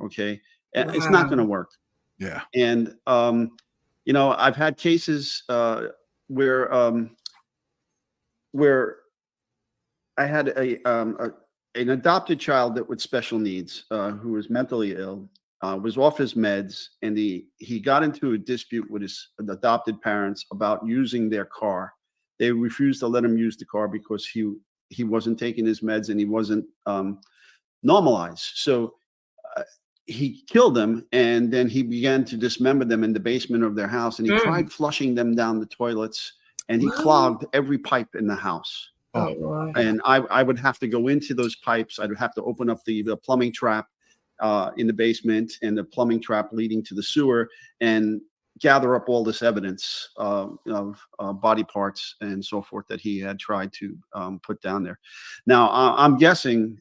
[SPEAKER 11] Okay. And it's not going to work.
[SPEAKER 2] Yeah.
[SPEAKER 11] And, I've had cases where I had an adopted child that with special needs who was mentally ill, was off his meds, and he got into a dispute with his adopted parents about using their car. They refused to let him use the car because he wasn't taking his meds and he wasn't normalized. So he killed them, and then he began to dismember them in the basement of their house, and he tried flushing them down the toilets, and he clogged every pipe in the house. And I would have to go into those pipes. I'd have to open up the plumbing trap in the basement and the plumbing trap leading to the sewer and gather up all this evidence of body parts and so forth that he had tried to put down there. Now, I'm guessing,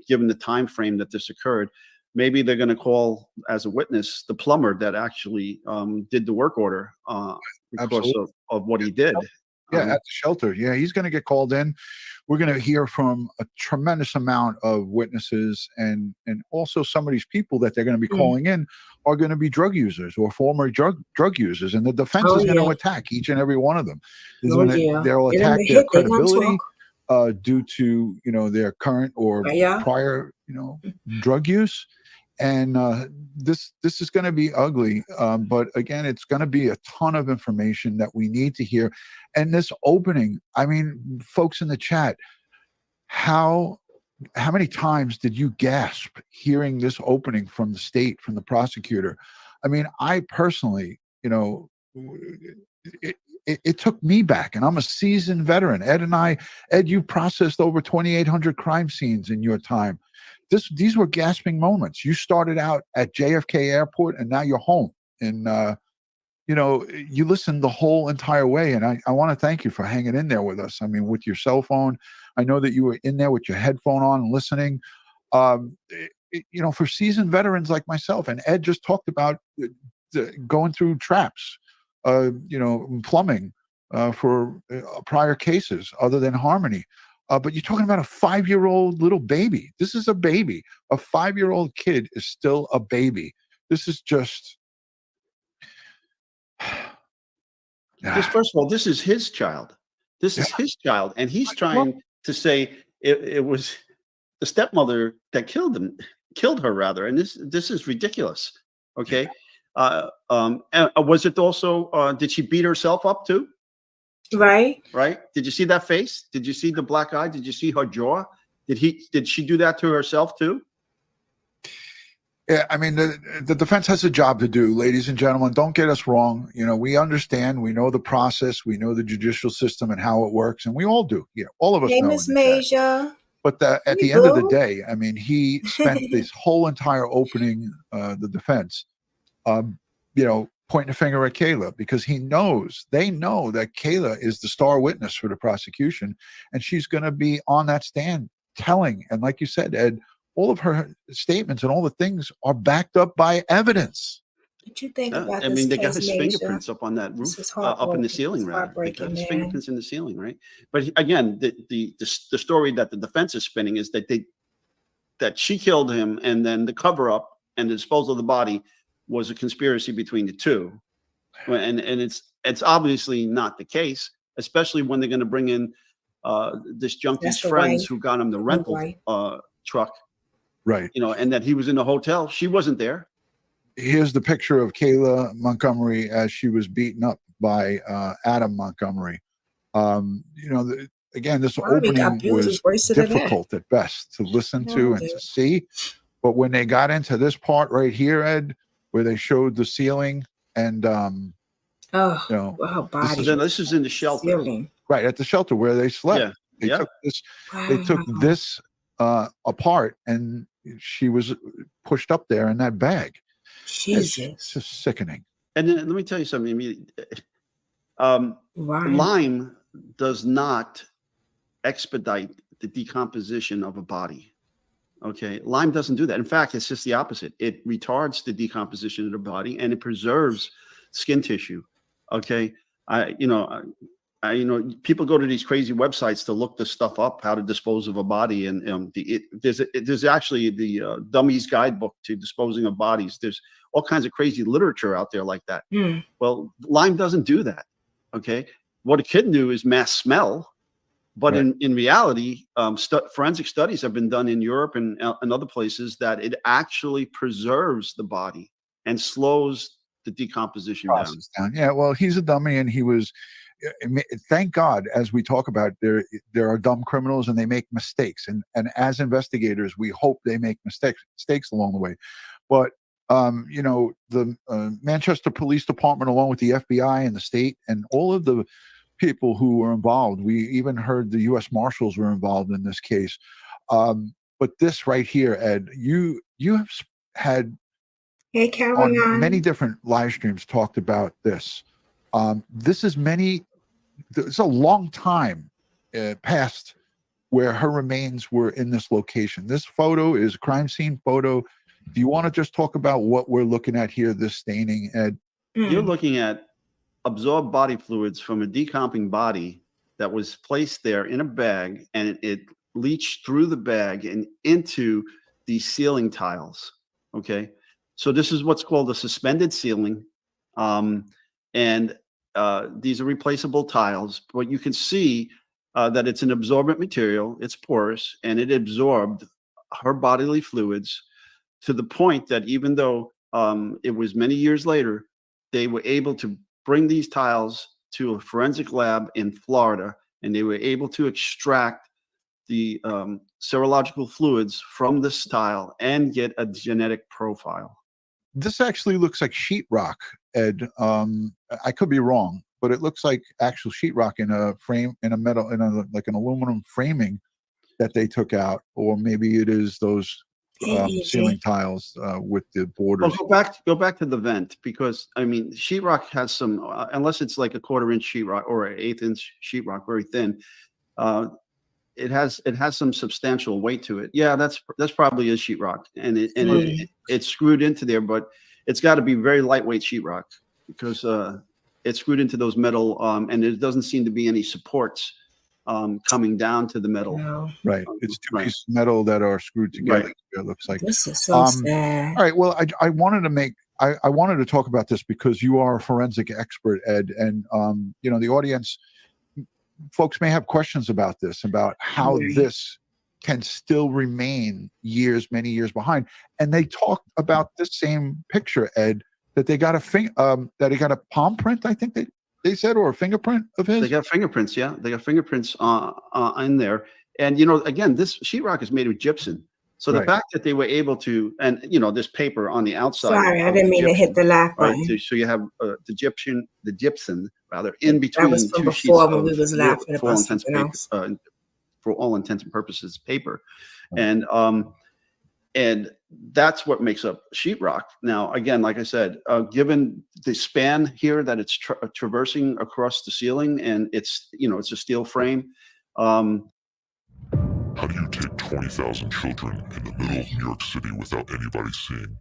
[SPEAKER 11] given the time frame that this occurred, maybe they're going to call as a witness the plumber that actually did the work order because of what he did.
[SPEAKER 2] Yeah, at the shelter. Yeah, he's going to get called in. We're going to hear from a tremendous amount of witnesses, and also some of these people that they're going to be calling in are going to be drug users or former drug users, and the defense is going to attack each and every one of them. They'll attack their credibility due to their current or prior drug use. And this is going to be ugly, but again, it's going to be a ton of information that we need to hear. And this opening, I mean, folks in the chat, how many times did you gasp hearing this opening from the state, from the prosecutor? I mean, I personally, it took me back, and I'm a seasoned veteran. Ed, you processed over 2,800 crime scenes in your time. These were gasping moments. You started out at JFK Airport, and now you're home. And, you listened the whole entire way. And I want to thank you for hanging in there with us. I mean, with your cell phone, I know that you were in there with your headphone on and listening. For seasoned veterans like myself, and Ed just talked about going through traps, plumbing for prior cases other than Harmony. But you're talking about a 5-year-old little baby. This is a baby. A 5-year-old kid is still a baby. This is just.
[SPEAKER 11] First of all, this is his child. This is his child, and he's trying to say it was the stepmother that killed her rather. And this is ridiculous. Okay, and was it also? Did she beat herself up too?
[SPEAKER 1] Right.
[SPEAKER 11] Did you see that face? Did you see the black eye? Did you see her jaw? Did she do that to herself too?
[SPEAKER 2] Yeah, I mean, the defense has a job to do, ladies and gentlemen. Don't get us wrong. We understand. We know the process. We know the judicial system and how it works, and we all do. All of us know.
[SPEAKER 1] Miss Major.
[SPEAKER 2] But at the end of the day, I mean, he spent this whole entire opening, the defense, pointing a finger at Kayla, because they know that Kayla is the star witness for the prosecution, and she's going to be on that stand telling. And like you said, Ed, all of her statements and all the things are backed up by evidence.
[SPEAKER 1] What you think about this?
[SPEAKER 11] I mean, they got
[SPEAKER 1] case,
[SPEAKER 11] his fingerprints up on that roof, up in the ceiling, rather. They got his fingerprints in the ceiling, right? But again, the story that the defense is spinning is that she killed him, and then the cover up and the disposal of the body was a conspiracy between the two. And it's obviously not the case, especially when they're going to bring in this junkie's friends who got him the rental truck.
[SPEAKER 2] Right.
[SPEAKER 11] And that he was in the hotel. She wasn't there.
[SPEAKER 2] Here's the picture of Kayla Montgomery as she was beaten up by Adam Montgomery. Again, this opening was difficult at best to listen to and to see. But when they got into this part right here, Ed, where they showed the ceiling and
[SPEAKER 11] this is in the shelter.
[SPEAKER 1] Ceiling.
[SPEAKER 2] Right, at the shelter where they slept. They took this apart, and she was pushed up there in that bag.
[SPEAKER 1] Jesus.
[SPEAKER 2] It's just sickening.
[SPEAKER 11] And then let me tell you something. Lime does not expedite the decomposition of a body. Okay, lime doesn't do that. In fact, it's just the opposite. It retards the decomposition of the body, and it preserves skin tissue. Okay, people go to these crazy websites to look this stuff up, how to dispose of a body, and there's actually the Dummy's Guidebook to Disposing of Bodies. There's all kinds of crazy literature out there like that. Well, lime doesn't do that. Okay, what it can do is mask smell. But in reality, forensic studies have been done in Europe and other places that it actually preserves the body and slows the decomposition down.
[SPEAKER 2] Yeah, well, he's a dummy, and he was. Thank God, as we talk about, there are dumb criminals and they make mistakes, and as investigators, we hope they make mistakes along the way. But the Manchester Police Department, along with the FBI and the state, and all of the people who were involved. We even heard the U.S. Marshals were involved in this case. But this right here, Ed, you have had on many different live streams talked about this. This is it's a long time past where her remains were in this location. This photo is a crime scene photo Do you want to just talk about what we're looking at here, this staining, Ed?
[SPEAKER 11] You're looking at absorbed body fluids from a decomping body that was placed there in a bag, and it leached through the bag and into the ceiling tiles. Okay, so this is what's called a suspended ceiling, and these are replaceable tiles. But you can see that it's an absorbent material, it's porous, and it absorbed her bodily fluids to the point that even though it was many years later, they were able to bring these tiles to a forensic lab in Florida, and they were able to extract the serological fluids from this tile and get a genetic profile.
[SPEAKER 2] This actually looks like sheetrock, Ed. I could be wrong, but it looks like actual sheetrock in a frame, in a metal, in a like an aluminum framing that they took out, or maybe it is those ceiling tiles with the borders.
[SPEAKER 11] Well, go back to the vent, because I mean, sheetrock has some, unless it's like a 1/4 inch sheetrock or an 1/8 inch sheetrock, very thin. It has some substantial weight to it. Yeah, that's probably a sheetrock, and it's screwed into there, but it's got to be very lightweight sheetrock because it's screwed into those metal, and there doesn't seem to be any supports coming down to the metal.
[SPEAKER 1] No.
[SPEAKER 2] Right. It's two pieces of metal that are screwed together.
[SPEAKER 11] Right.
[SPEAKER 2] It looks like.
[SPEAKER 1] This is so sad.
[SPEAKER 2] All right. Well, I wanted to make, I wanted to talk about this because you are a forensic expert, Ed, and you know, the audience, folks may have questions about this, about how this can still remain many years behind. And they talked about this same picture, Ed, that they got that he got a palm print, I think they said, or a fingerprint of his.
[SPEAKER 11] They got fingerprints, yeah. They got fingerprints in there. And, you know, again, this sheetrock is made of gypsum. So the fact that they were able to, and, you know, this paper on the outside.
[SPEAKER 1] Sorry, I didn't mean to hit the laugh button.
[SPEAKER 11] Right, so you have the gypsum, rather, in between
[SPEAKER 1] that was from
[SPEAKER 11] two sheets
[SPEAKER 1] before when
[SPEAKER 11] of,
[SPEAKER 1] we was laughing
[SPEAKER 11] for all
[SPEAKER 1] about
[SPEAKER 11] intents
[SPEAKER 1] something else.
[SPEAKER 11] For all intents and purposes, paper. And that's what makes up sheetrock. Now, again, like I said, given the span here that it's traversing across the ceiling, and it's, you know, it's a steel frame.
[SPEAKER 19] How do you take 20,000 children in the middle of New York City without anybody seeing?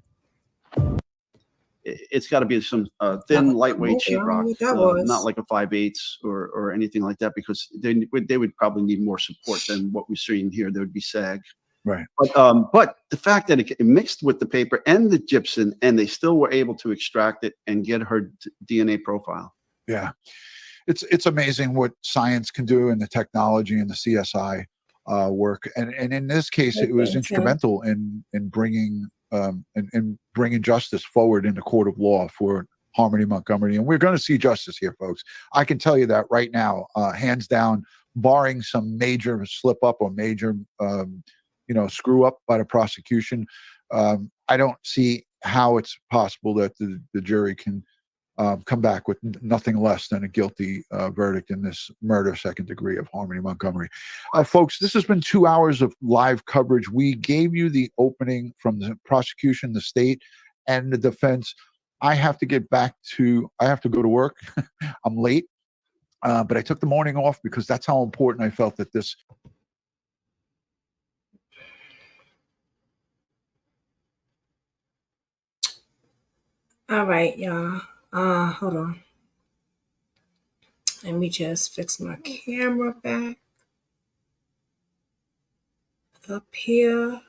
[SPEAKER 11] It's got to be some thin, lightweight sheetrock, not like a 5/8 or anything like that, because they would probably need more support than what we're seeing here. There would be sag.
[SPEAKER 2] Right.
[SPEAKER 11] But the fact that it mixed with the paper and the gypsum, and they still were able to extract it and get her DNA profile.
[SPEAKER 2] Yeah, it's amazing what science can do, and the technology and the CSI work. And in this case, it was instrumental in bringing bringing justice forward in the court of law for Harmony Montgomery. And we're going to see justice here, folks. I can tell you that right now, hands down, barring some major slip up or major screw up by the prosecution. I don't see how it's possible that the jury can come back with nothing less than a guilty verdict in this murder second degree of Harmony Montgomery. Folks, this has been 2 hours of live coverage. We gave you the opening from the prosecution, the state, and the defense. I have to go to work. I'm late, but I took the morning off because that's how important I felt that this.
[SPEAKER 1] All right, y'all. Hold on. Let me just fix my camera back up here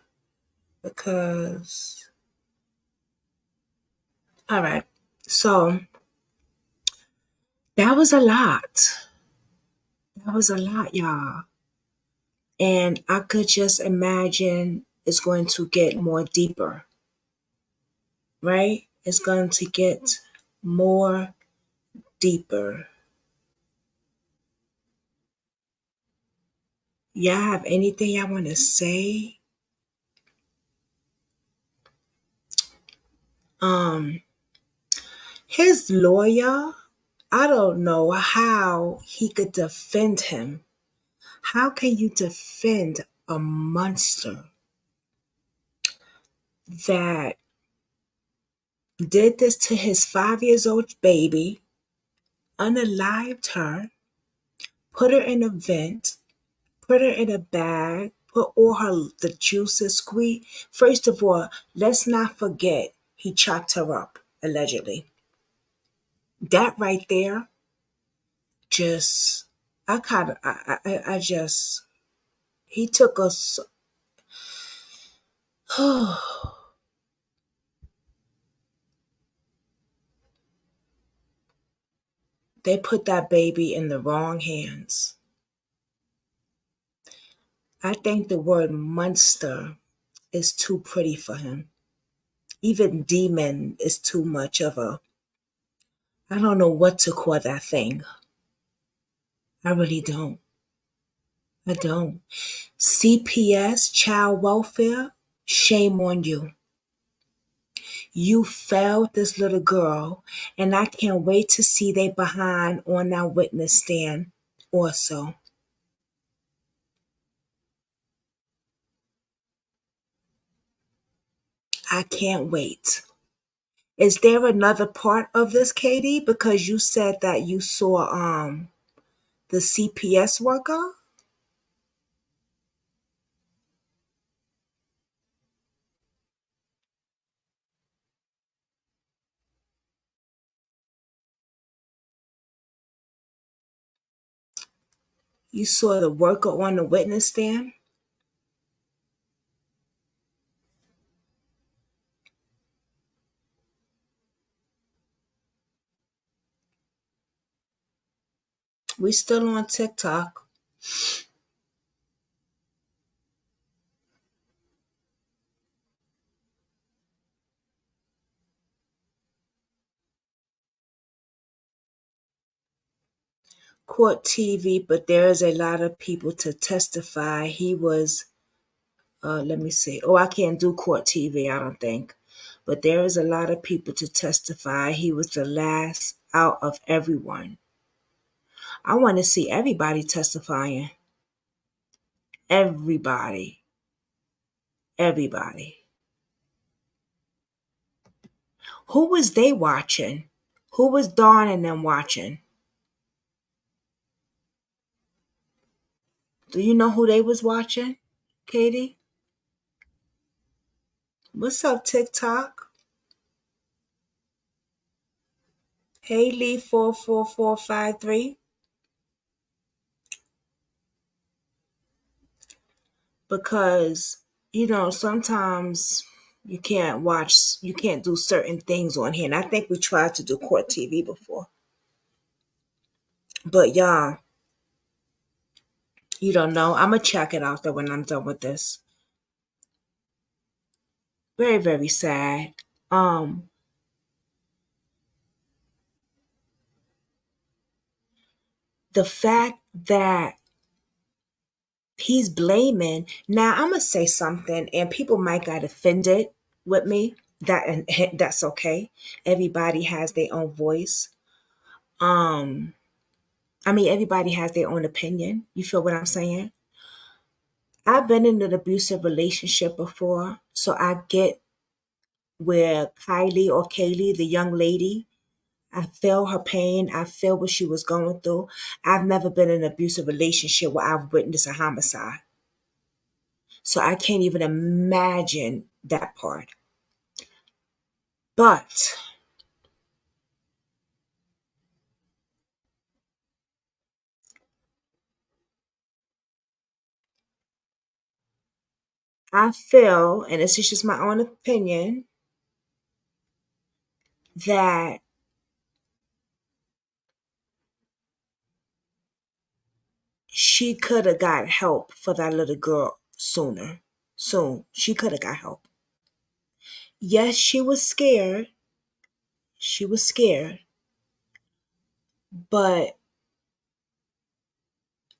[SPEAKER 1] because. All right. So that was a lot. That was a lot, y'all. And I could just imagine it's going to get more deeper. Right? It's going to get more deeper. Y'all have anything y'all want to say? His lawyer, I don't know how he could defend him. How can you defend a monster that did this to his 5-year-old baby, unalived her, put her in a vent, put her in a bag, put all the juices, squeeze. First of all, let's not forget he chopped her up, allegedly. That right there, just, I kind of, I just, he took us, they put that baby in the wrong hands. I think the word monster is too pretty for him. Even demon is too much of a, I don't know what to call that thing. I really don't. I don't. CPS, child welfare, shame on you. You failed this little girl, and I can't wait to see they behind on that witness stand also. I can't wait. Is there another part of this, Katie? Because you said that you saw the CPS worker? You saw the worker on the witness stand? We still on TikTok. Court TV, but there is a lot of people to testify. He was, let me see. Oh, I can't do court TV, I don't think. But there is a lot of people to testify. He was the last out of everyone. I want to see everybody testifying. Everybody. Everybody. Who was they watching? Who was Dawn and them watching? Do you know who they was watching, Katie? What's up, TikTok? Haley 44453. Because, sometimes you can't do certain things on here. And I think we tried to do court TV before. But y'all, you don't know. I'm going to check it out though when I'm done with this. Very, very sad. The fact that he's blaming. Now I'm gonna say something, and people might get offended with me. That's okay. Everybody has their own voice. Everybody has their own opinion. You feel what I'm saying? I've been in an abusive relationship before, so I get where Kylie or Kaylee, the young lady, I feel her pain. I feel what she was going through. I've never been in an abusive relationship where I've witnessed a homicide. So I can't even imagine that part. But I feel, and this is just my own opinion, that she could have got help for that little girl soon. She could have got help. Yes, she was scared. She was scared. But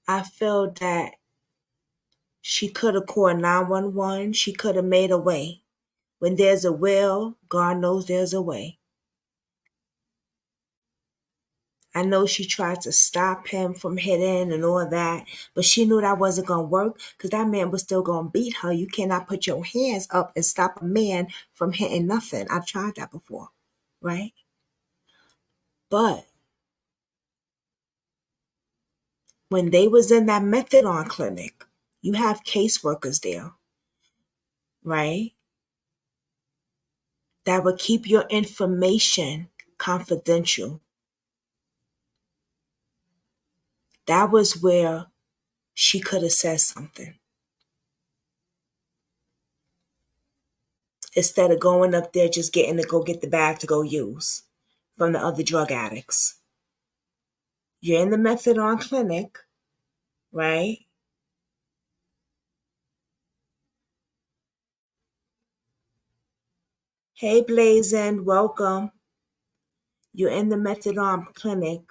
[SPEAKER 1] I feel that she could have called 911. She could have made a way. When there's a will, God knows there's a way. I know she tried to stop him from hitting and all that, but she knew that wasn't going to work because that man was still going to beat her. You cannot put your hands up and stop a man from hitting nothing. I've tried that before, right? But when they was in that methadone clinic, You have caseworkers there, right? That would keep your information confidential. That was where she could have said something. Instead of going up there just getting to go get the bag to go use from the other drug addicts. You're in the methadone clinic, right? Hey, Blazin, welcome. You're in the methadone clinic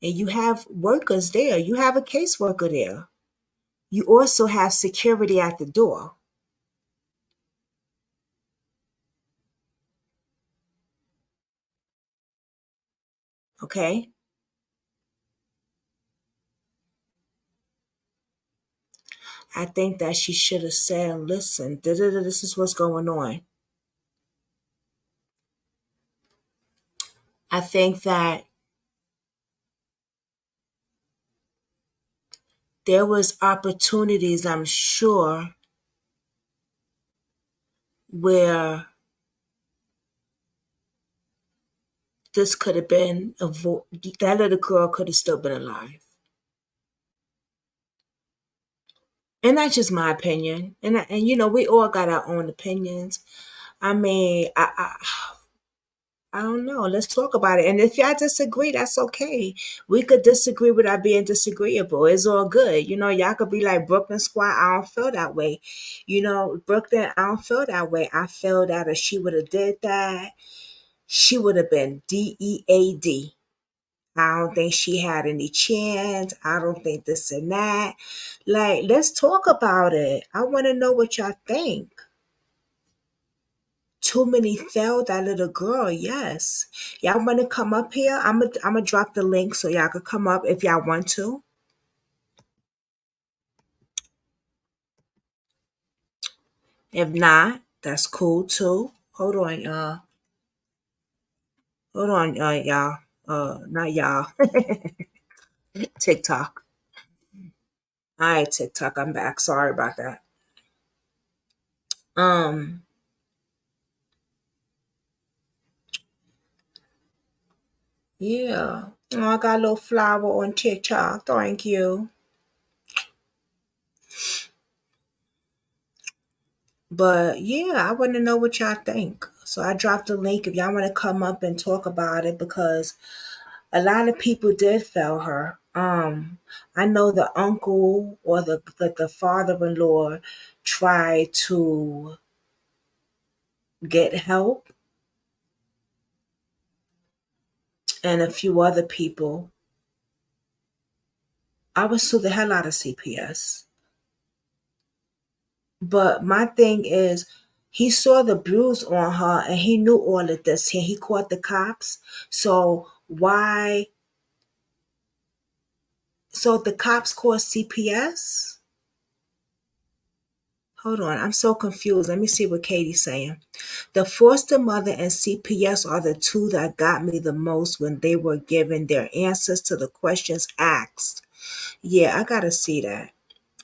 [SPEAKER 1] and you have workers there. You have a caseworker there. You also have security at the door. Okay? I think that she should have said, listen, this is what's going on. I think that there was opportunities, I'm sure, where this could have been that little girl could have still been alive. And that's just my opinion. And you know, we all got our own opinions. I mean, I don't know. Let's talk about it. And if y'all disagree, that's okay. We could disagree without being disagreeable. It's all good. You know, y'all could be like Brooklyn Squad. I don't feel that way. You know, Brooklyn, I don't feel that way. I feel that if she would have did that, she would have been DEAD. I don't think she had any chance. I don't think this and that. Like, let's talk about it. I want to know what y'all think. Too many failed that little girl, yes. Y'all want to come up here? I'm gonna drop the link so y'all could come up if y'all want to. If not, that's cool too. Hold on, y'all. Hold on, y'all. Not y'all. TikTok. All right, TikTok, I'm back. Sorry about that. Yeah. Oh, I got a little flower on TikTok. Thank you. But yeah, I want to know what y'all think. So I dropped a link if y'all want to come up and talk about it because a lot of people did fail her. I know the uncle or the father-in-law tried to get help, and a few other people. I would sue the hell out of CPS. But my thing is, he saw the bruise on her and he knew all of this. He caught the cops. So why? So the cops called CPS? Hold on, I'm so confused. Let me see what Katie's saying. The foster mother and CPS are the two that got me the most when they were giving their answers to the questions asked. Yeah, I gotta see that.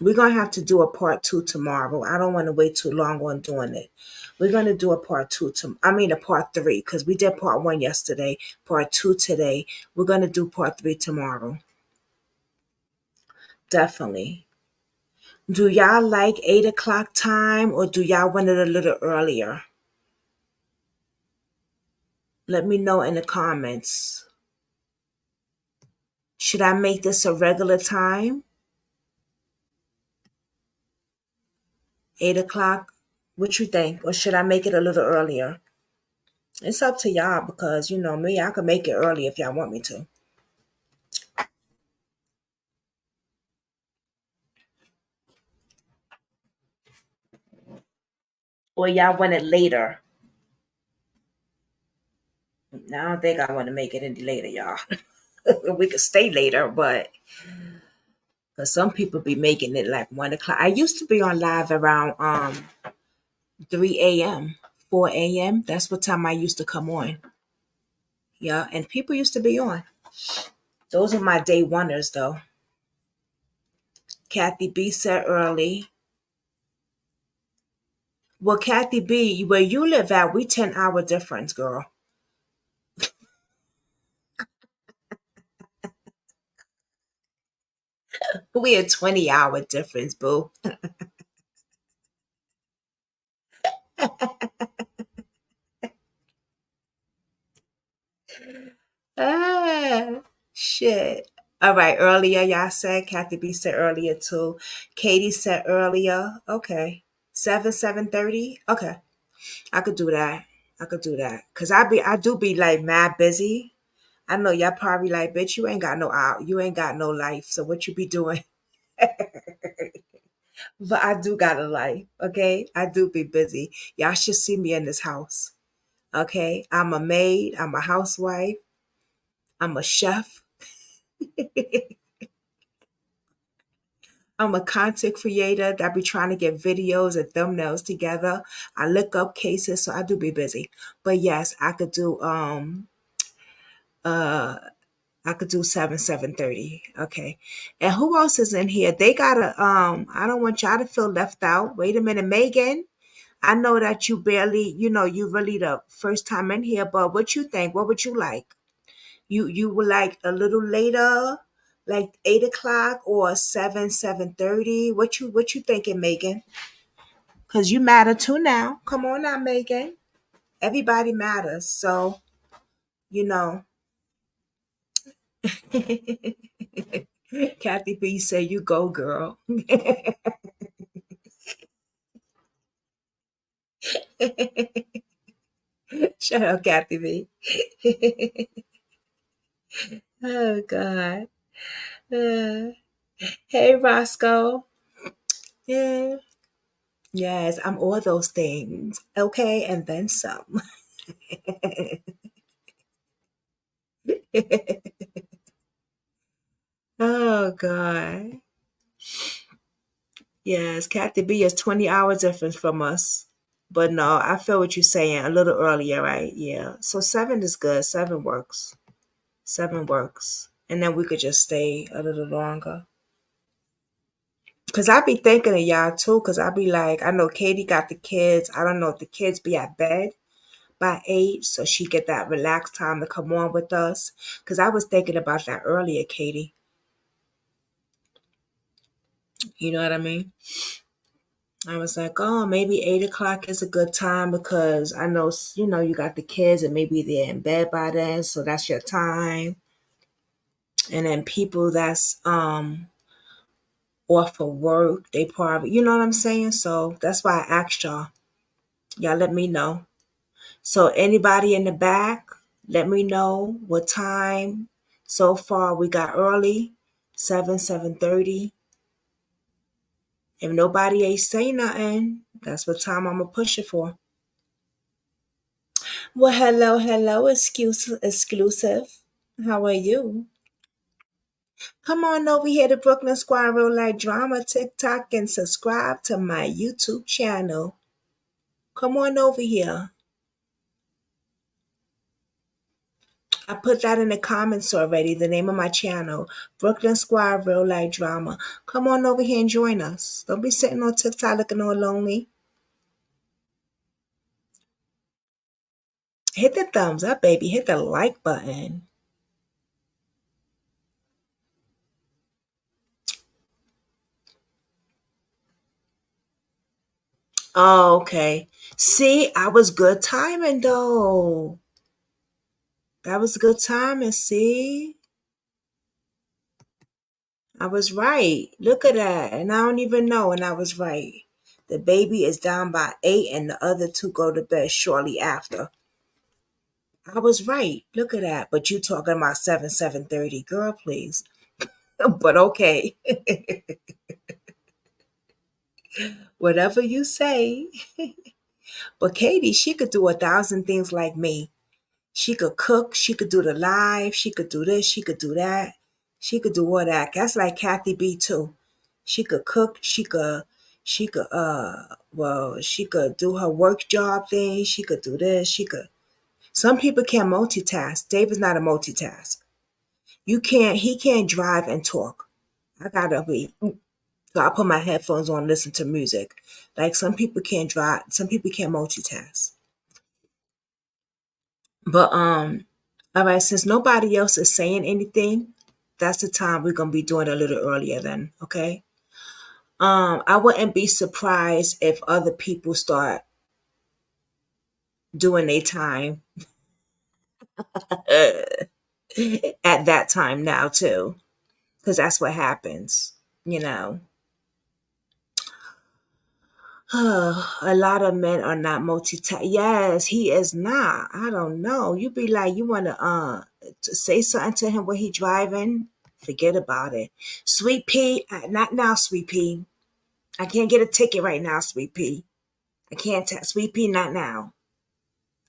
[SPEAKER 1] We're going to have to do a part 2 tomorrow. I don't want to wait too long on doing it. We're going to do a part 2 a part 3 because we did part 1 yesterday, part 2 today. We're going to do part 3 tomorrow. Definitely. Do y'all like 8 o'clock time or do y'all want it a little earlier? Let me know in the comments. Should I make this a regular time? 8 o'clock? What you think? Or should I make it a little earlier? It's up to y'all because, you know, me, I can make it early if y'all want me to. Or y'all want it later? I don't think I want to make it any later, y'all. We could stay later, but because some people be making it like 1 o'clock. I used to be on live around 3 a.m., 4 a.m. That's what time I used to come on. Yeah, and people used to be on. Those are my day oneers, though. Kathy B said early. Well, Kathy B, where you live at, we 10-hour difference, girl. We a 20-hour difference, boo. Ah, shit. All right, earlier y'all said, Kathy B said earlier too. Katie said earlier. Okay. 7:30. Okay. I could do that. I could do that. Cause I do be like mad busy. I know y'all probably like, bitch, you ain't got no out. You ain't got no life. So what you be doing? But I do got a life, okay? I do be busy. Y'all should see me in this house. Okay? I'm a maid, I'm a housewife, I'm a chef. I'm a content creator that be trying to get videos and thumbnails together. I look up cases, so I do be busy. But yes, uh I could do 7:30. Okay. And who else is in here? They gotta I don't want y'all to feel left out. Wait a minute, Megan. I know that you barely, you really the first time in here, but what you think? What would you like? You would like a little later, like 8 o'clock or 7:30? What you thinking, Megan? Cause you matter too now. Come on now, Megan. Everybody matters. So, you know. Kathy B say you go, girl. Shut up, Kathy B. Oh God. Uh, hey Roscoe. Yeah. Yes, I'm all those things. Okay, and then some. Oh God. Yes, Kathy B is 20 hours difference from us. But no, I feel what you're saying. A little earlier, right? Yeah. So 7 is good. 7 works. 7 works. And then we could just stay a little longer. Cause I be thinking of y'all too. Cause I be like, I know Katie got the kids. I don't know if the kids be at bed by 8, so she get that relaxed time to come on with us. Cause I was thinking about that earlier, Katie. You know what I mean? I was like, oh, maybe 8 o'clock is a good time because I know, you got the kids and maybe they're in bed by then, so that's your time. And then people that's off for work, they probably, you know what I'm saying? So that's why I asked y'all. Y'all let me know. So anybody in the back, let me know what time. So far we got early, 7:30. If nobody ain't say nothing, that's what time I'm gonna push it for. Well, hello, exclusive. How are you? Come on over here to Brooklyn Squad Real Life Drama TikTok and subscribe to my YouTube channel. Come on over here. I put that in the comments already, the name of my channel, Brooklyn Squad Real Life Drama. Come on over here and join us. Don't be sitting on TikTok looking all lonely. Hit the thumbs up, baby. Hit the like button. Oh, okay. See, I was good timing though. That was good timing, see? I was right. Look at that. And I don't even know, and I was right. The baby is down by 8 and the other 2 go to bed shortly after. I was right. Look at that. But you talking about 7:30. Girl, please. But okay. Whatever you say. But Katie, she could do 1,000 things like me. She could cook, she could do the live, she could do this, she could do that. She could do all that. That's like Kathy B too. She could cook, she could do her work job thing, she could do this, she could. Some people can't multitask. David's not a multitask. He can't drive and talk. I gotta be. So I put my headphones on, listen to music. Like some people can't drive, some people can't multitask. But all right, since nobody else is saying anything, that's the time we're gonna be doing it a little earlier then, okay? I wouldn't be surprised if other people start doing their time at that time now too, because that's what happens, you know. A lot of men are not multitask. Yes, he is not. I don't know. You be like, you want to say something to him when he driving? Forget about it. Sweet Pea, not now, Sweet Pea. I can't get a ticket right now, Sweet Pea. I can't. Sweet Pea, not now.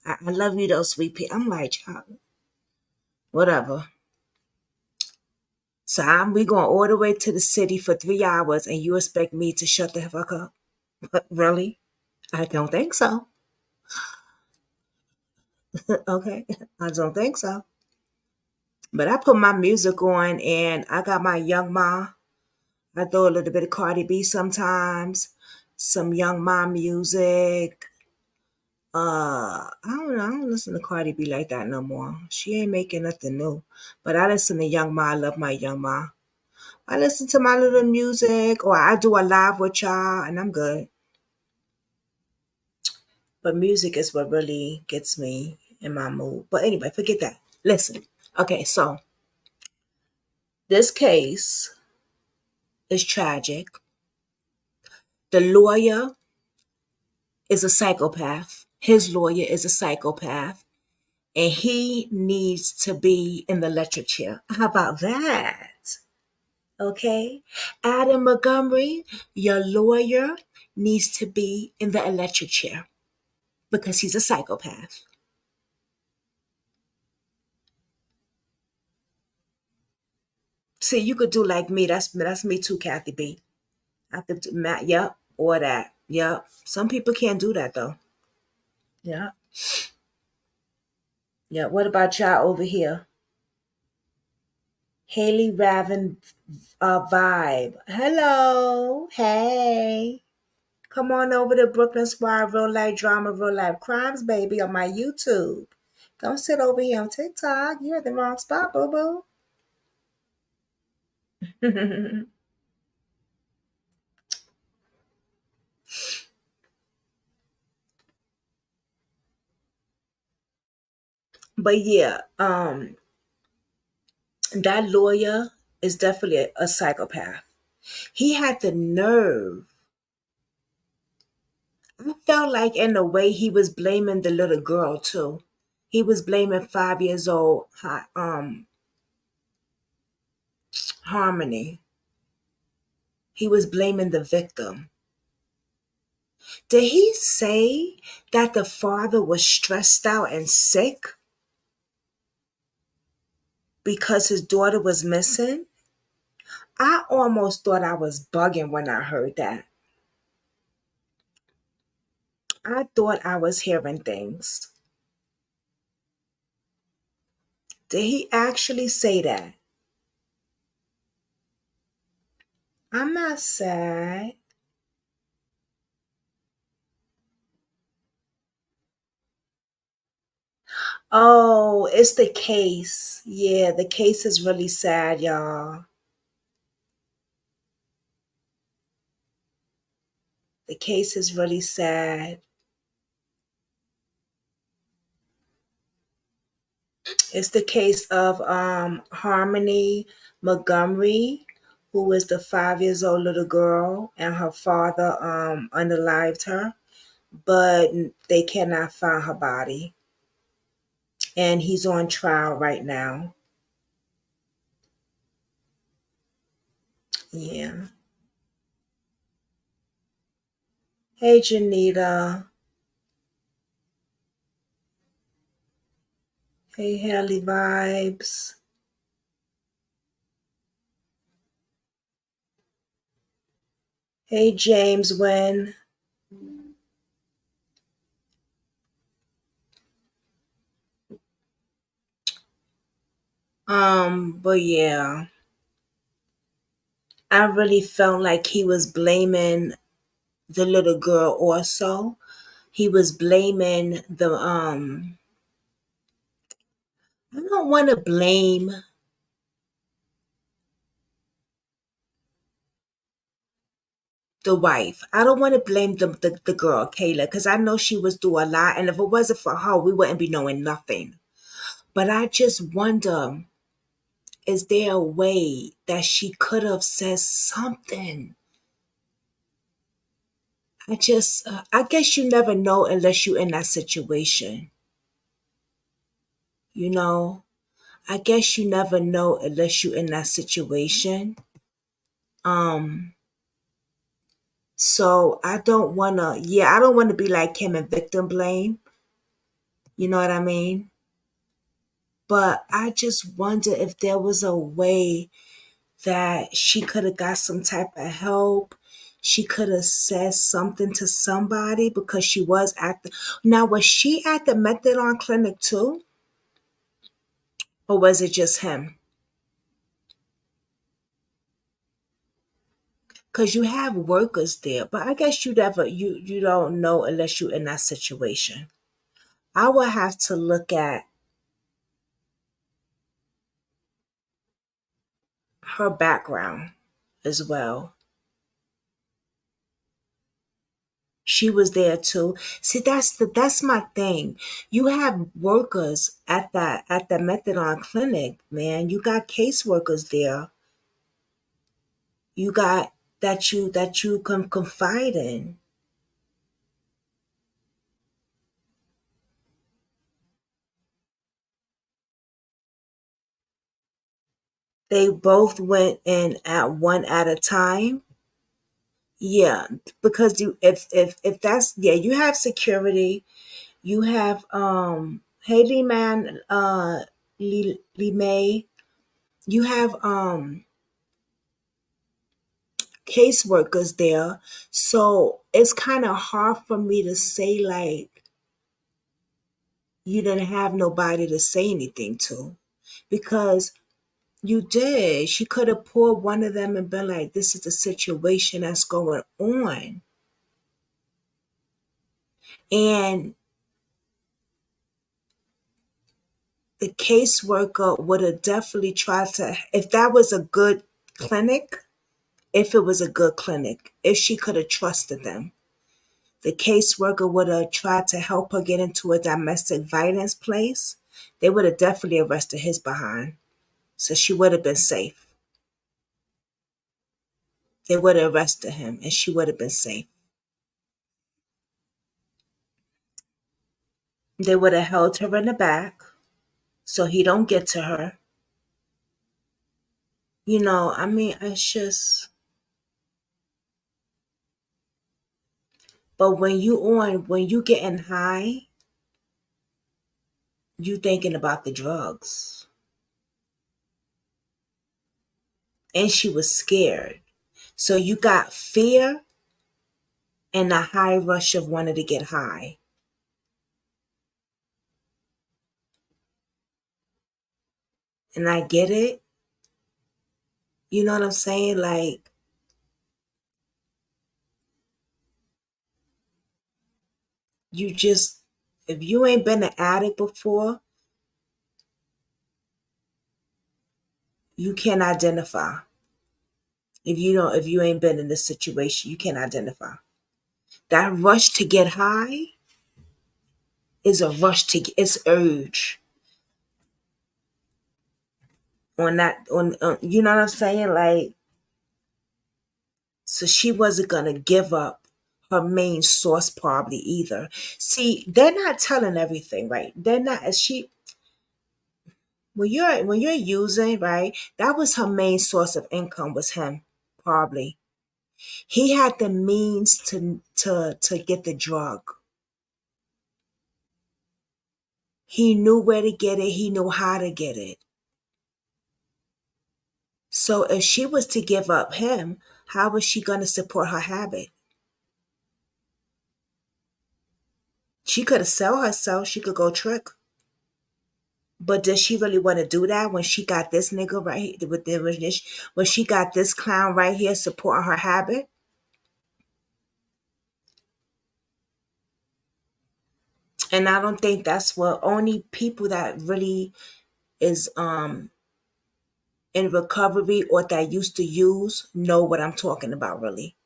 [SPEAKER 1] I love you though, Sweet Pea. I'm like, child, whatever. So we going all the way to the city for 3 hours, and you expect me to shut the fuck up? Really? I don't think so. Okay, I don't think so. But I put my music on, and I got my Young Ma. I throw a little bit of Cardi B sometimes, some Young Ma music. I don't listen to Cardi B like that no more. She ain't making nothing new. But I listen to Young Ma. I love my Young Ma. I listen to my little music, or I do a live with y'all, and I'm good. But music is what really gets me in my mood. But anyway, forget that. Listen. Okay, so this case is tragic. The lawyer is a psychopath. His lawyer is a psychopath. And he needs to be in the electric chair. How about that? Okay. Adam Montgomery, your lawyer needs to be in the electric chair because he's a psychopath. See, you could do like me. That's me too, Kathy B. I could do Matt, yep, or that. Yep. Some people can't do that though. Yeah. Yeah. What about y'all over here? Haley Raven Vibe. Hello. Hey. Come on over to Brooklyn Squad, Real Life Drama, Real Life Crimes, baby, on my YouTube. Don't sit over here on TikTok. You're at the wrong spot, boo boo. But yeah, that lawyer is definitely a psychopath. He had the nerve. I felt like in a way he was blaming the little girl too. He was blaming 5 years old Harmony. He was blaming the victim. Did he say that the father was stressed out and sick because his daughter was missing? I almost thought I was bugging when I heard that. I thought I was hearing things. Did he actually say that? I'm not sad. Oh, it's the case. Yeah, the case is really sad, y'all. The case is really sad. It's the case of Harmony Montgomery, who is the 5 years old little girl, and her father unalived her, but they cannot find her body. And he's on trial right now. Yeah. Hey, Janita. Hey, Haley Vibes. Hey, James Wynn. But yeah. I really felt like he was blaming the little girl also. He was blaming I don't want to blame the wife. I don't want to blame the girl, Kayla, because I know she was through a lot. And if it wasn't for her, we wouldn't be knowing nothing. But I just wonder, is there a way that she could have said something? I guess you never know unless you're in that situation. You know, I guess you never know unless you're in that situation. Um, so I don't wanna be like him and victim blame. You know what I mean? But I just wonder if there was a way that she could have got some type of help. She could have said something to somebody because she was at the now was she at the methadone clinic too? Or was it just him? Because you have workers there, but I guess you don't know unless you're in that situation. I would have to look at her background as well. She was there too. See, that's my thing. You have workers at the methadone clinic, man. You got caseworkers there. You got that you can confide in. They both went in at one at a time. Yeah, because if that's yeah, you have security, you have Haley Man, Lee May, you have caseworkers there. So it's kind of hard for me to say like you didn't have nobody to say anything to because you did. She could have pulled one of them and been like, this is the situation that's going on. And the caseworker would have definitely tried to, if that was a good clinic, if it was a good clinic, if she could have trusted them, the caseworker would have tried to help her get into a domestic violence place. They would have definitely arrested his behind. So she would have been safe. They would have arrested him and she would have been safe. They would have held her in the back so he don't get to her. You know, I mean, it's just, but when you getting high, you thinking about the drugs. And she was scared. So you got fear and a high rush of wanting to get high. And I get it. You know what I'm saying? Like, you just, if you ain't been an addict before, you can't identify. If you ain't been in this situation, you can't identify. That rush to get high is a rush to get, it's urge on that, you know what I'm saying? Like, so she wasn't going to give up her main source probably either. See, they're not telling everything, right? They're not, as she, when you're using, right, that was her main source of income was him, probably. He had the means to get the drug. He knew where to get it, he knew how to get it. So if she was to give up him, how was she going to support her habit? She could have sell herself, she could go trick. But does she really want to do that when she got this nigga right here, when she got this clown right here supporting her habit? And I don't think that's what only people that really is in recovery or that used to use know what I'm talking about really.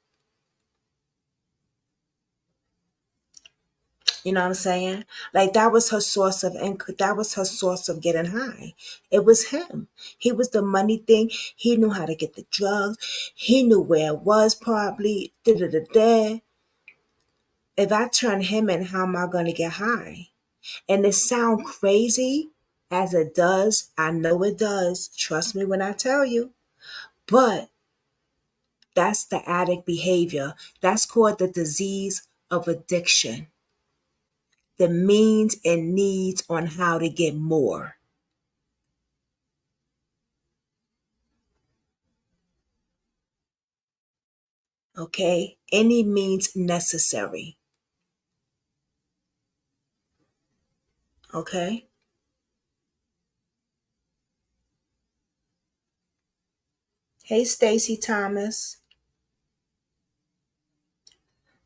[SPEAKER 1] You know what I'm saying? Like that was her source of income. That was her source of getting high. It was him. He was the money thing. He knew how to get the drugs. He knew where it was probably. Da-da-da-da. If I turn him in, how am I going to get high? And it sounds crazy as it does. I know it does. Trust me when I tell you. But that's the addict behavior. That's called the disease of addiction. The means and needs on how to get more. Okay? Any means necessary. Okay? Hey, Stacy Thomas.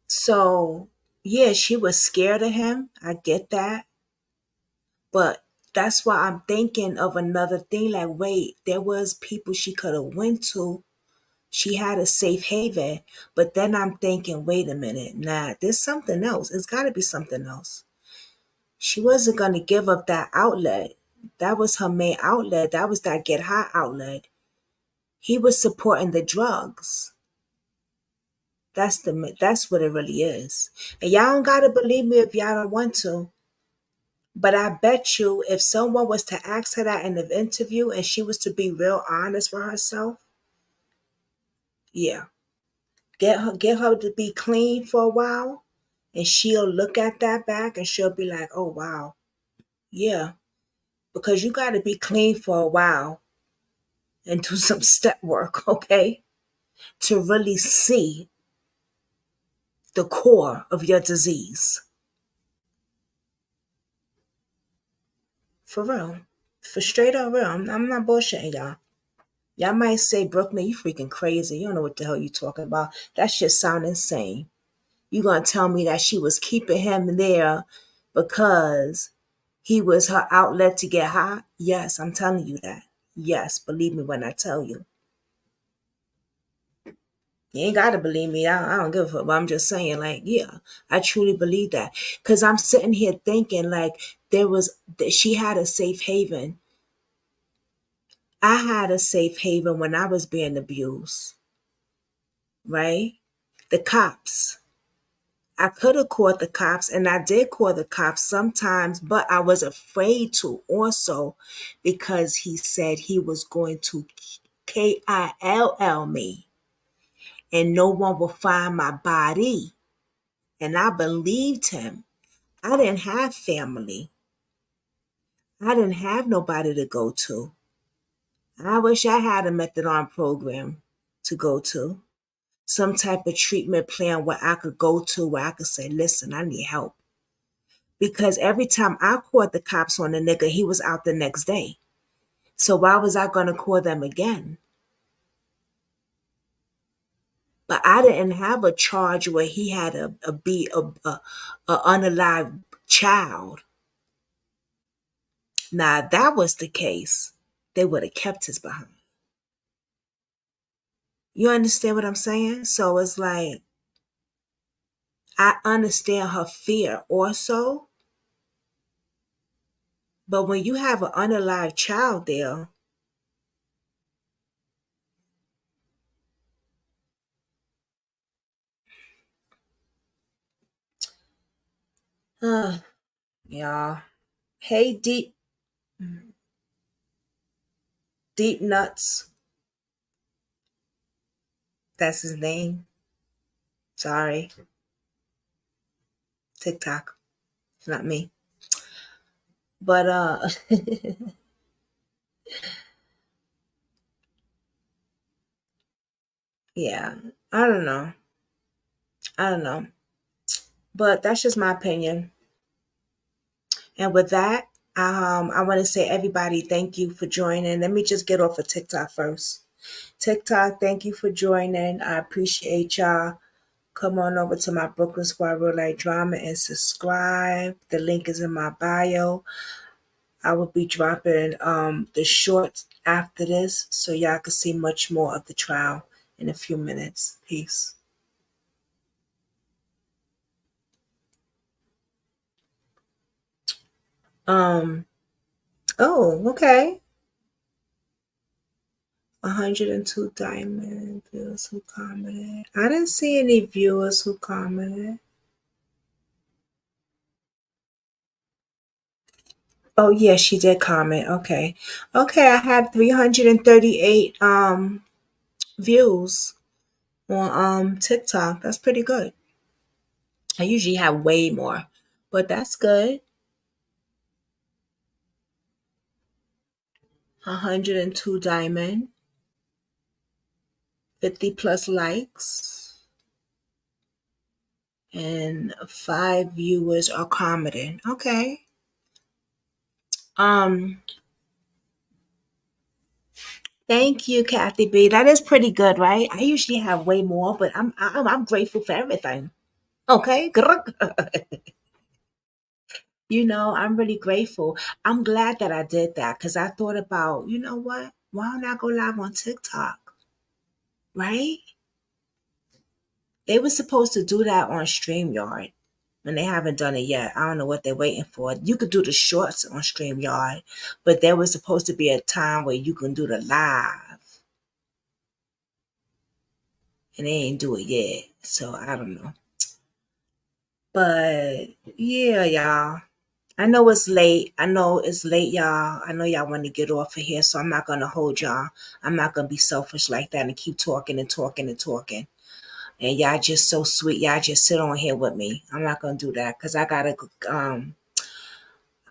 [SPEAKER 1] So, yeah, she was scared of him. I get that. But that's why I'm thinking of another thing. Like, wait, there was people she could have went to. She had a safe haven. But then I'm thinking, wait a minute. Nah, there's something else. It's got to be something else. She wasn't going to give up that outlet. That was her main outlet. That was that get high outlet. He was supporting the drugs. That's what it really is. And y'all don't gotta believe me if y'all don't want to. But I bet you if someone was to ask her that in the interview and she was to be real honest with herself, yeah. Get her to be clean for a while and she'll look at that back and she'll be like, oh wow. Yeah. Because you gotta be clean for a while and do some step work, okay? To really see the core of your disease. For real. For straight up real. I'm not bullshitting y'all. Y'all might say, Brooklyn, you freaking crazy. You don't know what the hell you talking about. That shit sound insane. You gonna tell me that she was keeping him there because he was her outlet to get high? Yes, I'm telling you that. Yes, believe me when I tell you. You ain't gotta believe me. I don't give a fuck. But I'm just saying, like, yeah, I truly believe that. Cause I'm sitting here thinking like she had a safe haven. I had a safe haven when I was being abused, right? The cops. I could have called the cops and I did call the cops sometimes, but I was afraid to also because he said he was going to KILL me and no one will find my body. And I believed him. I didn't have family. I didn't have nobody to go to. I wish I had a methadone program to go to. Some type of treatment plan where I could go to where I could say, listen, I need help. Because every time I called the cops on the nigga, he was out the next day. So why was I going to call them again? But I didn't have a charge where he had a unalive child. Now, if that was the case, they would have kept his behind. You understand what I'm saying? So it's like, I understand her fear also. But when you have an unalive child there, y'all. Hey, deep nuts. That's his name. Sorry. TikTok. It's not me. But yeah. I don't know. I don't know. But that's just my opinion. And with that, I want to say, everybody, thank you for joining. Let me just get off of TikTok first. TikTok, thank you for joining. I appreciate y'all. Come on over to my Brooklyn Squad Real Life Drama and subscribe. The link is in my bio. I will be dropping the shorts after this, so y'all can see much more of the trial in a few minutes. Peace. Oh, okay. 102 diamond viewers who commented. I didn't see any viewers who commented. Oh yeah, she did comment. Okay. Okay, I had 338 views on TikTok. That's pretty good. I usually have way more, but that's good. 102 diamond, 50 plus likes, and 5 viewers are commenting. Okay. Thank you, Kathy B. That is pretty good, right? I usually have way more, but I'm grateful for everything. Okay. I'm really grateful. I'm glad that I did that because I thought about, you know what? Why don't I go live on TikTok? Right? They were supposed to do that on StreamYard, and they haven't done it yet. I don't know what they're waiting for. You could do the shorts on StreamYard, but there was supposed to be a time where you can do the live, and they ain't do it yet. So I don't know. But yeah, y'all. I know it's late. Y'all. I know y'all want to get off of here, so I'm not gonna hold y'all. I'm not gonna be selfish like that and keep talking and talking and talking. And y'all just so sweet. Y'all just sit on here with me. I'm not gonna do that because I gotta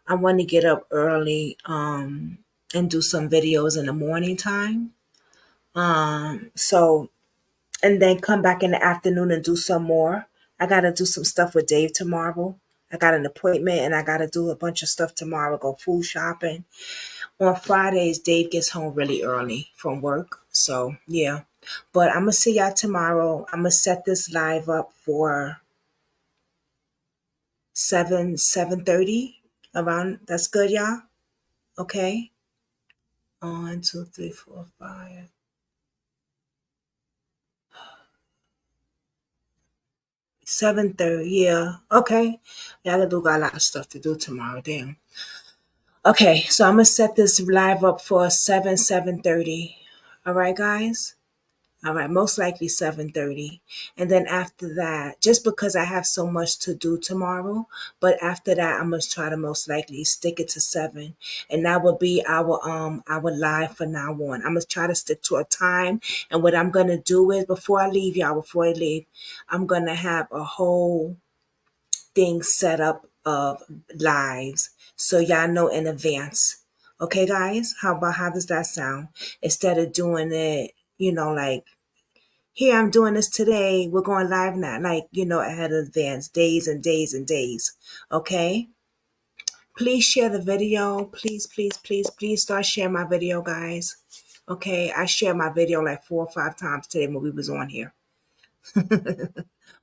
[SPEAKER 1] I want to get up early and do some videos in the morning time. So and then come back in the afternoon and do some more. I gotta do some stuff with Dave tomorrow. I got an appointment and I gotta do a bunch of stuff tomorrow, go food shopping. On Fridays, Dave gets home really early from work. So yeah. But I'm gonna see y'all tomorrow. I'm gonna set this live up for 7:30 around. That's good, y'all. Okay. 1, 2, 3, 4, 5. 7:30. Yeah. Okay. Y'all do got a lot of stuff to do tomorrow. Damn. Okay, so I'm gonna set this live up for 7:30. All right, guys. All right, most likely 7:30. And then after that, just because I have so much to do tomorrow, but after that, I'm gonna try to most likely stick it to 7. And that will be our live for now on. I'm gonna try to stick to a time. And what I'm gonna do is before I leave, I'm gonna have a whole thing set up of lives so y'all know in advance. Okay, guys? How does that sound? Instead of doing it, like here, I'm doing this today. We're going live now, ahead of advance, days and days and days. Okay? Please share the video. Please, please, please, please start sharing my video, guys. Okay? I shared my video like 4 or 5 times today when we was on here.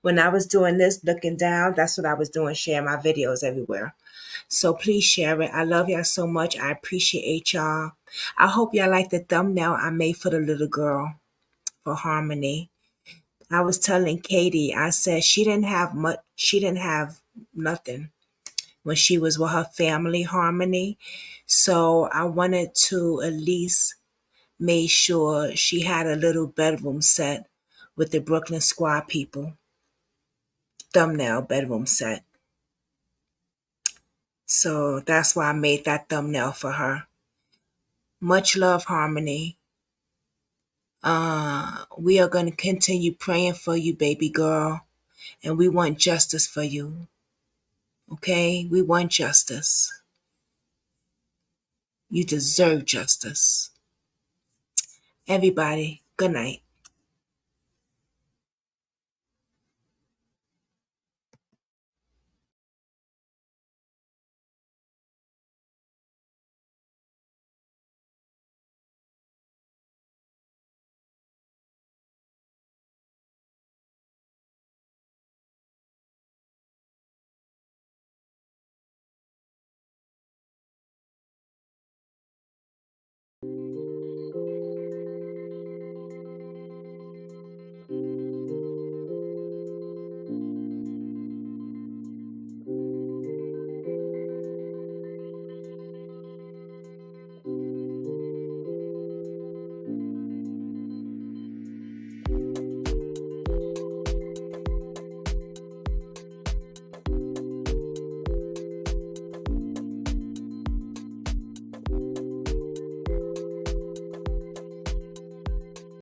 [SPEAKER 1] When I was doing this, looking down, that's what I was doing, sharing my videos everywhere. So please share it. I love y'all so much. I appreciate y'all. I hope y'all like the thumbnail I made for the little girl for Harmony. I was telling Katie, I said she didn't have much, she didn't have nothing when she was with her family, Harmony. So I wanted to at least make sure she had a little bedroom set with the Brooklyn Squad people. Thumbnail bedroom set. So that's why I made that thumbnail for her. Much love, Harmony. We are going to continue praying for you, baby girl. And we want justice for you. Okay? We want justice. You deserve justice. Everybody, good night.